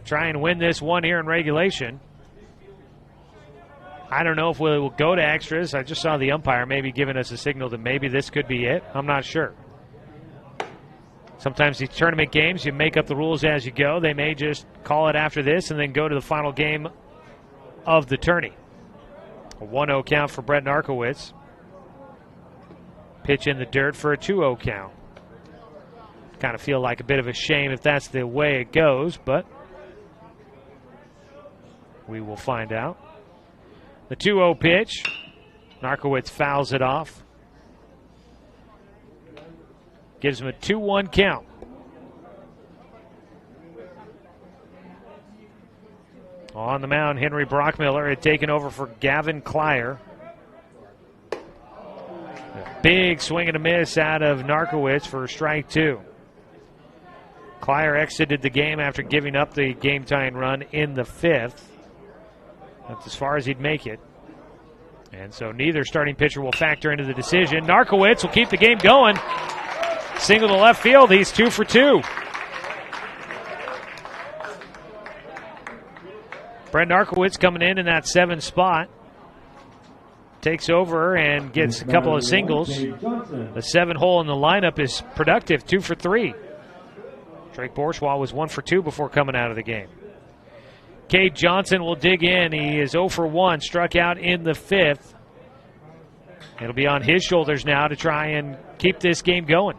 Try and win this one here in regulation. I don't know if we'll go to extras. I just saw the umpire maybe giving us a signal that maybe this could be it. I'm not sure. Sometimes these tournament games, you make up the rules as you go. They may just call it after this and then go to the final game of the tourney. A 1-0 count for Brett Narkowitz. Pitch in the dirt for a 2-0 count. Kind of feel like a bit of a shame if that's the way it goes, but we will find out. The 2-0 pitch. Narkowitz fouls it off. Gives him a 2-1 count. On the mound, Henry Brockmiller had taken over for Gavin Klyer. A big swing and a miss out of Narkowitz for strike 2. Clyer exited the game after giving up the game-tying run in the 5th. That's as far as he'd make it. And so neither starting pitcher will factor into the decision. Narkowitz will keep the game going. Single to left field. He's 2 for 2. Brent Narkowitz coming in that 7 spot. Takes over and gets a couple of singles. The 7 hole in the lineup is productive, 2 for 3. Drake Bourgeois was 1 for 2 before coming out of the game. Cade Johnson will dig in. He is 0 for 1, struck out in the 5th. It'll be on his shoulders now to try and keep this game going.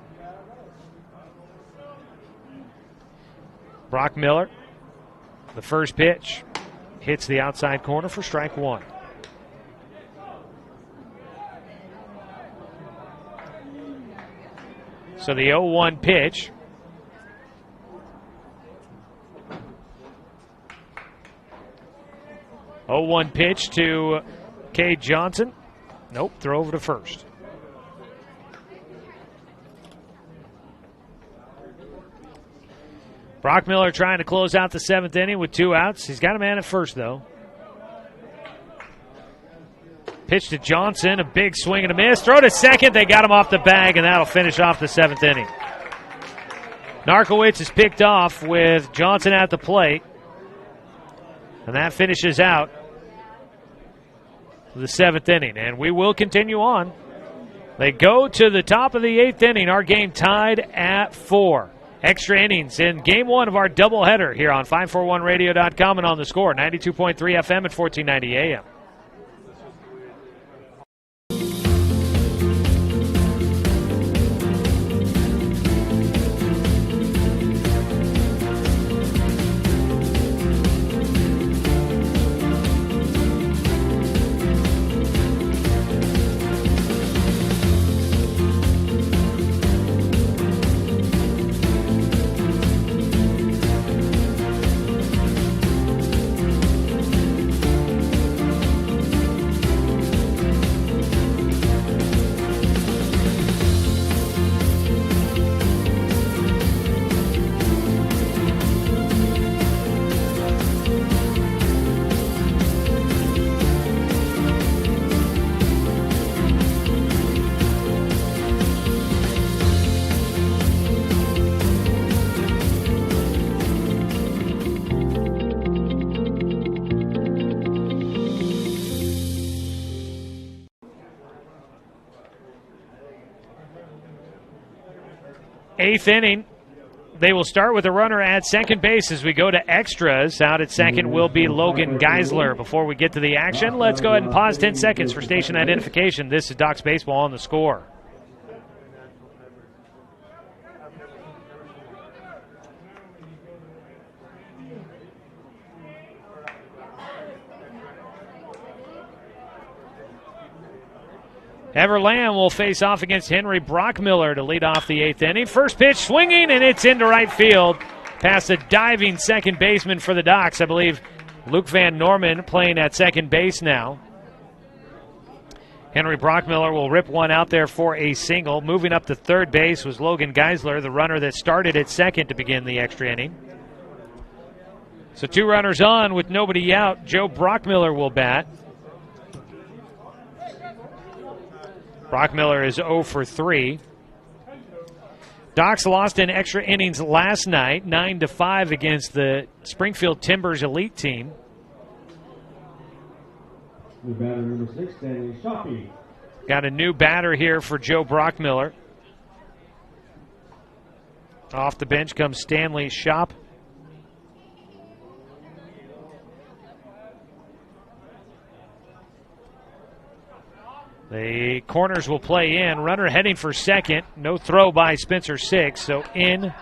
Brock Miller, the first pitch, hits the outside corner for strike 1. So the 0-1 pitch. Oh-1 pitch to Cade Johnson. Nope, throw over to first. Brock Miller trying to close out the 7th inning with 2 outs. He's got a man at first, though. Pitch to Johnson, a big swing and a miss. Throw to second. They got him off the bag, and that'll finish off the 7th inning. Narkowitz is picked off with Johnson at the plate. And that finishes out the 7th inning. And we will continue on. They go to the top of the 8th inning. Our game tied at 4. Extra innings in Game 1 of our doubleheader here on 541radio.com and on the Score, 92.3 FM at 1490 AM. Eighth inning, they will start with a runner at second base as we go to extras. Out at second will be Logan Geisler. Before we get to the action, let's go ahead and pause 10 seconds for station identification. This is Ducks Baseball on the Score. Ever Lamb will face off against Henry Brockmiller to lead off the 8th inning. First pitch swinging, and it's into right field. Past a diving second baseman for the Ducks. I believe Luke Van Norman playing at second base now. Henry Brockmiller will rip one out there for a single. Moving up to third base was Logan Geisler, the runner that started at second to begin the extra inning. So 2 runners on with nobody out. Joe Brockmiller will bat. Brockmiller is 0 for 3. Docs lost in extra innings last night, 9-5 against the Springfield Timbers elite team. New batter number 6, Stanley Shoppy. Got a new batter here for Joe Brockmiller. Off the bench comes Stanley Shop. The corners will play in. Runner heading for second. No throw by Spencer Six. So in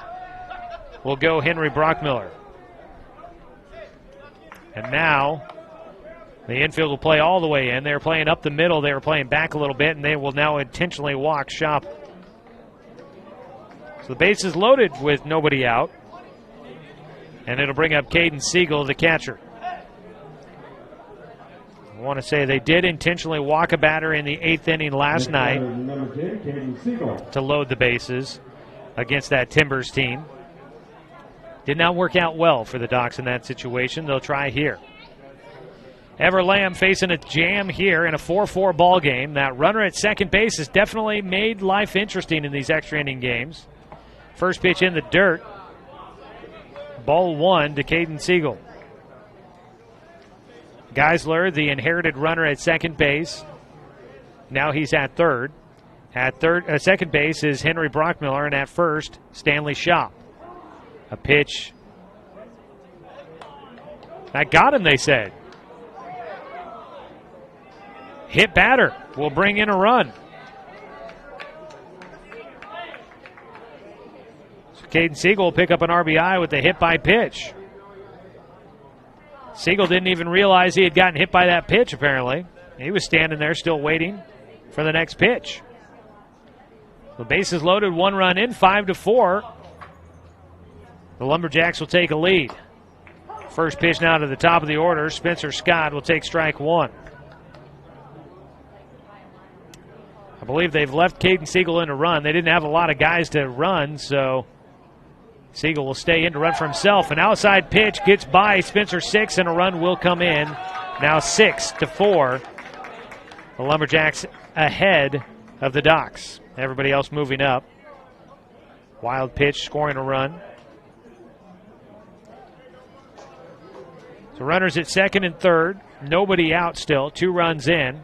will go Henry Brockmiller. And now the infield will play all the way in. They're playing up the middle. They were playing back a little bit, and they will now intentionally walk Shop. So the base is loaded with nobody out. And it'll bring up Caden Siegel, the catcher. I want to say they did intentionally walk a batter in the 8th inning last night to load the bases against that Timbers team. Did not work out well for the Docs in that situation. They'll try here. Ever Lamb facing a jam here in a 4-4 ball game. That runner at second base has definitely made life interesting in these extra inning games. First pitch in the dirt. Ball 1 to Caden Siegel. Geisler, the inherited runner at second base. Now he's at third. At second base is Henry Brockmiller, and at first, Stanley Shop. A pitch. That got him, they said. Hit batter will bring in a run. So Caden Siegel will pick up an RBI with the hit by pitch. Siegel didn't even realize he had gotten hit by that pitch, apparently. He was standing there still waiting for the next pitch. The bases loaded, 1 run in, 5-4. The Lumberjacks will take a lead. First pitch now to the top of the order. Spencer Scott will take strike 1. I believe they've left Caden Siegel in to run. They didn't have a lot of guys to run, so Siegel will stay in to run for himself. An outside pitch gets by Spencer 6, and a run will come in. Now 6-4. The Lumberjacks ahead of the Docs. Everybody else moving up. Wild pitch, scoring a run. So runners at second and third. Nobody out still. 2 runs in.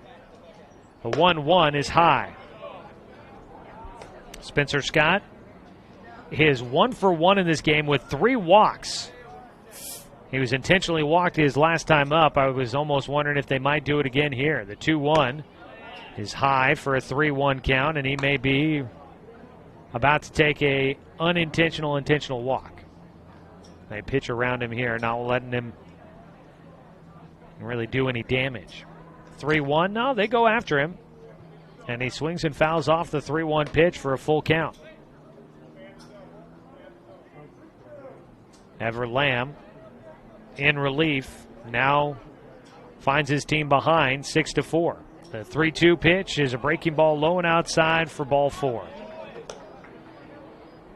The 1-1 is high. Spencer Scott is 1 for 1 in this game with 3 walks. He was intentionally walked his last time up. I was almost wondering if they might do it again here. The 2-1 is high for a 3-1 count, and he may be about to take a intentional walk. They pitch around him here, not letting him really do any damage. 3-1, no, they go after him. And he swings and fouls off the 3-1 pitch for a full count. Ever Lamb in relief now finds his team behind 6-4. The 3-2 pitch is a breaking ball low and outside for ball 4.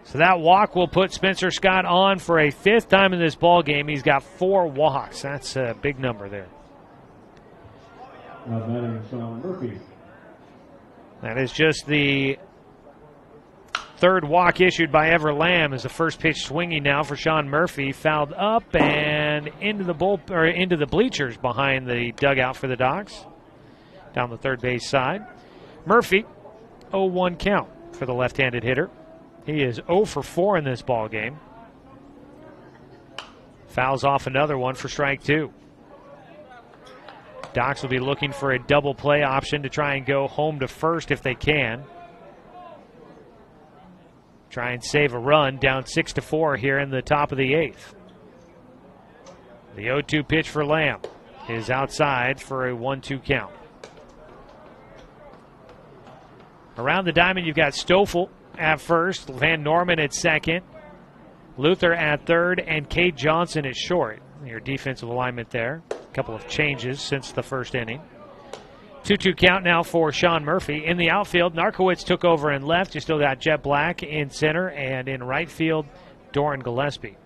So that walk will put Spencer Scott on for a 5th time in this ball game. He's got 4 walks. That's a big number there. Now batting Sean Murphy. That is just the 3rd walk issued by Ever Lamb as the first pitch swinging now for Sean Murphy. Fouled up and into the bleachers behind the dugout for the Docs. Down the third base side. Murphy, 0-1 count for the left-handed hitter. He is 0 for 4 in this ball game. Fouls off another one for strike 2. Docs will be looking for a double play option to try and go home to first if they can. Try and save a run, down 6-4 here in the top of the 8th. The 0-2 pitch for Lamb is outside for a 1-2 count. Around the diamond, you've got Stoffel at first, Van Norman at second, Luther at third, and Cade Johnson at short. Your defensive alignment there. A couple of changes since the first inning. 2-2 count now for Sean Murphy. In the outfield, Narkowitz took over in left. You still got Jet Black in center, and in right field, Doran Gillespie.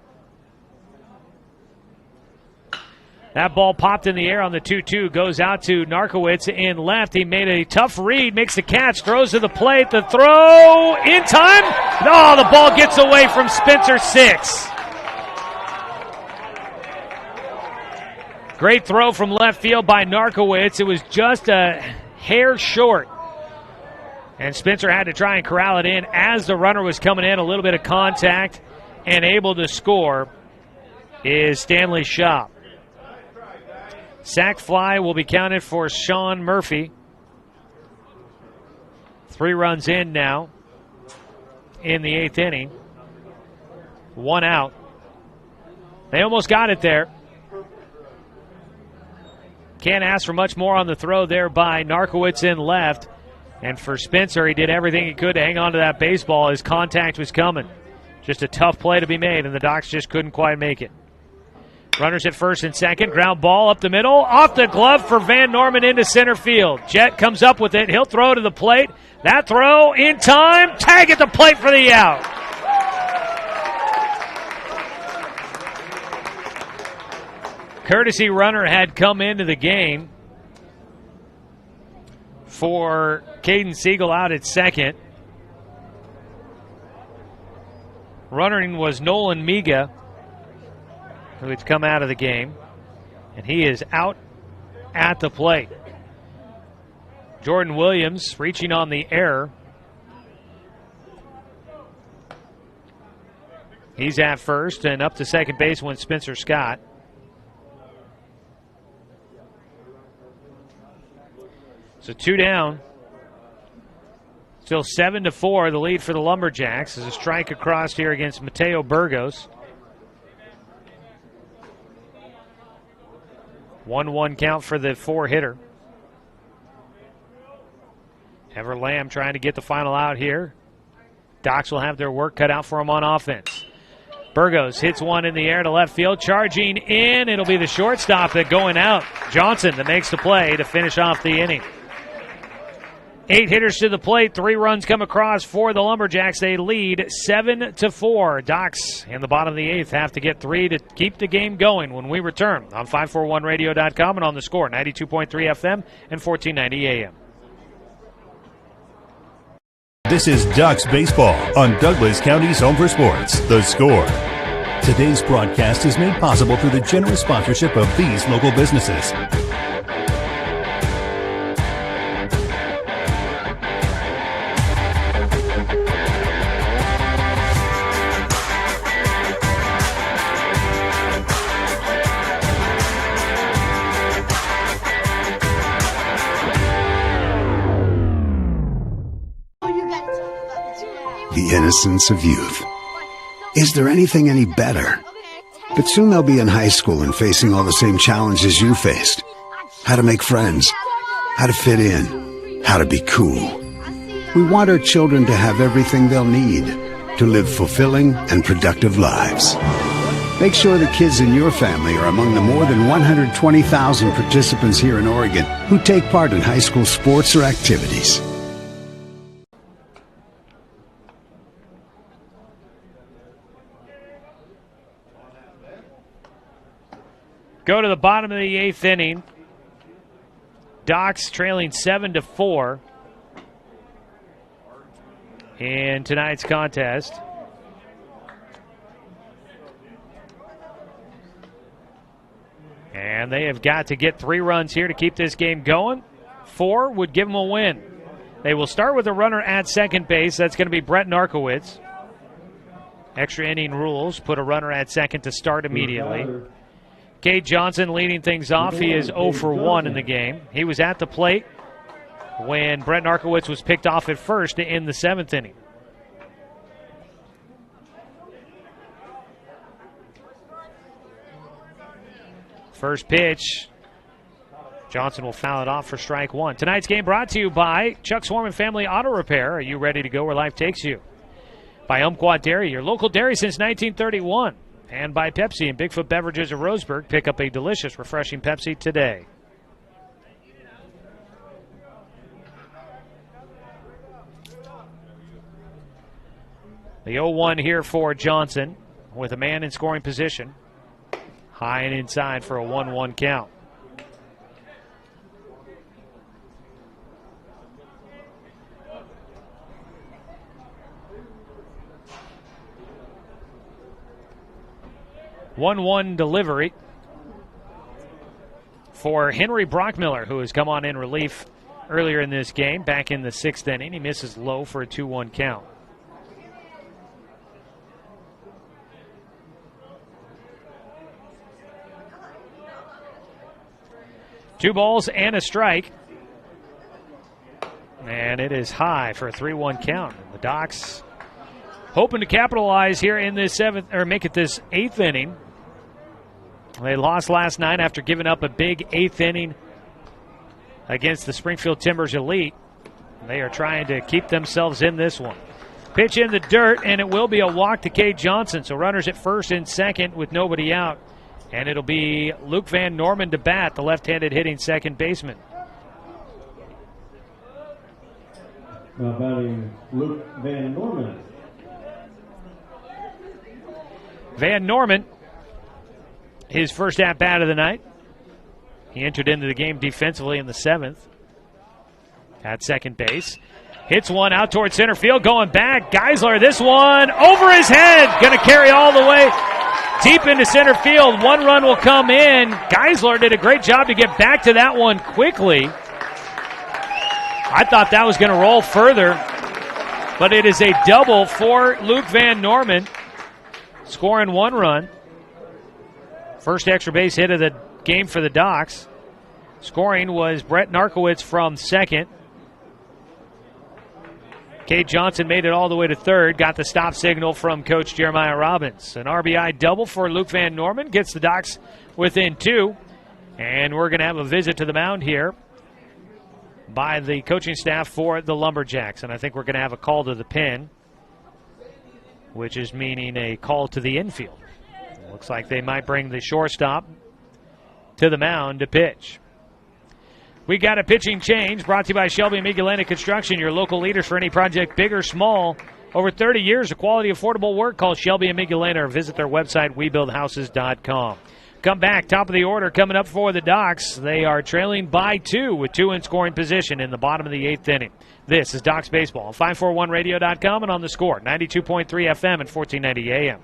That ball popped in the air on the 2-2, goes out to Narkowitz in left. He made a tough read, makes the catch, throws to the plate. The throw in time. No, the ball gets away from Spencer 6. Great throw from left field by Narkowitz. It was just a hair short. And Spencer had to try and corral it in as the runner was coming in. A little bit of contact and able to score is Stanley Shop. Sac fly will be counted for Sean Murphy. 3 runs in now in the 8th inning. 1 out. They almost got it there. Can't ask for much more on the throw there by Narkowitz in left. And for Spencer, he did everything he could to hang on to that baseball. His contact was coming. Just a tough play to be made, and the Docs just couldn't quite make it. Runners at first and second. Ground ball up the middle. Off the glove for Van Norman into center field. Jet comes up with it. He'll throw to the plate. That throw in time. Tag at the plate for the out. Courtesy runner had come into the game for Caden Siegel out at second. Running was Nolan Miga, who had come out of the game, and he is out at the plate. Jordan Williams reaching on the error. He's at first, and up to second base went Spencer Scott. So 2 down. Still 7-4, the lead for the Lumberjacks. There's a strike across here against Mateo Burgos. 1-1 count for the 4-hitter. Ever Lamb trying to get the final out here. Docs will have their work cut out for him on offense. Burgos hits one in the air to left field. Charging in, it'll be the shortstop that going out. Johnson that makes the play to finish off the inning. 8 hitters to the plate, 3 runs come across for the Lumberjacks. They lead 7-4. Docs in the bottom of the 8th have to get 3 to keep the game going when we return on 541radio.com and on the Score, 92.3 FM and 1490 AM. This is Ducks Baseball on Douglas County's Home for Sports, The Score. Today's broadcast is made possible through the generous sponsorship of these local businesses. The innocence of youth. Is there anything any better? But soon they'll be in high school and facing all the same challenges you faced. How to make friends, how to fit in, how to be cool. We want our children to have everything they'll need to live fulfilling and productive lives. Make sure the kids in your family are among the more than 120,000 participants here in Oregon who take part in high school sports or activities. Go to the bottom of the 8th inning. Docs trailing 7-4 in tonight's contest. And they have got to get 3 runs here to keep this game going. 4 would give them a win. They will start with a runner at second base. That's going to be Brett Narkowitz. Extra inning rules put a runner at second to start immediately. Cade Johnson leading things off. He is 0 for 1 in the game. He was at the plate when Brett Narkowitz was picked off at first to end the 7th inning. First pitch. Johnson will foul it off for strike 1. Tonight's game brought to you by Chuck Swarman Family Auto Repair. Are you ready to go where life takes you? By Umpqua Dairy, your local dairy since 1931. And by Pepsi and Bigfoot Beverages of Roseburg. Pick up a delicious, refreshing Pepsi today. The 0-1 here for Johnson with a man in scoring position. High and inside for a 1-1 count. One delivery for Henry Brockmiller, who has come on in relief earlier in this game, back in the 6th inning. He misses low for a 2-1 count. Two balls and a strike. And it is high for a 3-1 count. The Docs hoping to capitalize here in this 7th, or make it this 8th inning. They lost last night after giving up a big 8th inning against the Springfield Timbers Elite. They are trying to keep themselves in this one. Pitch in the dirt, and it will be a walk to Cade Johnson. So runners at first and second with nobody out. And it'll be Luke Van Norman to bat, the left-handed hitting second baseman. Now batting Luke Van Norman. Van Norman his first at-bat of the night. He entered into the game defensively in the 7th at second base. Hits one out towards center field, going back. Geisler, this one over his head. Going to carry all the way deep into center field. 1 run will come in. Geisler did a great job to get back to that one quickly. I thought that was going to roll further, but it is a double for Luke Van Norman, scoring 1 run. First extra base hit of the game for the Docs. Scoring was Brett Narkowitz from second. Cade Johnson made it all the way to third, got the stop signal from Coach Jeremiah Robbins. An RBI double for Luke Van Norman, gets the Docs within 2. And we're going to have a visit to the mound here by the coaching staff for the Lumberjacks. And I think we're going to have a call to the pen, which is meaning a call to the infield. Looks like they might bring the shortstop to the mound to pitch. We got a pitching change brought to you by Shelby and Migulena Construction, your local leaders for any project, big or small. Over 30 years of quality, affordable work. Call Shelby and Migulena or visit their website, webuildhouses.com. Come back, top of the order coming up for the Docs. They are trailing by 2 with 2 in scoring position in the bottom of the 8th inning. This is Docs Baseball on 541radio.com and on the Score, 92.3 FM and 1490 AM.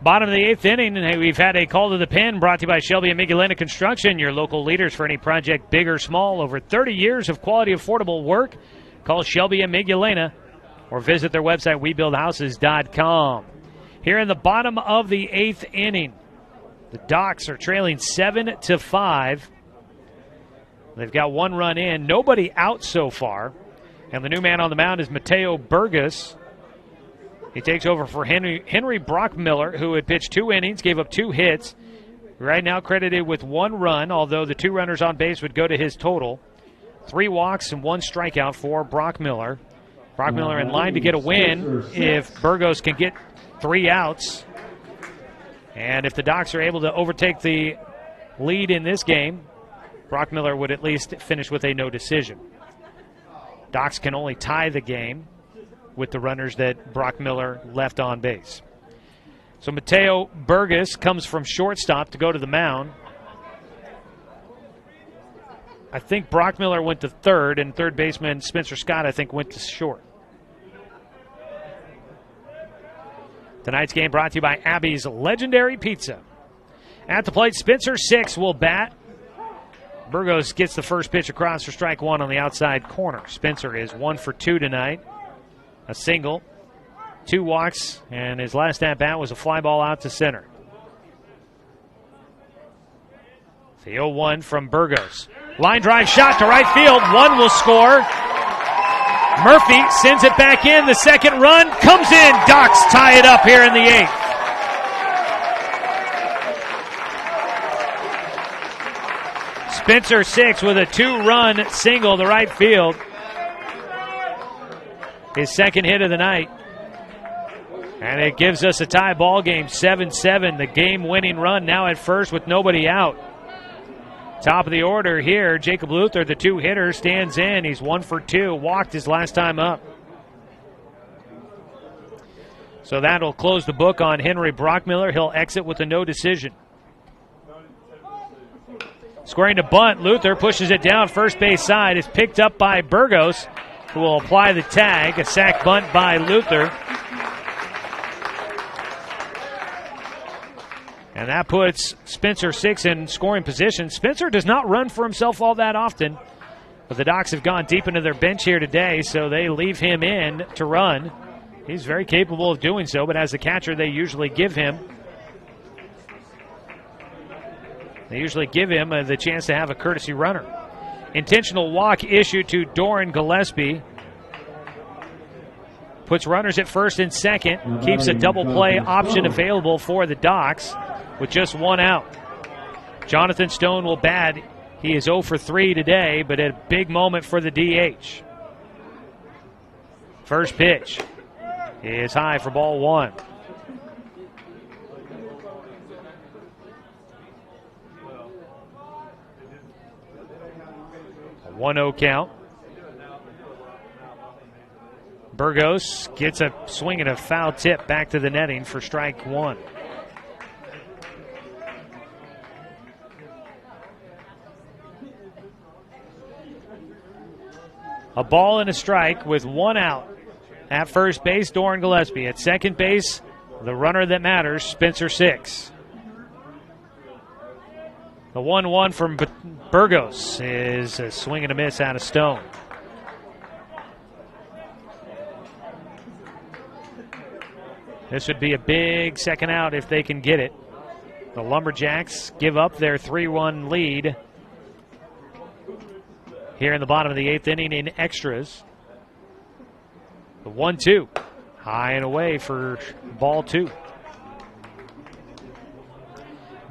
Bottom of the 8th inning, and we've had a call to the pen brought to you by Shelby and Migulena Construction, your local leaders for any project, big or small. Over 30 years of quality, affordable work. Call Shelby and Migulena or visit their website, webuildhouses.com. Here in the bottom of the 8th inning, the Docs are trailing 7-5. They've got 1 run in, nobody out so far, and the new man on the mound is Mateo Burgess. He takes over for Henry Brockmiller, who had pitched 2 innings, gave up 2 hits. Right now credited with 1 run, although the 2 runners on base would go to his total. 3 walks and 1 strikeout for Brockmiller. Brockmiller in line to get a win if Burgos can get 3 outs. And if the Docs are able to overtake the lead in this game, Brockmiller would at least finish with a no decision. Docs can only tie the game with the runners that Brockmiller left on base. So Mateo Burgess comes from shortstop to go to the mound. I think Brockmiller went to third, and third baseman Spencer Scott, I think, went to short. Tonight's game brought to you by Abby's Legendary Pizza. At the plate, Spencer 6 will bat. Burgos gets the first pitch across for strike 1 on the outside corner. Spencer is 1 for 2 tonight. A single, 2 walks, and his last at-bat was a fly ball out to center. The 0-1 from Burgos. Line drive shot to right field. 1 will score. Murphy sends it back in. The second run comes in. Docs tie it up here in the 8th. Spencer 6 with a 2-run single to right field. His second hit of the night. And it gives us a tie ball game, 7-7. The game-winning run now at first with nobody out. Top of the order here, Jacob Luther, the 2-hitter, stands in. He's 1 for 2, walked his last time up. So that'll close the book on Henry Brockmiller. He'll exit with a no decision. Squaring to bunt. Luther pushes it down first base side. It's picked up by Burgos, who will apply the tag. A sac bunt by Luther. And that puts Spencer 6 in scoring position. Spencer does not run for himself all that often, but the Docs have gone deep into their bench here today, so they leave him in to run. He's very capable of doing so, but as a catcher, they usually give him the chance to have a courtesy runner. Intentional walk issued to Doran Gillespie. Puts runners at first and second. Keeps a double play option available for the Docs with just one out. Jonathan Stone will bat. He is 0 for 3 today, but a big moment for the DH. First pitch is high for ball 1. A 1-0 count. Burgos gets a swing and a foul tip back to the netting for strike 1. A ball and a strike with one out. At first base, Doran Gillespie. At second base, the runner that matters, Spencer 6. The 1-1 from Burgos is a swing and a miss out of Stone. This would be a big second out if they can get it. The Lumberjacks give up their 3-1 lead here in the bottom of the 8th inning in extras. The 1-2. High and away for ball 2.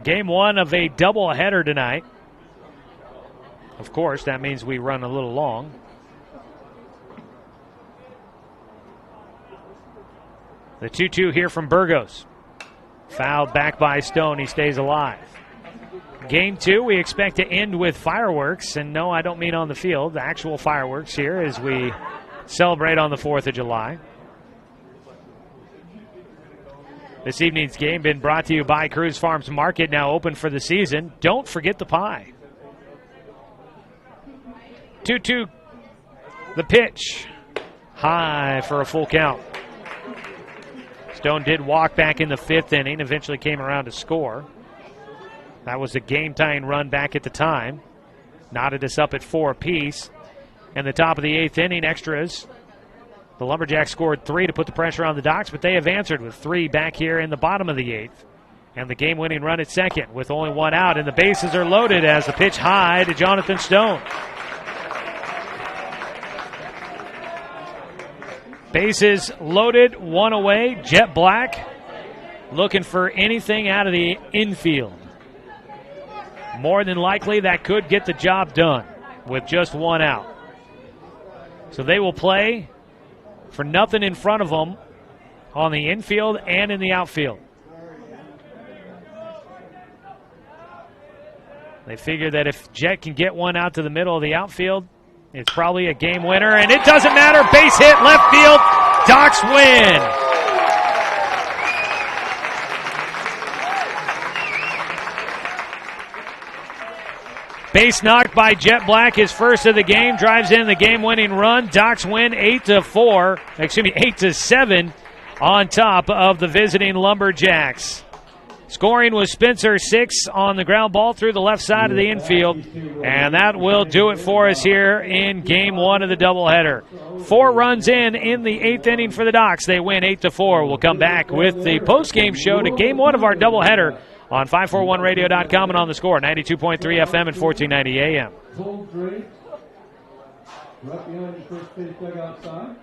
Game 1 of a doubleheader tonight. Of course, that means we run a little long. The 2-2 here from Burgos. Fouled back by Stone. He stays alive. Game 2, we expect to end with fireworks. And no, I don't mean on the field. The actual fireworks here as we celebrate on the 4th of July. This evening's game been brought to you by Cruz Farms Market, now open for the season. Don't forget the pie. 2-2, the pitch. High for a full count. Stone did walk back in the 5th inning, eventually came around to score. That was a game-tying run back at the time. Knotted us up at 4 apiece. And the top of the 8th inning, extras. The Lumberjacks scored 3 to put the pressure on the Docs, but they have answered with 3 back here in the bottom of the 8th. And the game-winning run at second with only 1 out. And the bases are loaded as the pitch high to Jonathan Stone. Bases loaded, 1 away. Jet Black looking for anything out of the infield. More than likely, that could get the job done with just 1 out. So they will play for nothing in front of them on the infield and in the outfield. They figure that if Jet can get 1 out to the middle of the outfield, it's probably a game winner, and it doesn't matter. Base hit, left field. Docs win. Base knocked by Jet Black, his first of the game, drives in the game-winning run. Docs win 8-7 on top of the visiting Lumberjacks. Scoring was Spencer 6 on the ground ball through the left side of the infield. And that will do it for us here in Game 1 of the doubleheader. 4 runs in the 8th inning for the Docs. They win 8-4. We'll come back with the post-game show to Game 1 of our doubleheader on 541radio.com and on the Score, 92.3 FM and 1490 AM. Cold drink. Right behind the first base dugout side.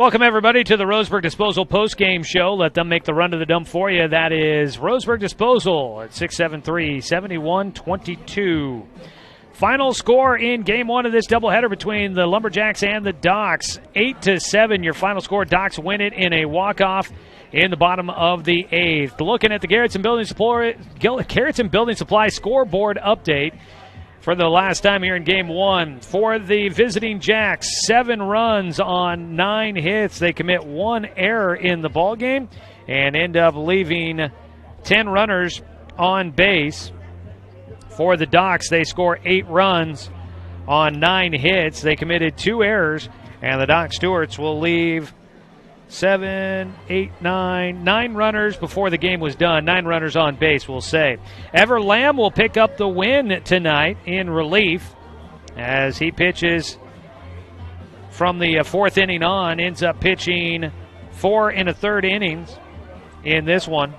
Welcome, everybody, to the Roseburg Disposal postgame show. Let them make the run to the dump for you. That is Roseburg Disposal at 673-7122. Final score in Game 1 of this doubleheader between the Lumberjacks and the Docks. 8-7, your final score. Docks win it in a walk-off in the bottom of the 8th. Looking at the Garrettson Building Supply scoreboard update for the last time here in Game 1. For the visiting Jacks, 7 runs on 9 hits. They commit 1 error in the ballgame and end up leaving 10 runners on base. For the Docks, they score 8 runs on 9 hits. They committed 2 errors, and the Dock Stewarts will leave 9 runners before the game was done. 9 runners on base, we'll say. Ever Lamb will pick up the win tonight in relief as he pitches from the 4th inning on. Ends up pitching 4 1/3 innings in this one.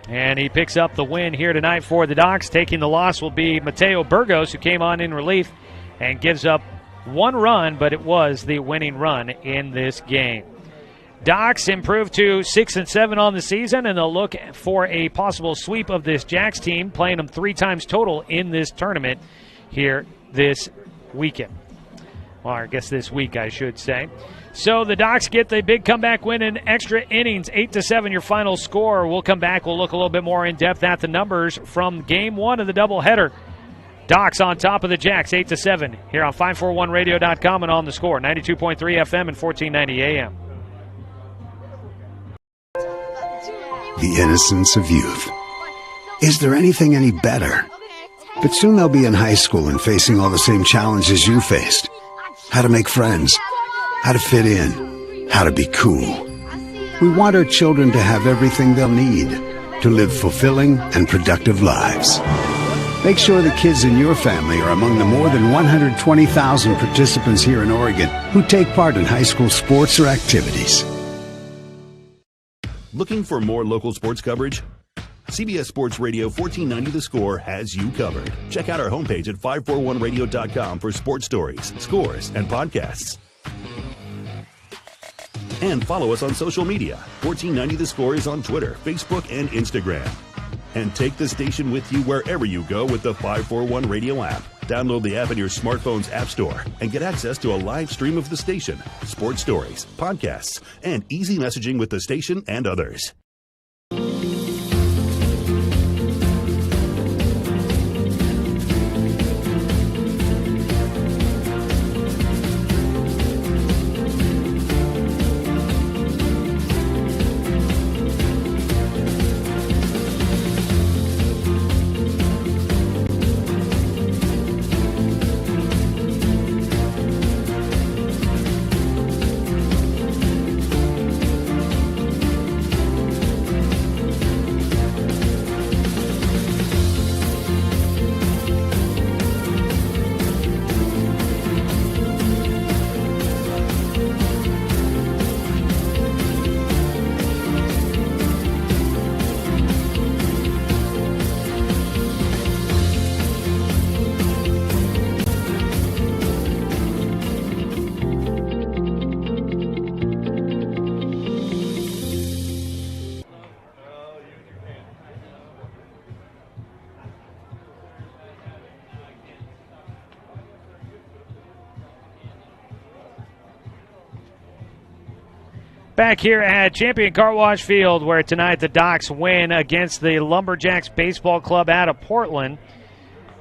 And he picks up the win here tonight for the Docks. Taking the loss will be Mateo Burgos, who came on in relief and gives up 1 run, but it was the winning run in this game. Docks improved to 6-7 on the season, and they'll look for a possible sweep of this Jacks team, playing them 3 times total in this tournament here this weekend. Well, I guess this week, I should say. So the Docks get the big comeback win in extra innings, 8-7, your final score. We'll come back. We'll look a little bit more in depth at the numbers from Game 1 of the doubleheader. Docks on top of the Jacks, 8-7, here on 541radio.com and on the score, 92.3 FM and 1490 AM. The innocence of youth. Is there anything any better? But soon they'll be in high school and facing all the same challenges you faced. How to make friends, how to fit in, how to be cool. We want our children to have everything they'll need to live fulfilling and productive lives. Make sure the kids in your family are among the more than 120,000 participants here in Oregon who take part in high school sports or activities. Looking for more local sports coverage? CBS Sports Radio 1490 The Score has you covered. Check out our homepage at 541radio.com for sports stories, scores, and podcasts. And follow us on social media. 1490 The Score is on Twitter, Facebook, and Instagram. And take the station with you wherever you go with the 541 Radio app. Download the app in your smartphone's app store and get access to a live stream of the station, sports stories, podcasts, and easy messaging with the station and others. Back here at Champion Car Wash Field, where tonight the Docks win against the Lumberjacks Baseball Club out of Portland.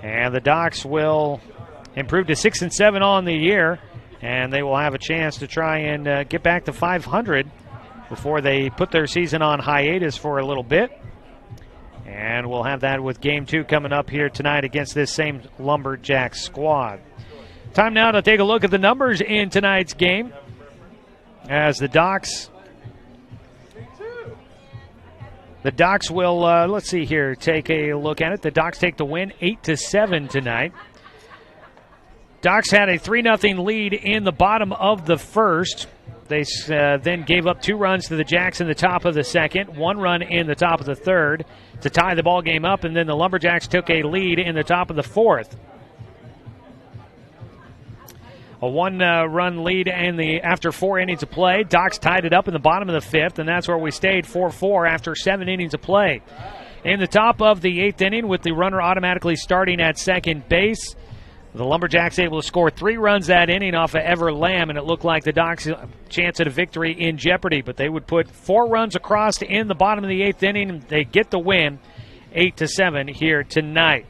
And the Docks will improve to 6-7 on the year, and they will have a chance to try and get back to 500 before they put their season on hiatus for a little bit. And we'll have that with Game 2 coming up here tonight against this same Lumberjacks squad. Time now to take a look at the numbers in tonight's game, as the Docks will, let's see here, take a look at it. The Docks take the win 8-7 tonight. Docks had a 3-0 lead in the bottom of the first. They then gave up 2 runs to the Jacks in the top of the second, 1 run in the top of the third to tie the ball game up, and then the Lumberjacks took a lead in the top of the fourth. A one-run lead after 4 innings of play. Docs tied it up in the bottom of the 5th, and that's where we stayed, 4-4 after 7 innings of play. In the top of the 8th inning, with the runner automatically starting at second base, the Lumberjacks able to score 3 runs that inning off of Ever Lamb, and it looked like the Docs' chance at a victory in jeopardy. But they would put 4 runs across in the bottom of the 8th inning, and they get the win 8-7 here tonight.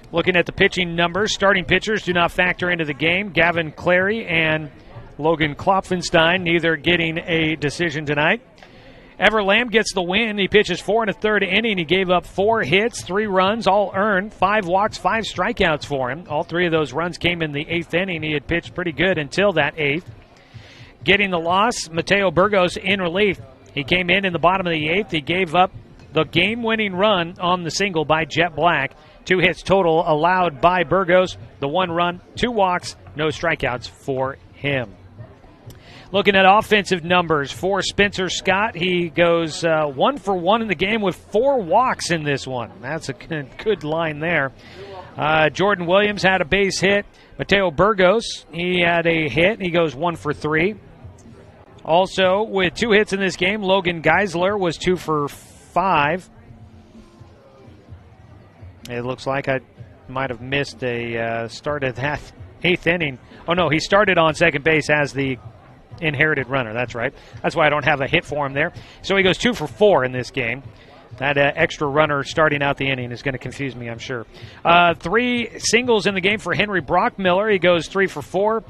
Looking at the pitching numbers, starting pitchers do not factor into the game. Gavin Clary and Logan Klopfenstein neither getting a decision tonight. Ever Lamb gets the win. He pitches 4 1/3 inning. He gave up 4 hits, 3 runs, all earned, 5 walks, 5 strikeouts for him. All 3 of those runs came in the 8th inning. He had pitched pretty good until that 8th. Getting the loss, Mateo Burgos in relief. He came in the bottom of the 8th. He gave up the game-winning run on the single by Jet Black. 2 hits total allowed by Burgos. The 1 run, 2 walks, no strikeouts for him. Looking at offensive numbers for Spencer Scott, he goes 1 for 1 in the game with 4 walks in this one. That's a good line there. Jordan Williams had a base hit. Mateo Burgos, he had a hit. He goes 1 for 3. Also, with 2 hits in this game, Logan Geisler was 2 for 5. It looks like I might have missed a start of that 8th inning. Oh, no, he started on second base as the inherited runner. That's right. That's why I don't have a hit for him there. So he goes 2 for 4 in this game. That extra runner starting out the inning is going to confuse me, I'm sure. 3 singles in the game for Henry Brockmiller. He goes 3 for 4.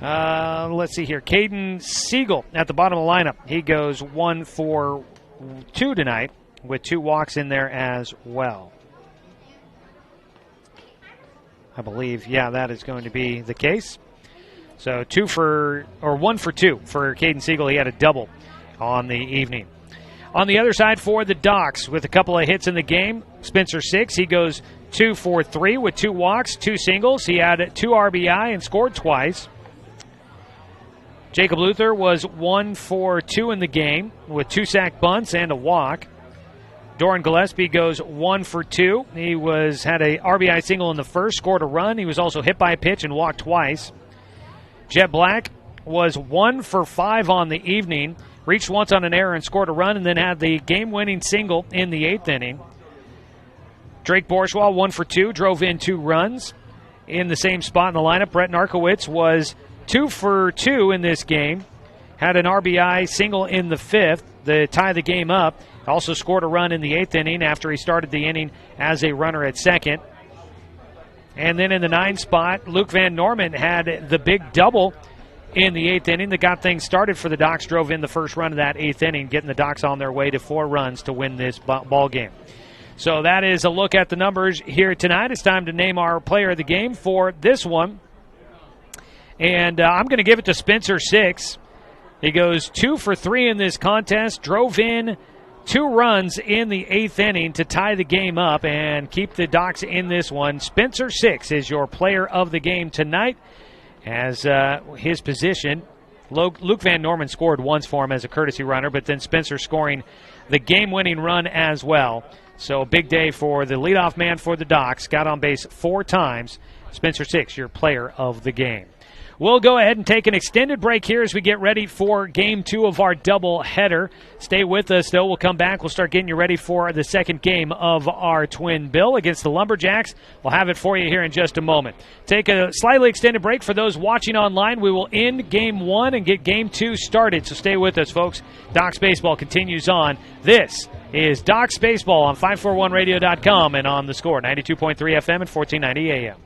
Let's see here. Caden Siegel at the bottom of the lineup. He goes 1 for 2 tonight with 2 walks in there as well. I believe, that is going to be the case. So 1 for 2 for Caden Siegel. He had a double on the evening. On the other side for the Docs, with a couple of hits in the game, Spencer Six, he goes 2 for 3 with 2 walks, 2 singles. He had 2 RBI and scored twice. Jacob Luther was 1 for 2 in the game with 2 sack bunts and a walk. Doran Gillespie goes 1 for 2. He had a RBI single in the first, scored a run. He was also hit by a pitch and walked twice. Jet Black was 1 for 5 on the evening, reached once on an error and scored a run, and then had the game-winning single in the 8th inning. Drake Bourgeois, 1 for 2, drove in 2 runs. In the same spot in the lineup, Brett Narkowitz was 2 for 2 in this game, had an RBI single in the 5th to tie the game up. Also scored a run in the 8th inning after he started the inning as a runner at second. And then in the 9th spot, Luke Van Norman had the big double in the 8th inning that got things started for the Docs, drove in the first run of that 8th inning, getting the Docs on their way to 4 runs to win this ball game. So that is a look at the numbers here tonight. It's time to name our player of the game for this one. And I'm going to give it to Spencer Six. He goes 2 for 3 in this contest, drove in 2 runs in the 8th inning to tie the game up and keep the Docs in this one. Spencer Six is your player of the game tonight, as his position. Luke Van Norman scored once for him as a courtesy runner, but then Spencer scoring the game-winning run as well. So a big day for the leadoff man for the Docs. Got on base 4 times. Spencer Six, your player of the game. We'll go ahead and take an extended break here as we get ready for Game 2 of our doubleheader. Stay with us, though. We'll come back. We'll start getting you ready for the second game of our twin bill against the Lumberjacks. We'll have it for you here in just a moment. Take a slightly extended break for those watching online. We will end Game 1 and get Game 2 started, so stay with us, folks. Docs Baseball continues on. This is Docs Baseball on 541radio.com and on The Score, 92.3 FM and 1490 AM.